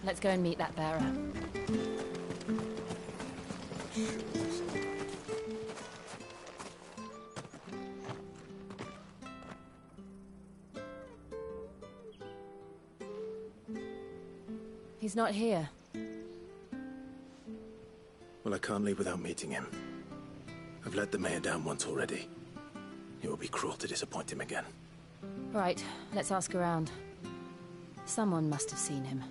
B: let's go and meet that bearer. He's not here.
A: Well, I can't leave without meeting him. I've let the mayor down once already. It will be cruel to disappoint him again.
B: Right, let's ask around. Someone must have seen him.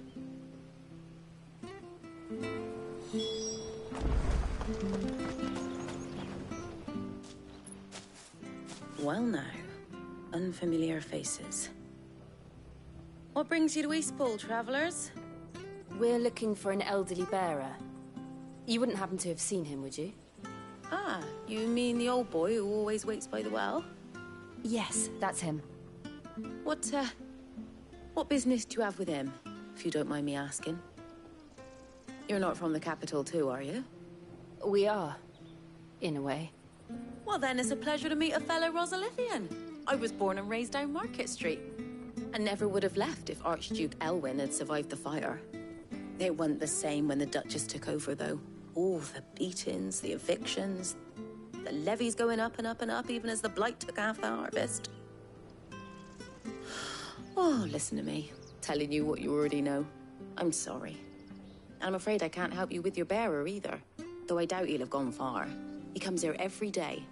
Q: Well now, unfamiliar faces. What brings you to Eastpool, travellers?
B: We're looking for an elderly bearer. You wouldn't happen to have seen him, would you?
Q: Ah, you mean the old boy who always waits by the well?
B: Yes, that's him.
Q: What business do you have with him, if you don't mind me asking? You're not from the capital too, are you?
B: We are, in a way.
Q: Well then, it's a pleasure to meet a fellow Rosalithian. I was born and raised down Market Street. And never would have left if Archduke Elwyn had survived the fire. It wasn't the same when the Duchess took over, though. All the beatings, the evictions, the levies going up and up and up, even as the blight took half the harvest. Oh, listen to me, telling you what you already know. I'm sorry. And I'm afraid I can't help you with your bearer either, though I doubt he'll have gone far. He comes here every day,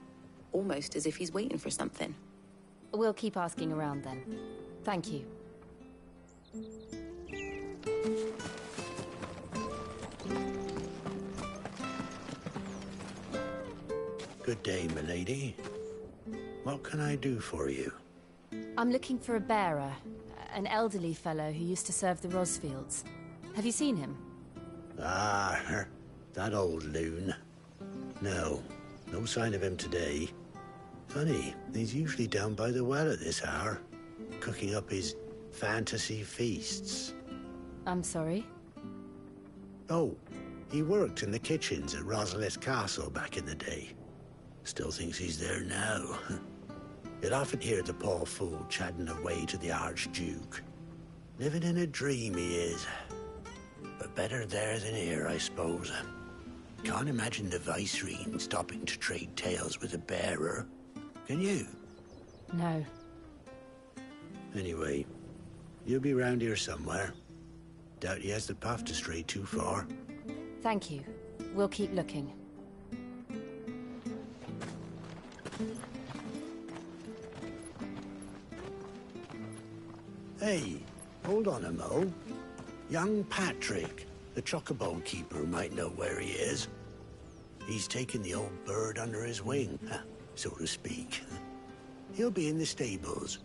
Q: almost as if he's waiting for something.
B: We'll keep asking around then. Thank you.
L: Good day, milady. What can I do for you?
B: I'm looking for a bearer, an elderly fellow who used to serve the Rosfields. Have you seen him?
L: Ah, that old loon. No sign of him today. Funny, he's usually down by the well at this hour, cooking up his fantasy feasts.
B: I'm sorry?
L: Oh, he worked in the kitchens at Rosalith Castle back in the day. Still thinks he's there now. You'll often hear the poor fool chatting away to the Archduke. Living in a dream he is. But better there than here, I suppose. Can't imagine the Viceroy stopping to trade tales with a bearer. Can you?
B: No.
L: Anyway, you'll be round here somewhere. Doubt he has the path to stray too far.
B: Thank you. We'll keep looking.
L: Hey, hold on a mo. Young Patrick, the chocobo keeper, might know where he is. He's taken the old bird under his wing, so to speak. He'll be in the stables.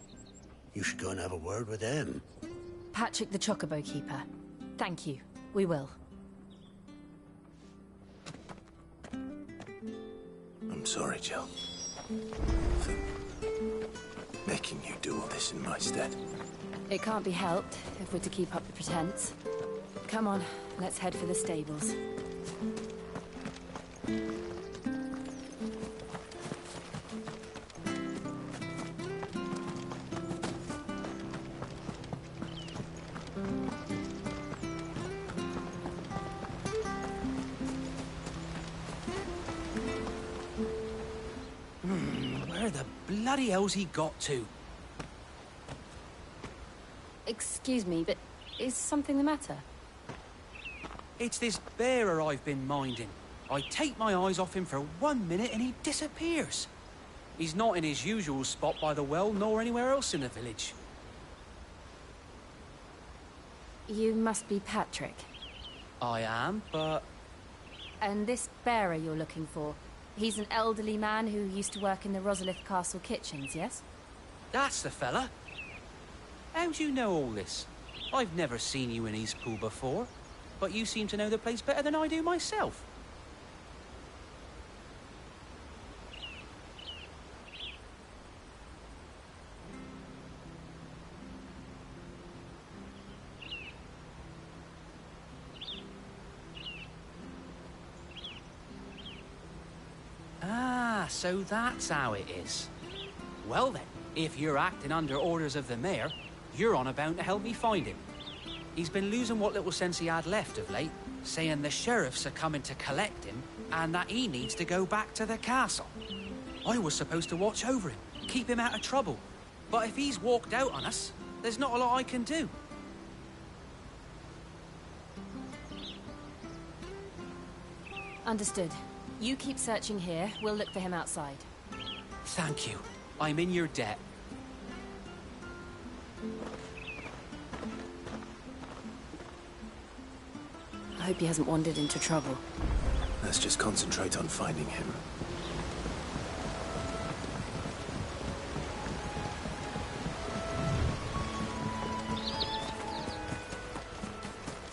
L: You should go and have a word with him.
B: Patrick the chocobo keeper. Thank you. We will.
A: I'm sorry, Jill. For making you do all this in my stead.
B: It can't be helped if we're to keep up the pretense. Come on, let's head for the stables.
N: Where the bloody hell's he got to?
B: Excuse me, but is something the matter?
N: It's this bearer I've been minding. I take my eyes off him for 1 minute and he disappears. He's not in his usual spot by the well, nor anywhere else in the village.
B: You must be Patrick.
N: I am, but...
B: And this bearer you're looking for, he's an elderly man who used to work in the Rosalith Castle kitchens, yes?
N: That's the fella. How do you know all this? I've never seen you in Eastpool before, but you seem to know the place better than I do myself. Ah, So that's how it is. Well then, if you're acting under orders of the mayor, you're on about to help me find him. He's been losing what little sense he had left of late, saying the sheriffs are coming to collect him and that he needs to go back to the castle. I was supposed to watch over him, keep him out of trouble. But if he's walked out on us, there's not a lot I can do.
B: Understood. You keep searching here, we'll look for him outside.
N: Thank you. I'm in your debt.
B: I hope he hasn't wandered into trouble.
A: Let's just concentrate on finding him.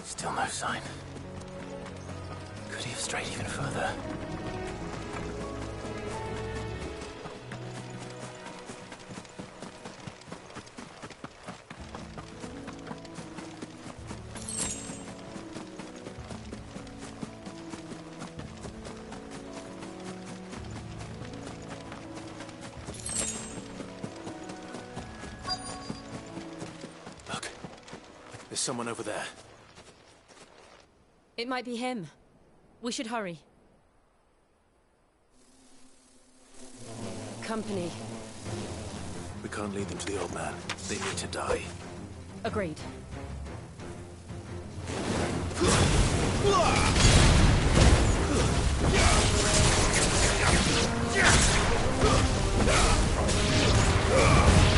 A: Still no sign. Could he have strayed even further? Look, there's someone over there.
B: It might be him. We should hurry. Company.
A: We can't lead them to the old man. They need to die.
B: Agreed.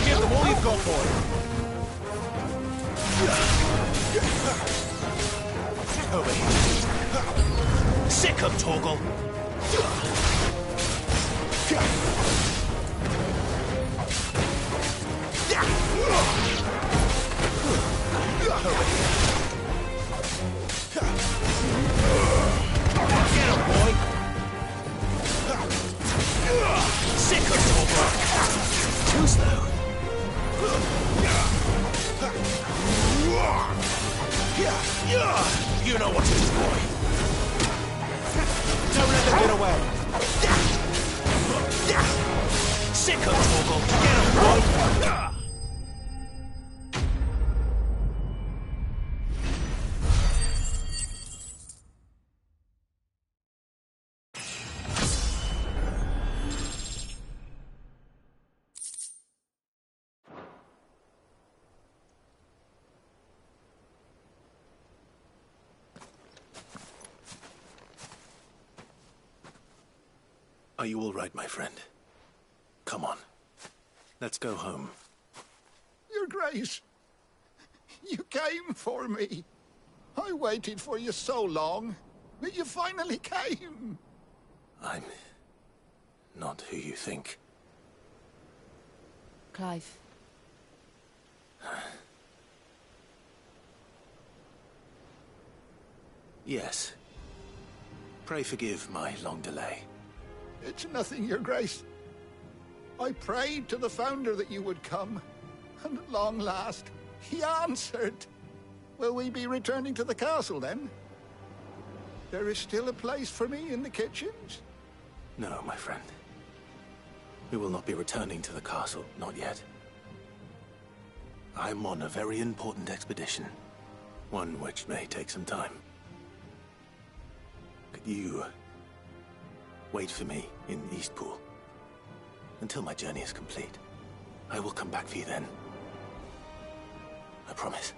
J: Give them all you've got for it. Over here. Sick of Torgal. Get him, boy. Sick of Torgal. Too slow. You know what to do, boy. Don't let them get away. Sick of Torgal. Get him, boy.
A: Are you all right, my friend? Come on. Let's go home.
G: Your Grace, you came for me. I waited for you so long, but you finally came.
A: I'm not who you think.
B: Clive.
A: Yes. Pray forgive my long delay.
G: It's nothing, Your Grace. I prayed to the Founder that you would come, and at long last, he answered. Will we be returning to the castle, then? There is still a place for me in the kitchens?
A: No, my friend. We will not be returning to the castle, not yet. I'm on a very important expedition. One which may take some time. Could you wait for me in Eastpool until my journey is complete? I will come back for you then. I promise.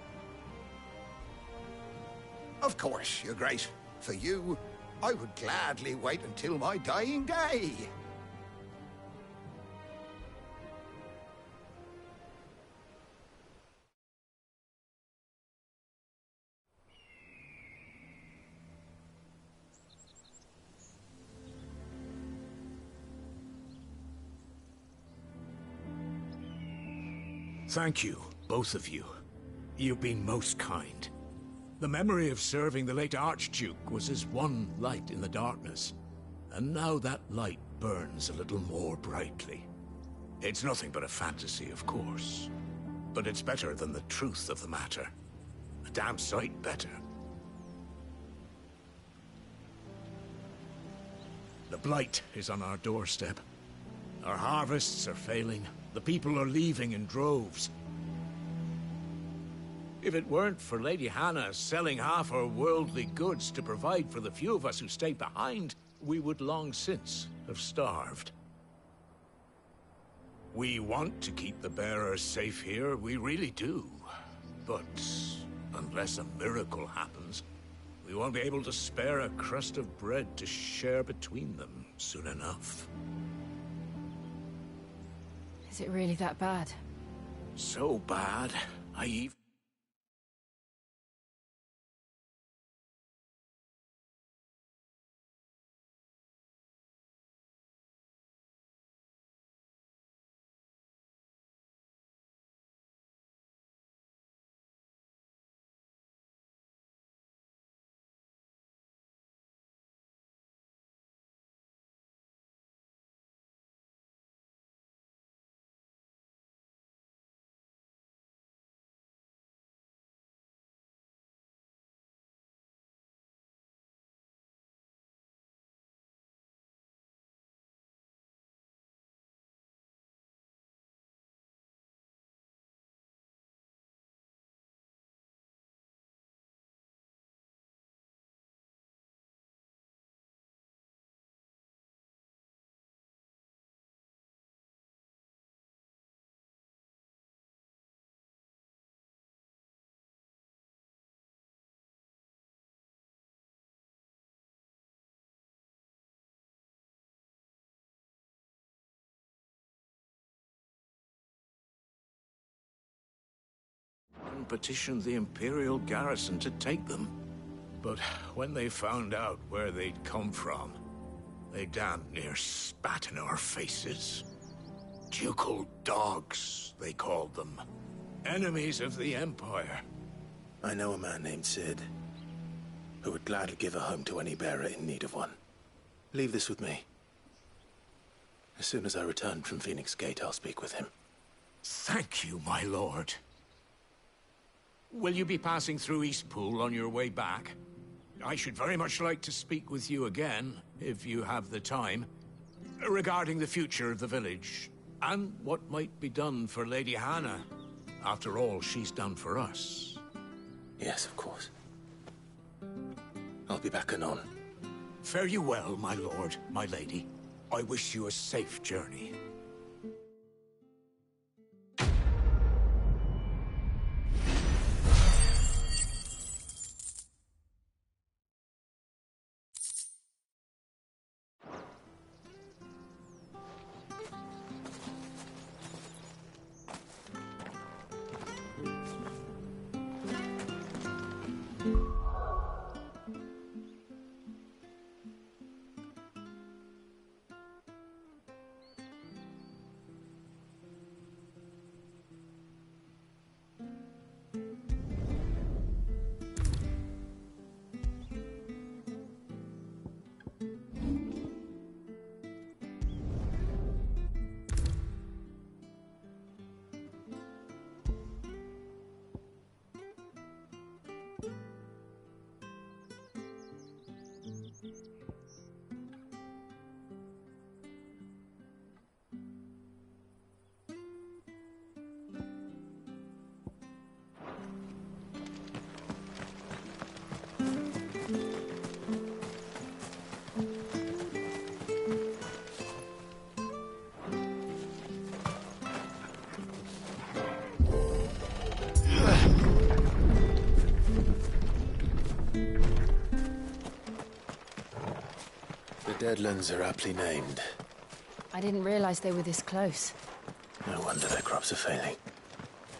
G: Of course, Your Grace. For you, I would gladly wait until my dying day.
P: Thank you, both of you. You've been most kind. The memory of serving the late Archduke was as one light in the darkness, and now that light burns a little more brightly. It's nothing but a fantasy, of course, but it's better than the truth of the matter. A damn sight better. The Blight is on our doorstep, Our harvests are failing. The people are leaving in droves. If it weren't for Lady Hannah selling half her worldly goods to provide for the few of us who stayed behind, we would long since have starved. We want to keep the bearers safe here, we really do. But unless a miracle happens, we won't be able to spare a crust of bread to share between them soon enough.
B: Is it really that bad?
P: So bad, I even... and petitioned the Imperial garrison to take them. But when they found out where they'd come from, they damn near spat in our faces. Ducal dogs, they called them. Enemies of the Empire.
A: I know a man named Sid, who would gladly give a home to any bearer in need of one. Leave this with me. As soon as I return from Phoenix Gate, I'll speak with him.
P: Thank you, my lord. Will you be passing through Eastpool on your way back? I should very much like to speak with you again, if you have the time, regarding the future of the village, and what might be done for Lady Hannah. After all she's done for us.
A: Yes, of course. I'll be back anon.
P: Fare you well, my lord, my lady. I wish you a safe journey.
A: The Deadlands are aptly named.
B: I didn't realize they were this close.
A: No wonder their crops are failing.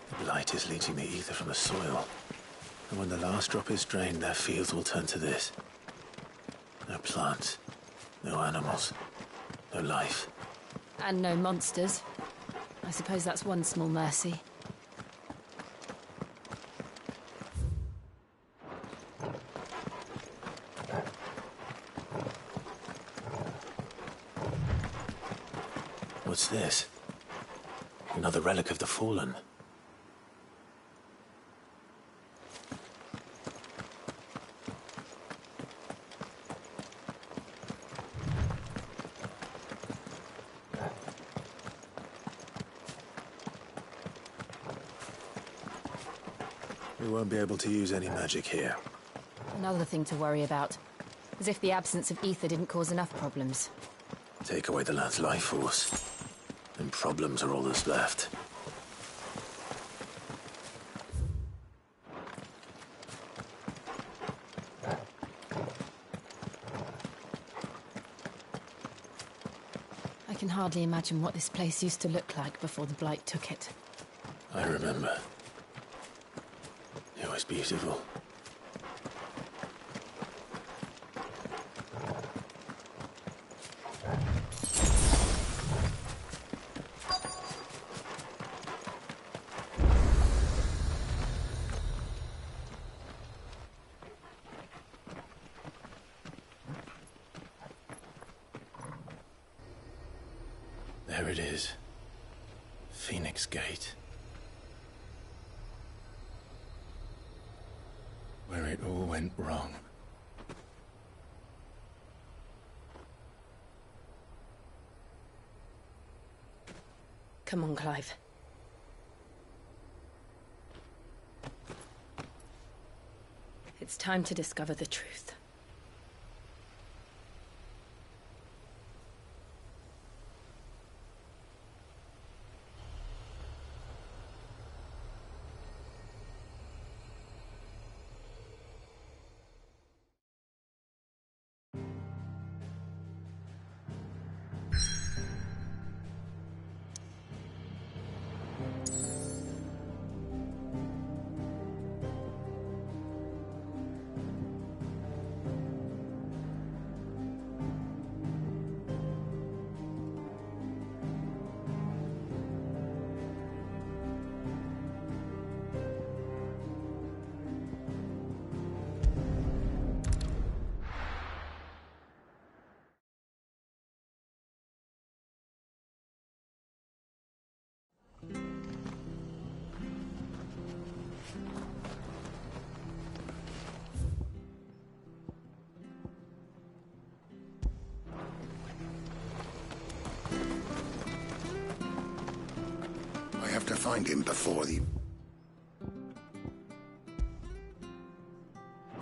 A: The blight is leaching the ether from the soil. And when the last drop is drained, their fields will turn to this. No plants, no animals, no life.
B: And no monsters. I suppose that's one small mercy.
A: What's this? Another relic of the Fallen. We won't be able to use any magic here.
B: Another thing to worry about. As if the absence of ether didn't cause enough problems.
A: Take away the lad's life force, and problems are all that's left.
B: I can hardly imagine what this place used to look like before the Blight took it.
A: I remember. It was beautiful. There it is. Phoenix Gate. Where it all went wrong.
B: Come on, Clive. It's time to discover the truth.
F: I have to find him before the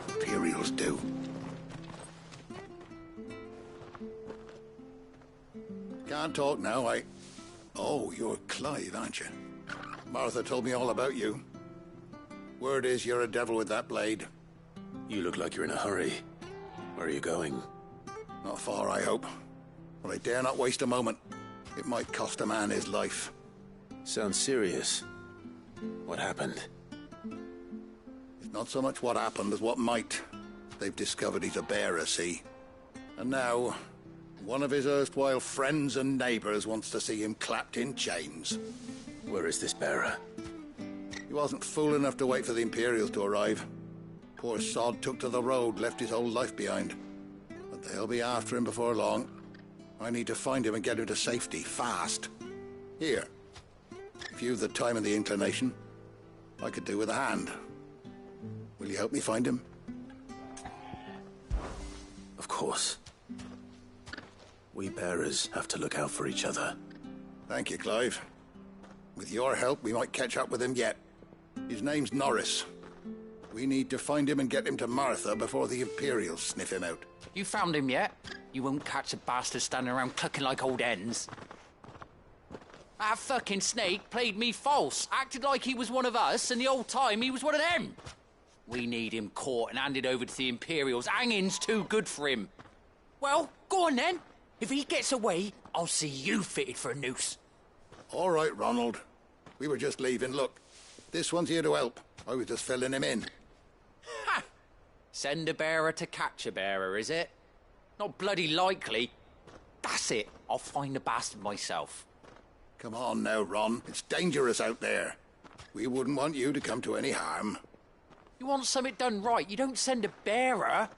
F: Imperials do. Can't talk now, Oh, you're Clive, aren't you? Martha told me all about you. Word is you're a devil with that blade.
A: You look like you're in a hurry. Where are you going?
F: Not far, I hope. But I dare not waste a moment. It might cost a man his life.
A: Sounds serious. What happened?
F: It's not so much what happened as what might. They've discovered he's a bearer, see? And now, one of his erstwhile friends and neighbors wants to see him clapped in chains.
A: Where is this bearer?
F: He wasn't fool enough to wait for the Imperials to arrive. Poor sod took to the road, left his whole life behind. But they'll be after him before long. I need to find him and get him to safety, fast. Here. If you've the time and the inclination, I could do with a hand. Will you help me find him?
A: Of course. We bearers have to look out for each other.
F: Thank you, Clive. With your help, we might catch up with him yet. His name's Norris. We need to find him and get him to Martha before the Imperials sniff him out.
N: You found him yet? You won't catch a bastard standing around clucking like old hens. That fucking snake played me false, acted like he was one of us, and the whole time he was one of them. We need him caught and handed over to the Imperials. Hanging's too good for him. Well, go on then. If he gets away, I'll see you fitted for a noose.
F: All right, Ronald. We were just leaving. Look, this one's here to help. I was just filling him in.
N: Ha! Send a bearer to catch a bearer, is it? Not bloody likely. That's it. I'll find the bastard myself.
F: Come on now, Ron. It's dangerous out there. We wouldn't want you to come to any harm.
N: You want something done right, you don't send a bearer.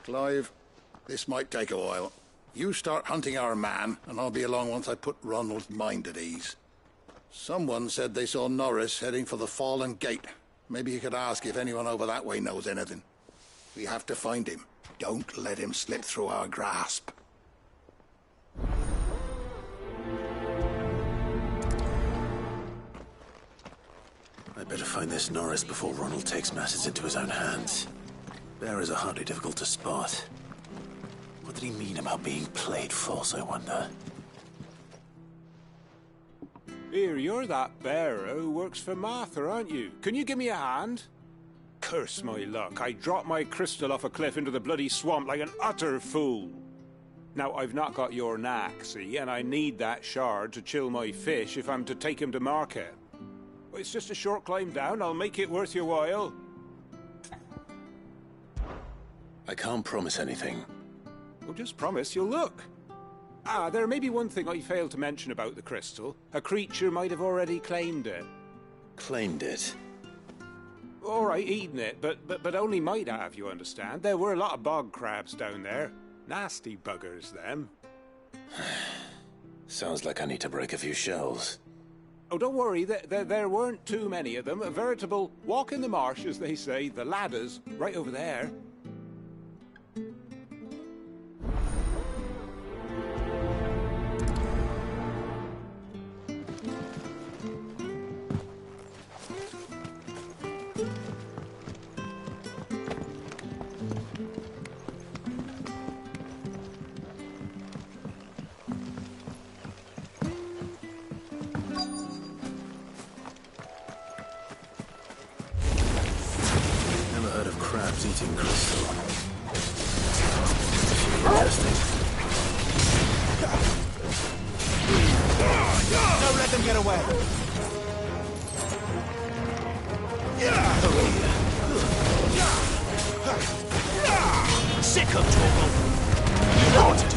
F: Clive, this might take a while. You start hunting our man, and I'll be along once I put Ronald's mind at ease. Someone said they saw Norris heading for the Fallen Gate. Maybe you could ask if anyone over that way knows anything. We have to find him. Don't let him slip through our grasp.
A: I'd better find this Norris before Ronald takes matters into his own hands. Bearers are hardly difficult to spot. What did he mean about being played false, I wonder?
E: Here, you're that bearer who works for Martha, aren't you? Can you give me a hand? Curse my luck, I dropped my crystal off a cliff into the bloody swamp like an utter fool. Now, I've not got your knack, see, and I need that shard to chill my fish if I'm to take him to market. It's just a short climb down, I'll make it worth your while.
A: I can't promise anything.
E: Well, just promise you'll look. Ah, there may be one thing I failed to mention about the crystal. A creature might have already claimed it.
A: Claimed it?
E: All right, eaten it, but only might have, you understand. There were a lot of bog crabs down there. Nasty buggers, them.
A: Sounds like I need to break a few shells.
E: Oh, don't worry, there weren't too many of them. A veritable walk in the marsh, as they say. The ladders, right over there.
A: Crabs eating crystal. Interesting.
J: Don't let them get away. Sick of trouble. You want it.